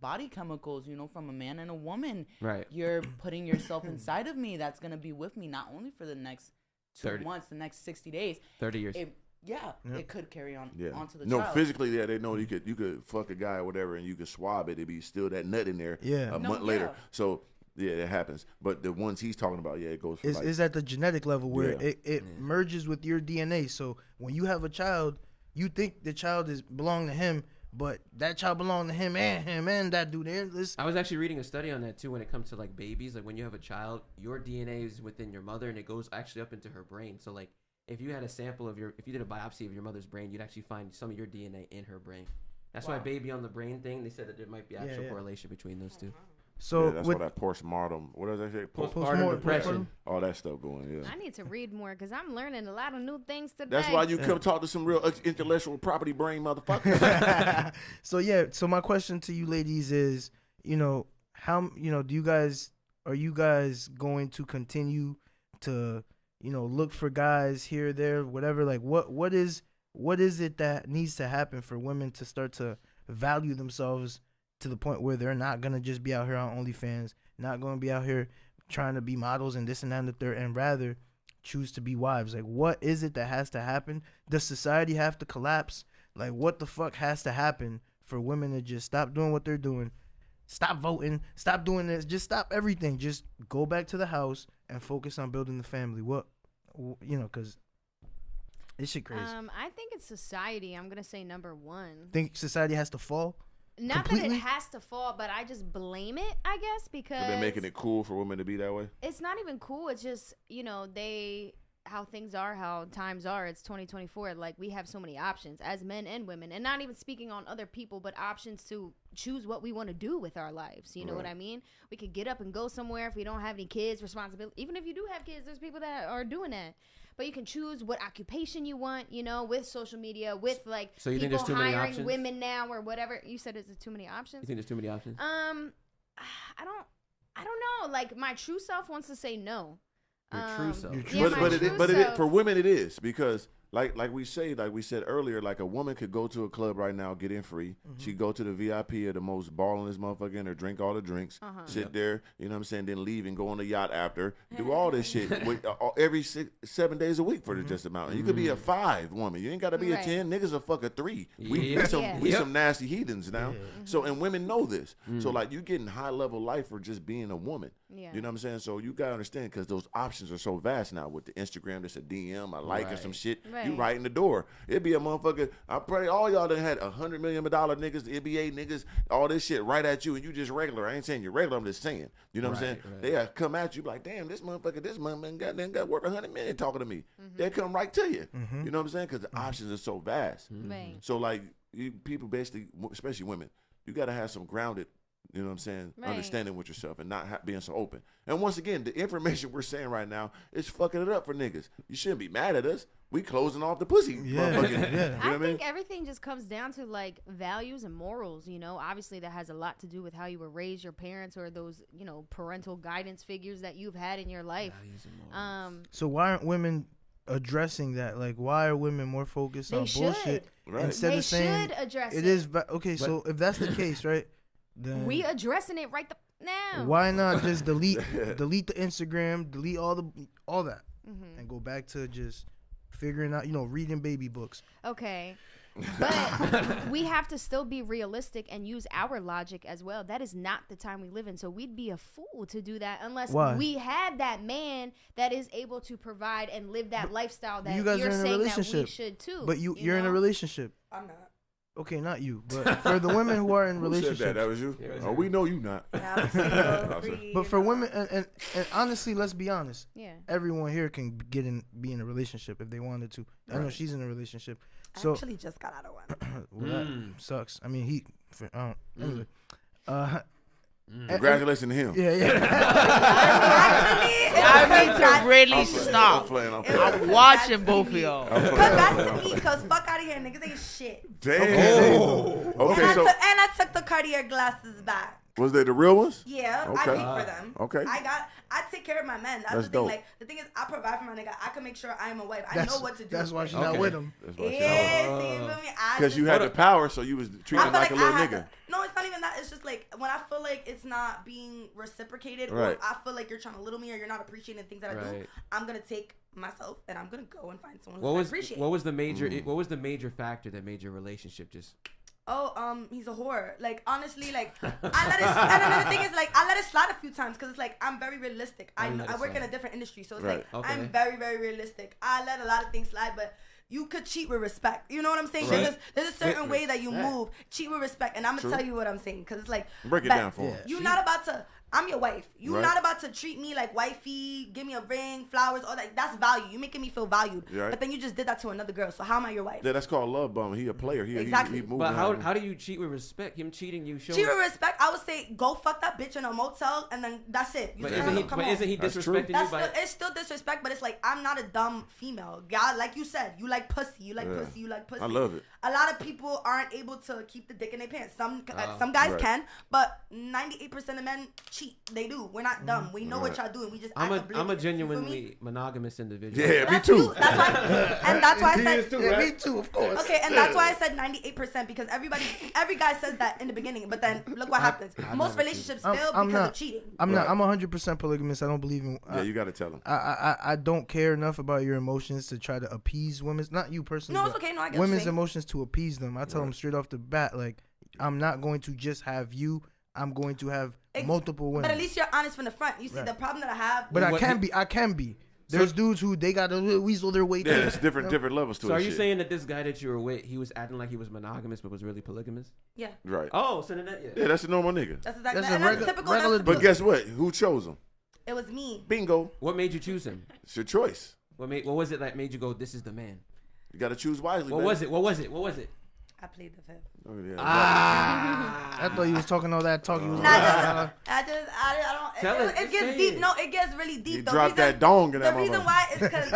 Speaker 9: body chemicals, from a man and a woman.
Speaker 4: Right.
Speaker 9: You're putting yourself inside of me. That's gonna be with me not only for the next 2
Speaker 4: 30.
Speaker 9: months, the next 60 days.
Speaker 4: 30 years.
Speaker 9: It could carry on
Speaker 5: Yeah.
Speaker 9: onto the
Speaker 5: No,
Speaker 9: child.
Speaker 5: physically, yeah, they know you could fuck a guy or whatever, and you could swab it. It'd be still that nut in there.
Speaker 1: Yeah.
Speaker 5: A
Speaker 9: No,
Speaker 5: month later.
Speaker 9: yeah.
Speaker 5: So yeah, it happens. But the ones he's talking about, yeah, it goes for
Speaker 1: Is at the genetic level where
Speaker 5: Yeah.
Speaker 1: it merges with your DNA. So when you have a child, you think the child belong to him, but that child belong to him and that dude.
Speaker 4: I was actually reading a study on that too when it comes to like babies. Like when you have a child, your DNA is within your mother and it goes actually up into her brain. So like if you had a sample of if you did a biopsy of your mother's brain, you'd actually find some of your DNA in her brain. That's why baby on the brain thing, they said that there might be actual correlation between those two.
Speaker 1: So
Speaker 5: that's
Speaker 1: with
Speaker 5: why that postmortem, what does that say?
Speaker 4: Postpartum depression.
Speaker 5: All that stuff going, yeah.
Speaker 8: I need to read more because I'm learning a lot of new things today.
Speaker 5: That's why you come talk to some real intellectual property brain motherfuckers.
Speaker 1: So my question to you ladies is, how, are you guys going to continue to, look for guys here, there, whatever? Like what is it that needs to happen for women to start to value themselves to the point where they're not going to just be out here on OnlyFans, not going to be out here trying to be models and this and that and the third, and rather choose to be wives? Like, what is it that has to happen? Does society have to collapse? Like, what the fuck has to happen for women to just stop doing what they're doing, stop voting, stop doing this, just stop everything, just go back to the house and focus on building the family? Because this shit crazy.
Speaker 8: I think it's society. I'm gonna say number one.
Speaker 1: Think society has to fall?
Speaker 8: Not
Speaker 1: completely?
Speaker 8: that it has to fall, but I just blame it, I guess, because
Speaker 5: They're making it cool for women to be that way.
Speaker 8: it's not even cool. It's just, how things are, how times are. It's 2024. Like, we have so many options as men and women, and not even speaking on other people, but options to choose what we want to do with our lives. You know what I mean? We could get up and go somewhere if we don't have any kids, responsibility. Even if you do have kids, there's people that are doing that. But you can choose what occupation you want, with social media, with
Speaker 4: So you think
Speaker 8: people
Speaker 4: there's too many
Speaker 8: hiring
Speaker 4: options?
Speaker 8: women now or whatever. You said it's too many options?
Speaker 4: You think there's too many options?
Speaker 8: I don't know. Like, my true self wants to say no.
Speaker 4: Your true self.
Speaker 5: But for women it is, because like we said earlier, like a woman could go to a club right now, get in free.
Speaker 1: Mm-hmm.
Speaker 5: She go to the VIP of the most ballinest motherfucker in there, drink all the drinks, sit there, then leave and go on the yacht after, do all this shit every 7 days a week for the just amount. And you could be a 5 woman. You ain't got to be a 10. Niggas are fuck a 3. We some nasty heathens now. So, and women know this. So like, you getting high level life for just being a woman.
Speaker 8: Yeah.
Speaker 5: You know what I'm saying? So you got to understand, because those options are so vast now with the Instagram. That's a DM, a like, or some shit. You right in the door. It'd be a motherfucker. I pray all y'all that had $100 million niggas, the NBA niggas, all this shit right at you, and you just regular. I ain't saying you're regular. I'm just saying. You know what I'm saying?
Speaker 4: Right.
Speaker 5: They come at you like, damn, this motherfucker got worth $100 million talking to me. They come right to you. You know what I'm saying? Because the options are so vast.
Speaker 8: Right.
Speaker 5: So like, people basically, especially women, you got to have some grounded, you know what I'm saying, understanding with yourself and not being so open. And once again, the information we're saying right now is fucking it up for niggas. You shouldn't be mad at us. We closing off the pussy.
Speaker 8: I think everything just comes down to like values and morals. Obviously that has a lot to do with how you were raised, your parents, or those parental guidance figures that you've had in your life.
Speaker 1: So why aren't women addressing that? Like, why are women more focused on bullshit instead of saying
Speaker 8: should address
Speaker 1: it is okay? So if that's the case, right? Then
Speaker 8: we addressing it right now.
Speaker 1: Why not just delete the Instagram, delete all that, and go back to just figuring out, reading baby books.
Speaker 8: Okay. But we have to still be realistic and use our logic as well. That is not the time we live in. So we'd be a fool to do that unless we had that man that is able to provide and live that lifestyle that
Speaker 1: you guys
Speaker 8: you're
Speaker 1: are in a
Speaker 8: saying
Speaker 1: relationship.
Speaker 8: that we should too.
Speaker 1: But you're in a relationship.
Speaker 7: I'm not.
Speaker 1: Okay, not you, but for the women who are in relationships.
Speaker 5: Who said that? That was you? Oh, we know you not.
Speaker 1: But for women, and honestly, let's be honest.
Speaker 8: Yeah.
Speaker 1: Everyone here can be in a relationship if they wanted to. I know she's in a relationship. So,
Speaker 7: I actually just got out of one.
Speaker 1: Well, that sucks. I mean, anyway.
Speaker 5: Congratulations to him.
Speaker 9: I need to really stop. I'm watching both of y'all.
Speaker 7: Congrats to me, because fuck out of here, niggas ain't shit.
Speaker 5: Damn. Okay,
Speaker 7: and I took the Cartier glasses back.
Speaker 5: Was they the real ones?
Speaker 7: Yeah,
Speaker 5: okay.
Speaker 7: I paid for them.
Speaker 5: Okay.
Speaker 7: I take care of my men. That's the thing.
Speaker 5: Dope.
Speaker 7: Like, the thing is, I provide for my nigga. I can make sure I am a wife. I know what to do.
Speaker 1: That's why she's not with him.
Speaker 7: Yeah, see, you feel me?
Speaker 5: Because you had the power, so you was treated like a little nigga.
Speaker 7: No, it's not even that. It's just like when I feel like it's not being reciprocated, or I feel like you're trying to little me, or you're not appreciating the things that I do. I'm gonna take myself and I'm gonna go and find someone who's appreciate.
Speaker 4: What was the major factor that made your relationship just?
Speaker 7: He's a whore. Like, honestly, like, I let it, and another thing is, like, I let it slide a few times, because it's like, I'm very realistic. I work in a different industry, so it's like, I'm very, very realistic. I let a lot of things slide, but you could cheat with respect. You know what I'm saying? There's a certain way that you move. Cheat with respect, and I'm gonna tell you what I'm saying, because it's like,
Speaker 5: break it down for him.
Speaker 7: You're not about to, I'm your wife. You're
Speaker 5: Right.
Speaker 7: not about to treat me like wifey, give me a ring, flowers, all that. That's value. You making me feel valued.
Speaker 5: Right.
Speaker 7: But then you just did that to another girl. So how am I your wife?
Speaker 5: Yeah, that's called love bombing. He a player.
Speaker 7: Exactly.
Speaker 5: He moving
Speaker 4: But
Speaker 5: out.
Speaker 4: how do you cheat with respect? Him cheating you?
Speaker 7: Cheat with respect, I would say go fuck that bitch in a motel and then that's it. You
Speaker 4: But
Speaker 7: just
Speaker 4: isn't he?
Speaker 7: come
Speaker 4: But
Speaker 7: home.
Speaker 4: isn't he
Speaker 5: That's
Speaker 4: disrespecting
Speaker 5: true.
Speaker 4: you
Speaker 7: That's
Speaker 4: by?
Speaker 7: still, it's still disrespect, but it's like I'm not a dumb female. God, like you said, you like pussy, you like
Speaker 5: Yeah.
Speaker 7: pussy, you like pussy.
Speaker 5: I love it.
Speaker 7: A lot of people aren't able to keep the dick in their pants. Some guys
Speaker 5: Right.
Speaker 7: can, but 98% of men cheat. They do. We're not dumb. We know what
Speaker 5: Right.
Speaker 7: y'all doing. We just
Speaker 4: I'm
Speaker 7: act
Speaker 4: a
Speaker 7: oblivious. You feel me?
Speaker 4: genuinely monogamous individual.
Speaker 5: Yeah, me
Speaker 7: That's
Speaker 5: too.
Speaker 7: you. That's why, and that's why I said.
Speaker 1: Yeah, me too, of course.
Speaker 7: Okay, and that's why I said 98% because every guy says that in the beginning, but then look what happens. Most relationships fail
Speaker 1: I'm
Speaker 7: because
Speaker 1: not.
Speaker 7: of cheating.
Speaker 1: I'm not.
Speaker 5: Right.
Speaker 1: I'm 100% polygamous. I don't believe in.
Speaker 5: Yeah, you got to tell him.
Speaker 1: I don't care enough about your emotions to try to appease women's. Not you personally.
Speaker 7: No, it's
Speaker 1: but
Speaker 7: okay. No, I get what you're
Speaker 1: women's
Speaker 7: saying.
Speaker 1: emotions to appease them. I tell them straight off the bat, like, I'm not going to just have you. I'm going to have multiple women.
Speaker 7: But at least you're honest from the front. You see,
Speaker 1: Right.
Speaker 7: the problem that I have.
Speaker 1: But I
Speaker 4: What-
Speaker 1: can be. I can be. There's dudes who they got to weasel their way.
Speaker 5: Yeah,
Speaker 1: through.
Speaker 5: it's different levels to it.
Speaker 4: So are you
Speaker 5: shit.
Speaker 4: saying that this guy that you were with, he was acting like he was monogamous but was really polygamous?
Speaker 7: Yeah,
Speaker 5: Right.
Speaker 4: Oh, so then that
Speaker 5: Yeah, that's a normal nigga.
Speaker 7: that's exactly.
Speaker 1: That's a
Speaker 7: and that's
Speaker 1: regular-
Speaker 7: typical.
Speaker 1: regular
Speaker 7: That's
Speaker 5: But
Speaker 7: typical.
Speaker 5: guess what? Who chose him?
Speaker 7: It was me.
Speaker 5: Bingo.
Speaker 4: What made you choose him?
Speaker 5: It's your choice.
Speaker 4: What was it that made you go, this is the man?
Speaker 5: You got to choose wisely.
Speaker 4: What
Speaker 5: baby.
Speaker 4: was it? What was it? What was it?
Speaker 7: I played the fifth.
Speaker 5: Oh, yeah,
Speaker 1: I thought he was talking all that talk. He was
Speaker 7: Nah, I don't.
Speaker 4: Tell
Speaker 7: It
Speaker 4: it,
Speaker 7: gets
Speaker 4: say
Speaker 7: deep.
Speaker 4: it.
Speaker 7: No, it gets really
Speaker 5: He
Speaker 7: deep. The
Speaker 5: dropped
Speaker 7: reason-
Speaker 5: that dong in that
Speaker 7: The reason
Speaker 5: motherfucker.
Speaker 7: why is because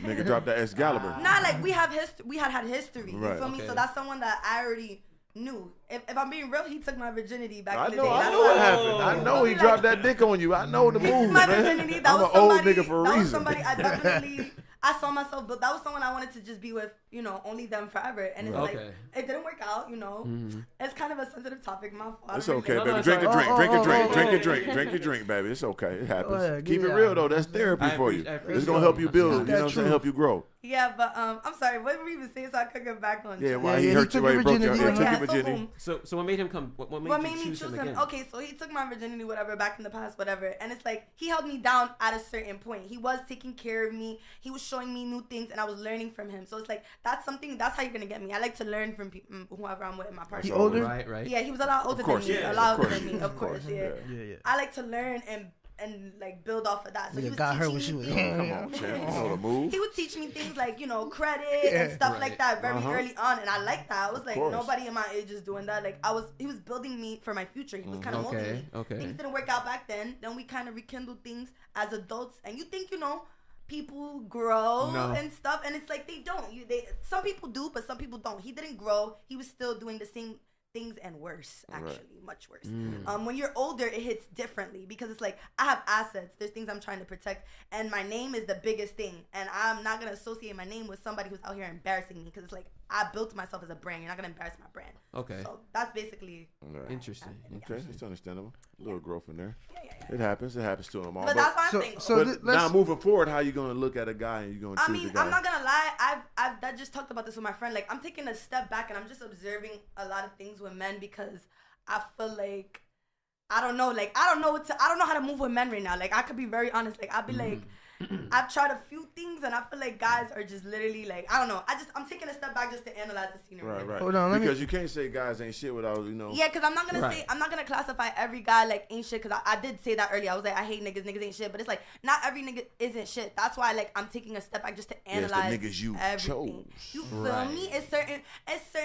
Speaker 5: Nigga dropped that Excalibur.
Speaker 7: not like we have history. We had history. You
Speaker 5: Right.
Speaker 7: feel me?
Speaker 4: Okay.
Speaker 7: So that's someone that I already knew. If I'm being real, he took my virginity back
Speaker 5: I
Speaker 7: in the
Speaker 5: know,
Speaker 7: day.
Speaker 5: I
Speaker 7: That's
Speaker 5: know what
Speaker 7: why-
Speaker 5: happened. I know he
Speaker 7: Like-
Speaker 5: dropped that dick on you. I know the
Speaker 7: He took
Speaker 5: moves,
Speaker 7: my
Speaker 5: man.
Speaker 7: virginity. That
Speaker 5: I'm
Speaker 7: was
Speaker 5: an old
Speaker 7: somebody.
Speaker 5: nigga for a
Speaker 7: That was
Speaker 5: reason.
Speaker 7: somebody I definitely. I saw myself, but that was someone I wanted to just be with, only them forever. And it's
Speaker 4: Right.
Speaker 7: like,
Speaker 4: Okay.
Speaker 7: it didn't work out, It's kind of a sensitive topic. My fault.
Speaker 5: It's
Speaker 7: I don't
Speaker 5: okay,
Speaker 7: really-
Speaker 4: No,
Speaker 5: baby.
Speaker 4: it's
Speaker 5: Drink a
Speaker 4: all
Speaker 5: drink,
Speaker 1: right.
Speaker 5: drink a drink,
Speaker 1: Oh,
Speaker 5: drink
Speaker 1: oh,
Speaker 5: a drink, drink a drink, baby. It's okay. It happens.
Speaker 1: yeah,
Speaker 5: Keep
Speaker 1: get
Speaker 5: it
Speaker 1: it
Speaker 5: real
Speaker 1: out.
Speaker 5: though. That's therapy
Speaker 4: I
Speaker 5: for you.
Speaker 4: appreciate
Speaker 5: It's gonna help you build. You know what I'm
Speaker 1: That's
Speaker 5: saying?
Speaker 1: true.
Speaker 5: Help you grow.
Speaker 7: Yeah, but I'm sorry. What were we even saying? So I could get back on.
Speaker 5: Yeah,
Speaker 7: track.
Speaker 5: why
Speaker 1: Yeah,
Speaker 5: he
Speaker 1: he
Speaker 5: hurt
Speaker 1: took
Speaker 5: you? Why he
Speaker 1: your
Speaker 5: broke your?
Speaker 1: virginity.
Speaker 5: He took
Speaker 7: Yeah,
Speaker 5: your
Speaker 7: so
Speaker 5: virginity.
Speaker 7: boom.
Speaker 4: So what made him come? What made
Speaker 7: What
Speaker 4: you
Speaker 7: made me
Speaker 4: choose
Speaker 7: choose
Speaker 4: him
Speaker 7: him?
Speaker 4: again?
Speaker 7: Okay, so he took my virginity, whatever, back in the past, whatever. And it's like he held me down at a certain point. He was taking care of me. He was showing me new things, and I was learning from him. So it's like that's how you're gonna get me. I like to learn from people, whoever I'm with in my party.
Speaker 1: He older?
Speaker 4: Right.
Speaker 7: Yeah, he was a lot older
Speaker 5: course,
Speaker 7: than me.
Speaker 5: yeah,
Speaker 7: A lot
Speaker 5: of
Speaker 7: older
Speaker 5: course,
Speaker 7: than me, of course. Yeah.
Speaker 1: Yeah.
Speaker 7: I like to learn and like build off of that. So he
Speaker 1: Nigga
Speaker 7: was
Speaker 1: got her
Speaker 7: teaching
Speaker 1: when she
Speaker 7: me
Speaker 1: was.
Speaker 7: things.
Speaker 5: Come on, champ. You know the move.
Speaker 7: He would teach me things like, credit and stuff
Speaker 4: Right.
Speaker 7: like that very
Speaker 5: Uh-huh.
Speaker 7: early on. And I liked that. I was like,
Speaker 5: course.
Speaker 7: nobody in my age is doing that. Like he was building me for my future. He was kind of molding me.
Speaker 4: Okay.
Speaker 7: Things didn't work out back then. Then we kind of rekindled things as adults. And you think, people grow
Speaker 4: No.
Speaker 7: and stuff. And it's like, they don't. Some people do, but some people don't. He didn't grow. He was still doing the same things and worse, actually, much worse. When you're older, it hits differently because it's like I have assets. There's things I'm trying to protect, and my name is the biggest thing. And I'm not gonna associate my name with somebody who's out here embarrassing me because it's like I built myself as a brand. You're not gonna embarrass my brand.
Speaker 4: Okay.
Speaker 7: So that's basically.
Speaker 5: Right.
Speaker 4: Interesting.
Speaker 5: Okay, it's understandable. A little growth in there. It happens. It happens to them all.
Speaker 7: But that's why I'm
Speaker 1: So,
Speaker 7: saying.
Speaker 1: so
Speaker 5: But
Speaker 1: let's.
Speaker 5: now moving forward, how you gonna look at a guy and you gonna choose
Speaker 7: I mean,
Speaker 5: a guy?
Speaker 7: I'm not gonna lie. I just talked about this with my friend. Like, I'm taking a step back and I'm just observing a lot of things with men because I feel like I don't know. Like, I don't know how to move with men right now. Like, I could be very honest. Like, I'll be like, I've tried a few things and I feel like guys are just literally like, I don't know. I'm taking a step back just to analyze the scenery.
Speaker 5: Right.
Speaker 1: Hold on, let me-
Speaker 5: Because you can't say guys ain't shit without
Speaker 7: Yeah, because I'm not gonna
Speaker 4: Right.
Speaker 7: say I'm not gonna classify every guy like ain't shit. Because I did say that earlier. I was like, I hate niggas. Niggas ain't shit. But it's like not every nigga isn't shit. That's why like I'm taking a step back just to
Speaker 5: Yeah, it's the
Speaker 7: analyze
Speaker 5: niggas you
Speaker 7: everything.
Speaker 5: chose.
Speaker 7: You feel
Speaker 4: Right.
Speaker 7: me? It's certain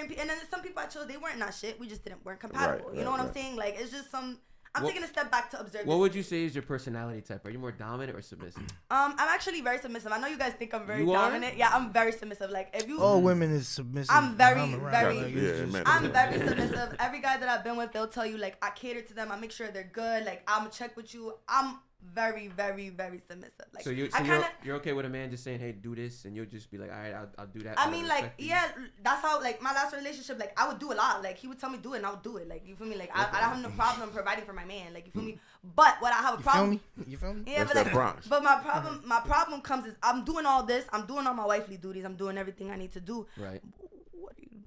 Speaker 7: people, and then there's some people I chose. They weren't not shit. We just weren't compatible.
Speaker 5: Right,
Speaker 7: you know what
Speaker 5: right.
Speaker 7: I'm saying? Like it's just some. I'm
Speaker 4: What-
Speaker 7: taking a step back to observe.
Speaker 4: What
Speaker 7: this.
Speaker 4: would you say is your personality type? Are you more dominant or submissive?
Speaker 7: I'm actually very submissive. I know you guys think I'm very
Speaker 4: You are?
Speaker 7: dominant. Yeah, I'm very submissive. Like if you.
Speaker 1: All women is submissive.
Speaker 7: I'm very,
Speaker 1: around.
Speaker 7: very-
Speaker 1: Like, it's
Speaker 5: Yeah,
Speaker 1: just-
Speaker 5: man.
Speaker 7: I'm very submissive. Every guy that I've been with, they'll tell you like I cater to them. I make sure they're good. Like I'm check with you. I'm very, very, very submissive. Like
Speaker 4: So you're okay with a man just saying, "Hey, do this," and you'll just be like, "All right, I'll do that."
Speaker 7: I
Speaker 4: out of
Speaker 7: mean, like,
Speaker 4: respect for you."
Speaker 7: yeah, that's how, like, my last relationship, like, I would do a lot. Like, he would tell me do it, and I would do it. Like, you feel me? Like, I don't have no problem providing for my man. Like, you feel me? But what I have a
Speaker 1: You feel
Speaker 7: problem.
Speaker 1: me? You feel me?
Speaker 7: Yeah,
Speaker 5: That's
Speaker 7: but
Speaker 5: that
Speaker 7: like,
Speaker 5: Bronx.
Speaker 7: but my problem comes is I'm doing all this. I'm doing all my wifely duties. I'm doing everything I need to do.
Speaker 4: Right.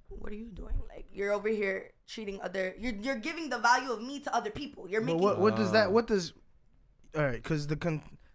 Speaker 7: What are you doing? Like, you're over here treating you're giving the value of me to other people. You're
Speaker 1: But
Speaker 7: making.
Speaker 1: what does that? What does? All right, because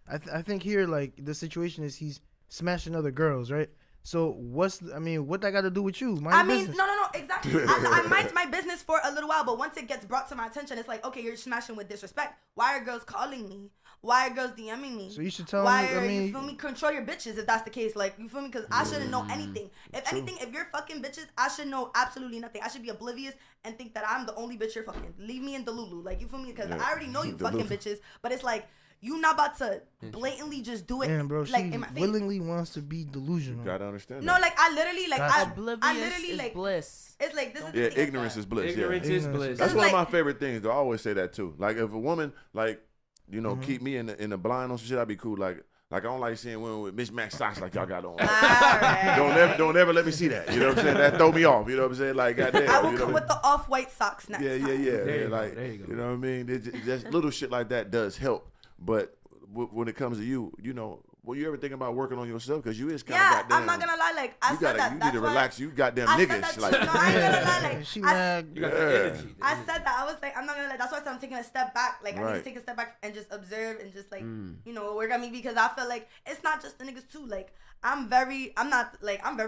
Speaker 1: I think here like the situation is he's smashing other girls, right? So what that got to do with you?
Speaker 7: I mean, no, exactly. I mind my business for a little while, but once it gets brought to my attention, it's like, okay, you're smashing with disrespect. Why are girls calling me? Why are girls DMing me?
Speaker 1: So you should tell
Speaker 7: Why
Speaker 1: me.
Speaker 7: are you feel me? Control your bitches if that's the case. Like, you feel me? Because I shouldn't know anything. If
Speaker 5: True.
Speaker 7: anything, if you're fucking bitches, I should know absolutely nothing. I should be oblivious and think that I'm the only bitch you're fucking. Leave me in Delulu. Like, you feel me? Because I already know you fucking bitches. But it's like, you not about to blatantly just do it.
Speaker 1: Man, bro,
Speaker 7: like,
Speaker 1: she
Speaker 7: in my face.
Speaker 1: willingly wants to be delusional.
Speaker 5: You gotta understand.
Speaker 7: No,
Speaker 5: that.
Speaker 7: like, I literally, like,
Speaker 1: Gotcha.
Speaker 9: Oblivious
Speaker 7: literally,
Speaker 9: is
Speaker 7: like,
Speaker 9: bliss.
Speaker 7: it's like, this is
Speaker 5: Yeah,
Speaker 7: the thing.
Speaker 5: ignorance is bliss.
Speaker 4: Ignorance
Speaker 5: Yeah.
Speaker 4: is bliss.
Speaker 5: That's
Speaker 7: It's
Speaker 5: one of
Speaker 7: like-
Speaker 5: my favorite things. Though. I always say that too. Like if a woman keep me in the blind on some shit, I'd be cool. Like I don't like seeing women with mismatched socks like y'all got on.
Speaker 7: Alright.
Speaker 5: Don't ever let me see that. You know what I'm saying? That throw me off. You know what I'm saying? Like goddamn.
Speaker 7: I will
Speaker 5: you know
Speaker 7: come with the off-white socks next
Speaker 5: yeah.
Speaker 7: time.
Speaker 4: There you go,
Speaker 5: Like
Speaker 4: there you go.
Speaker 5: you know what I mean? Just little shit like that does help. But when it comes to you, well, you ever think about working on yourself? Because you is kind of
Speaker 7: Yeah,
Speaker 5: goddamn.
Speaker 7: I'm not gonna lie. Like, I
Speaker 5: You
Speaker 7: said that.
Speaker 5: need
Speaker 7: That's
Speaker 5: to
Speaker 7: why
Speaker 5: relax. You goddamn
Speaker 7: I said
Speaker 5: niggas.
Speaker 7: that too.
Speaker 5: Like,
Speaker 7: No, I ain't gonna lie. Like,
Speaker 1: She
Speaker 7: I,
Speaker 1: mad.
Speaker 4: You got
Speaker 5: Yeah.
Speaker 4: the energy.
Speaker 7: I said that. I was like, I'm not gonna lie. That's why I said I'm taking a step back. Like, I need to
Speaker 5: Right.
Speaker 7: take a step back and just observe and just like, work on me because I feel like it's not just the niggas too. Like, I'm very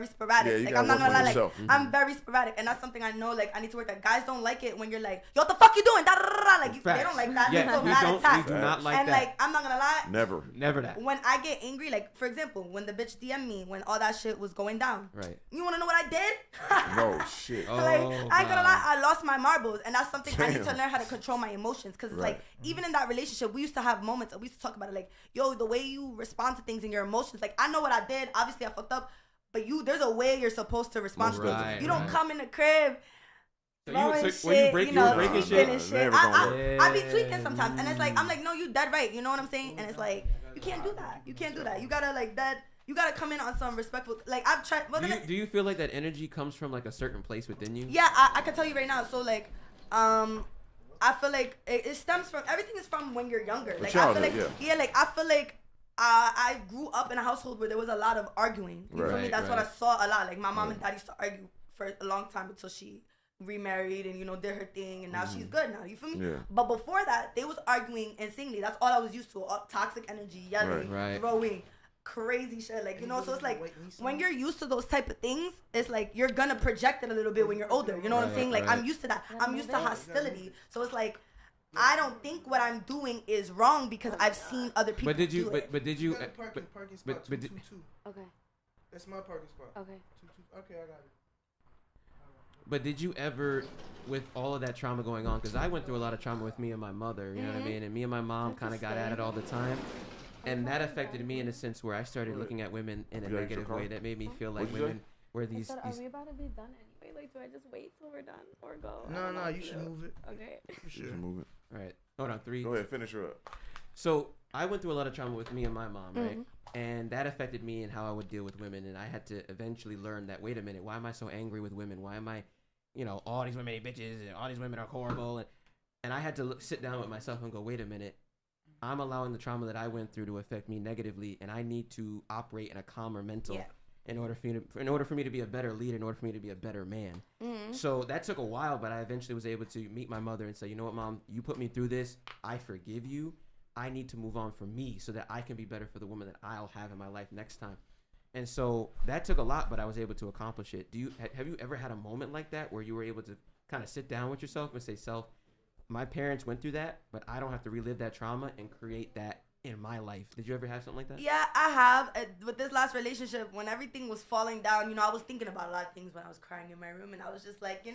Speaker 7: sporadic.
Speaker 5: Yeah, you
Speaker 7: like,
Speaker 5: gotta
Speaker 7: I'm not
Speaker 5: work
Speaker 7: gonna
Speaker 5: on
Speaker 7: lie. Like,
Speaker 5: yourself.
Speaker 7: I'm very sporadic, and that's something I know. Like, I need to work at. Guys don't like it when you're like, yo, what the fuck you doing? Da, da, da, da. Like, they
Speaker 4: Facts.
Speaker 7: don't like that.
Speaker 4: Yeah,
Speaker 7: they feel
Speaker 4: we
Speaker 7: mad
Speaker 4: don't.
Speaker 7: attacked.
Speaker 4: We do not like
Speaker 7: and
Speaker 4: that.
Speaker 7: like, I'm not gonna lie.
Speaker 5: never
Speaker 4: that.
Speaker 7: When I get angry, like for example, when the bitch DM me when all that shit was going down.
Speaker 4: Right.
Speaker 7: You wanna know what I did?
Speaker 5: No shit.
Speaker 4: Oh,
Speaker 7: Like, I ain't gonna lie, I lost my marbles, and that's something I need to
Speaker 5: Damn.
Speaker 7: learn how to control my emotions. Cause it's
Speaker 5: Right.
Speaker 7: like, even in that relationship, we used to have moments, and we used to talk about it, like, yo, the way you respond to things and your emotions. Like, I know what I did. Obviously, I fucked up, but there's a way you're supposed to respond to things.
Speaker 4: Right,
Speaker 7: You don't
Speaker 4: right.
Speaker 7: come in the crib.
Speaker 4: So
Speaker 7: Throwing
Speaker 4: you when you
Speaker 7: shit,
Speaker 4: break,
Speaker 7: you
Speaker 4: you were
Speaker 7: know,
Speaker 4: breaking
Speaker 7: tweaking
Speaker 4: shit.
Speaker 7: and shit.
Speaker 5: Never gonna work.
Speaker 7: I be tweaking sometimes, and it's like, I'm like, no, you dead right. You know what I'm saying? And it's like, you can't do that. You can't do that. You gotta like that. You gotta come in on some respectful. Like I've tried. Well,
Speaker 4: Do you feel like that energy comes from like a certain place within you?
Speaker 7: yeah, I can tell you right now. So like, I feel like it stems from everything is from when you're younger. Like I feel like like I feel like I grew up in a household where there was a lot of arguing. You feel me? That's what I saw a lot. Like my mom and dad used to argue for a long time until she remarried and did her thing and now she's good now. You feel me?
Speaker 5: Yeah.
Speaker 7: But before that, they was arguing insanely. That's all I was used to. Toxic energy, yelling,
Speaker 4: Right.
Speaker 7: throwing. Crazy shit, like so it's like when you're used to those type of things, it's like you're gonna project it a little bit when you're older. You know what I'm saying? Like I'm used to that. I'm used to hostility. So it's like I don't think what I'm doing is wrong because I've seen other people.
Speaker 4: But did you?
Speaker 7: do it.
Speaker 4: But did you?
Speaker 1: Parking spot.
Speaker 4: but did-
Speaker 1: 222.
Speaker 6: Okay.
Speaker 1: That's my parking spot.
Speaker 6: Okay.
Speaker 1: 222. Okay, I got it.
Speaker 4: But did you ever, with all of that trauma going on, because I went through a lot of trauma with me and my mother, you know what I mean? And me and my mom kind of got at it all the time. And that affected me in a sense where I started looking at women in a
Speaker 5: You got your
Speaker 4: negative
Speaker 5: car?
Speaker 4: way that made me feel like
Speaker 5: What'd you
Speaker 4: women were
Speaker 6: I
Speaker 4: these.
Speaker 6: said, are we about to be done anyway? Like, do I just wait till we're done or go? I
Speaker 1: No,
Speaker 6: don't know
Speaker 1: no,
Speaker 6: what
Speaker 1: you
Speaker 6: to
Speaker 1: should
Speaker 6: do.
Speaker 1: move it.
Speaker 6: Okay.
Speaker 1: For sure.
Speaker 5: Just move it.
Speaker 4: Right. Hold on, 3.
Speaker 5: Go ahead, finish her up.
Speaker 4: So I went through a lot of trauma with me and my mom, right?
Speaker 6: Mm-hmm.
Speaker 4: And that affected me and how I would deal with women. And I had to eventually learn that, wait a minute, why am I so angry with women? Why am I, all these women are bitches and all these women are horrible? And I had to sit down with myself and go, wait a minute. I'm allowing the trauma that I went through to affect me negatively, and I need to operate in a calmer mental in order for me to be a better leader, in order for me to be a better man.
Speaker 7: Mm-hmm.
Speaker 4: So that took a while, but I eventually was able to meet my mother and say, you know what, Mom, you put me through this. I forgive you. I need to move on from me so that I can be better for the woman that I'll have in my life next time. And so that took a lot, but I was able to accomplish it. Have you ever had a moment like that where you were able to kind of sit down with yourself and say, self, my parents went through that, but I don't have to relive that trauma and create that in my life. Did you ever have something like that?
Speaker 7: Yeah, I have. With this last relationship, when everything was falling down, I was thinking about a lot of things when I was crying in my room, and I was just like,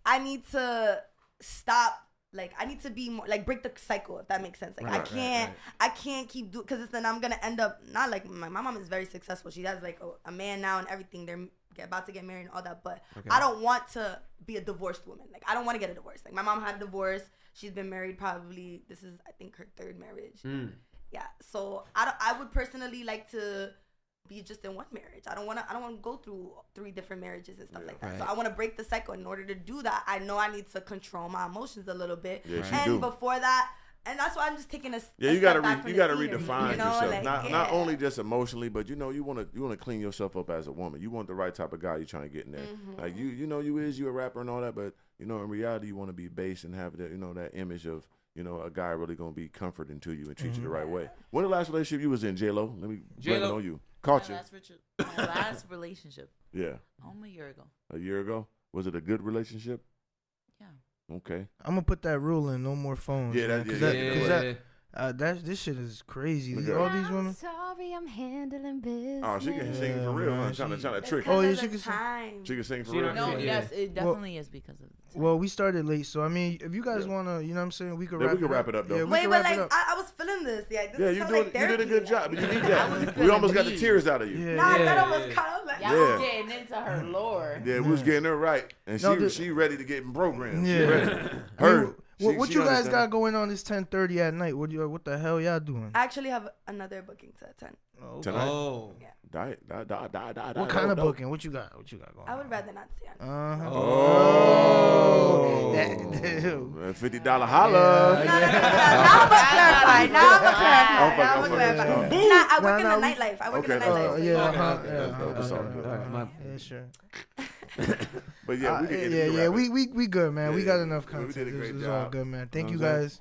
Speaker 7: I need to stop. Like, I need to be more, like, break the cycle, if that makes sense. Like, I can't keep doing, because then I'm going to end up, not like, my mom is very successful. She has, like, a man now and everything. They're about to get married and all that, but I don't want to be a divorced woman. Like, I don't want to get a divorce. Like, my mom had a divorce. She's been married probably, this is, I think, her 3rd marriage. Yeah, so I would personally like to be just in one marriage. I don't want to go through 3 different marriages and stuff like that.
Speaker 4: Right.
Speaker 7: So I want to break the cycle. In order to do that, I know I need to control my emotions a little bit.
Speaker 5: Yeah, she
Speaker 7: and
Speaker 5: do.
Speaker 7: before that, and that's why I'm just taking a
Speaker 5: You
Speaker 7: step
Speaker 5: gotta
Speaker 7: back from
Speaker 5: you
Speaker 7: the
Speaker 5: gotta
Speaker 7: scenery,
Speaker 5: redefine
Speaker 7: you know?
Speaker 5: yourself.
Speaker 7: Like,
Speaker 5: Not only just emotionally, but you wanna clean yourself up as a woman. You want the right type of guy you're trying to get in there. Like you a rapper and all that, but in reality you want to be base and have that that image of a guy really gonna be comforting to you and treat you the right way. When the last relationship you was in, J-Lo? Let me blame it on you. Caught you.
Speaker 10: My last relationship.
Speaker 5: Yeah.
Speaker 10: A year ago.
Speaker 5: A year ago? Was it a good relationship?
Speaker 10: Yeah.
Speaker 5: Okay.
Speaker 1: I'm gonna put that rule in. No more phones.
Speaker 5: Yeah,
Speaker 1: man, this shit is crazy. All these women.
Speaker 8: Sorry, I'm handling business.
Speaker 5: Oh, she can sing for real, huh? Trying to trick.
Speaker 1: Oh, yeah, she can sing.
Speaker 5: She can sing for real.
Speaker 10: No, yes, it definitely is because of the time.
Speaker 1: Well, we started late, so I mean, if you guys wanna, you know what I'm saying, we could wrap it up.
Speaker 5: though.
Speaker 1: Yeah,
Speaker 7: Wait, but like I was feeling this. Yeah, this
Speaker 5: you
Speaker 7: like
Speaker 5: did a good job. You need that. We almost got the tears out of you.
Speaker 7: Nah, I thought I was caught up. Like,
Speaker 10: Y'all was getting into her lore.
Speaker 5: Yeah, we was getting her right, and she ready to get in programs.
Speaker 1: Yeah.
Speaker 5: She ready. Her.
Speaker 1: What you guys got going on this 10:30 at night? What the hell y'all doing?
Speaker 7: I actually have another booking at 10.
Speaker 5: Tonight?
Speaker 4: Oh.
Speaker 7: Yeah.
Speaker 1: What kind of booking? What you got going
Speaker 7: I would rather not see it.
Speaker 5: $50 holla.
Speaker 7: Now I'm gonna clarify. I work in the nightlife. I work in the nightlife.
Speaker 1: Yeah, sure.
Speaker 5: But yeah,
Speaker 1: we good, man. We got enough content.
Speaker 5: We did a great
Speaker 1: It's
Speaker 5: job.
Speaker 1: all good, man. Thank you guys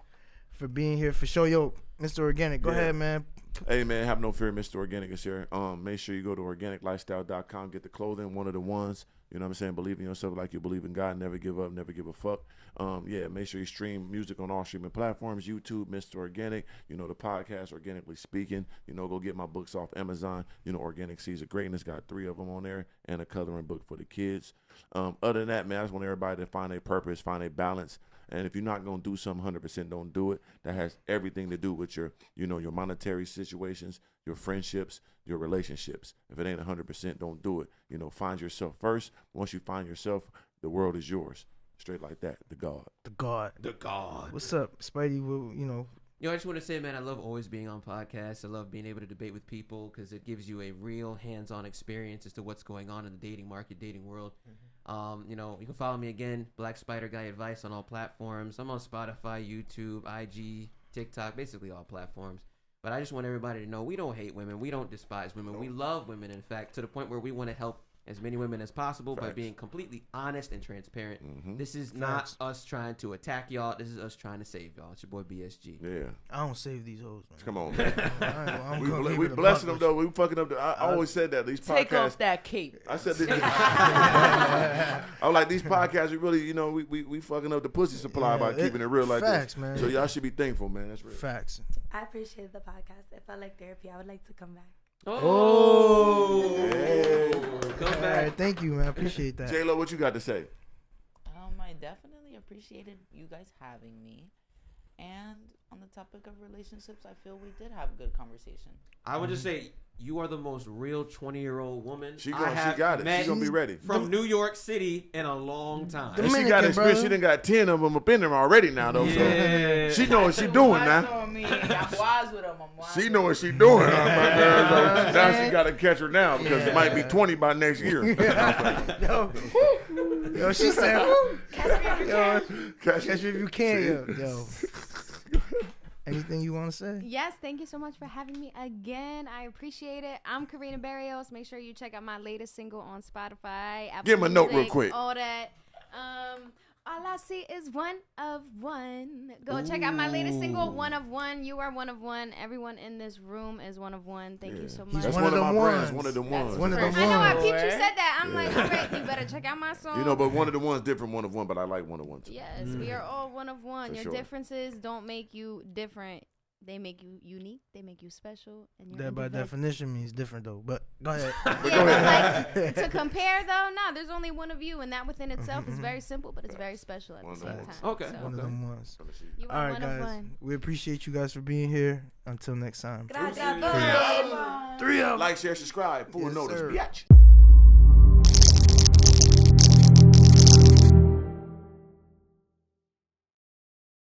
Speaker 1: for being here for sure. Yo, Mr. Organic, go ahead, man.
Speaker 5: Hey man, have no fear, Mr. Organic is here. Make sure you go to organiclifestyle.com, get the clothing, one of the ones. You know what I'm saying? Believe in yourself like you believe in God. Never give up, never give a fuck. Make sure you stream music on all streaming platforms. YouTube, Mr. Organic. You know, the podcast, Organically Speaking. You know, go get my books off Amazon. You know, Organic Seeds of Greatness. Got 3 of them on there and a coloring book for the kids. Other than that, man, I just want everybody to find a purpose, find a balance. And if you're not going to do something 100%, don't do it. That has everything to do with your monetary situations, your friendships, your relationships. If it ain't 100%, don't do it. You know, find yourself first. Once you find yourself, the world is yours. Straight like that. The God. What's up, Spidey?
Speaker 4: Yo, I just want to say, man, I love always being on podcasts. I love being able to debate with people because it gives you a real hands-on experience as to what's going on in the dating market, dating world. You can follow me again, BlackSpiderGuy Advice on all platforms. I'm on Spotify, YouTube, IG, TikTok, basically all platforms. But I just want everybody to know we don't hate women. We don't despise women. We love women, in fact, to the point where we want to help as many women as possible by being completely honest and transparent. This is not us trying to attack y'all. This is us trying to save y'all. It's your boy BSG.
Speaker 5: Yeah.
Speaker 1: I don't save these hoes, man.
Speaker 5: Come on, man. we blessing them, though. We fucking up. I always said that. These podcasts.
Speaker 10: Take off that cape.
Speaker 5: I said this. I was like, these podcasts, we really, we fucking up the pussy supply by keeping it real like
Speaker 1: facts,
Speaker 5: this.
Speaker 1: Man.
Speaker 5: So y'all should be thankful, man. That's real.
Speaker 1: Facts.
Speaker 7: I appreciate the podcast. It felt like therapy. I would like to come back.
Speaker 5: Hey.
Speaker 4: Come back.
Speaker 1: All right, thank you, man. I appreciate that.
Speaker 5: J-Lo, what you got to say?
Speaker 10: I definitely appreciated you guys having me. And on the topic of relationships, I feel we did have a good conversation.
Speaker 4: I would just say you are the most real 20-year-old woman
Speaker 5: She got it. She's going to be ready.
Speaker 4: From New York City in a long time.
Speaker 5: And she got experience. She done got 10 of them up in there already now, though.
Speaker 4: Yeah.
Speaker 5: So she know what she doing now.
Speaker 10: I'm wise with them.
Speaker 5: She know what she doing. Now she got to catch her now because it might be 20 by next year.
Speaker 1: Yo, she said, catch me if you can. Yo. Anything you want to say?
Speaker 8: Yes, thank you so much for having me again. I appreciate it. I'm Carina Barrios. Make sure you check out my latest single on Spotify, Apple
Speaker 5: Give him a note
Speaker 8: Music,
Speaker 5: real quick.
Speaker 8: All that. All I see is one of one. Go check out my latest single, One of One. You are one of one. Everyone in this room is one of one. Thank you so much.
Speaker 5: That's one of my brands. One of them ones.
Speaker 8: I know. I peeped you said that. I'm like, all right, you better check out my song.
Speaker 5: But one of the ones different, one of one. But I like one of one too.
Speaker 8: Yes, we are all one of one.
Speaker 5: For
Speaker 8: Your differences don't make you different. They make you unique. They make you special. And
Speaker 1: that by definition means different, though. But go ahead.
Speaker 8: Like, to compare, though, there's only one of you, and that within itself is very simple, but it's very special at the same time.
Speaker 4: Okay.
Speaker 8: So.
Speaker 1: One of them ones.
Speaker 8: You are
Speaker 1: all right,
Speaker 8: one
Speaker 1: guys.
Speaker 8: of one.
Speaker 1: We appreciate you guys for being here. Until next time.
Speaker 7: Gracias.
Speaker 5: 3 up. Like, share, subscribe. Full notice.
Speaker 1: Sir.
Speaker 5: Biatch.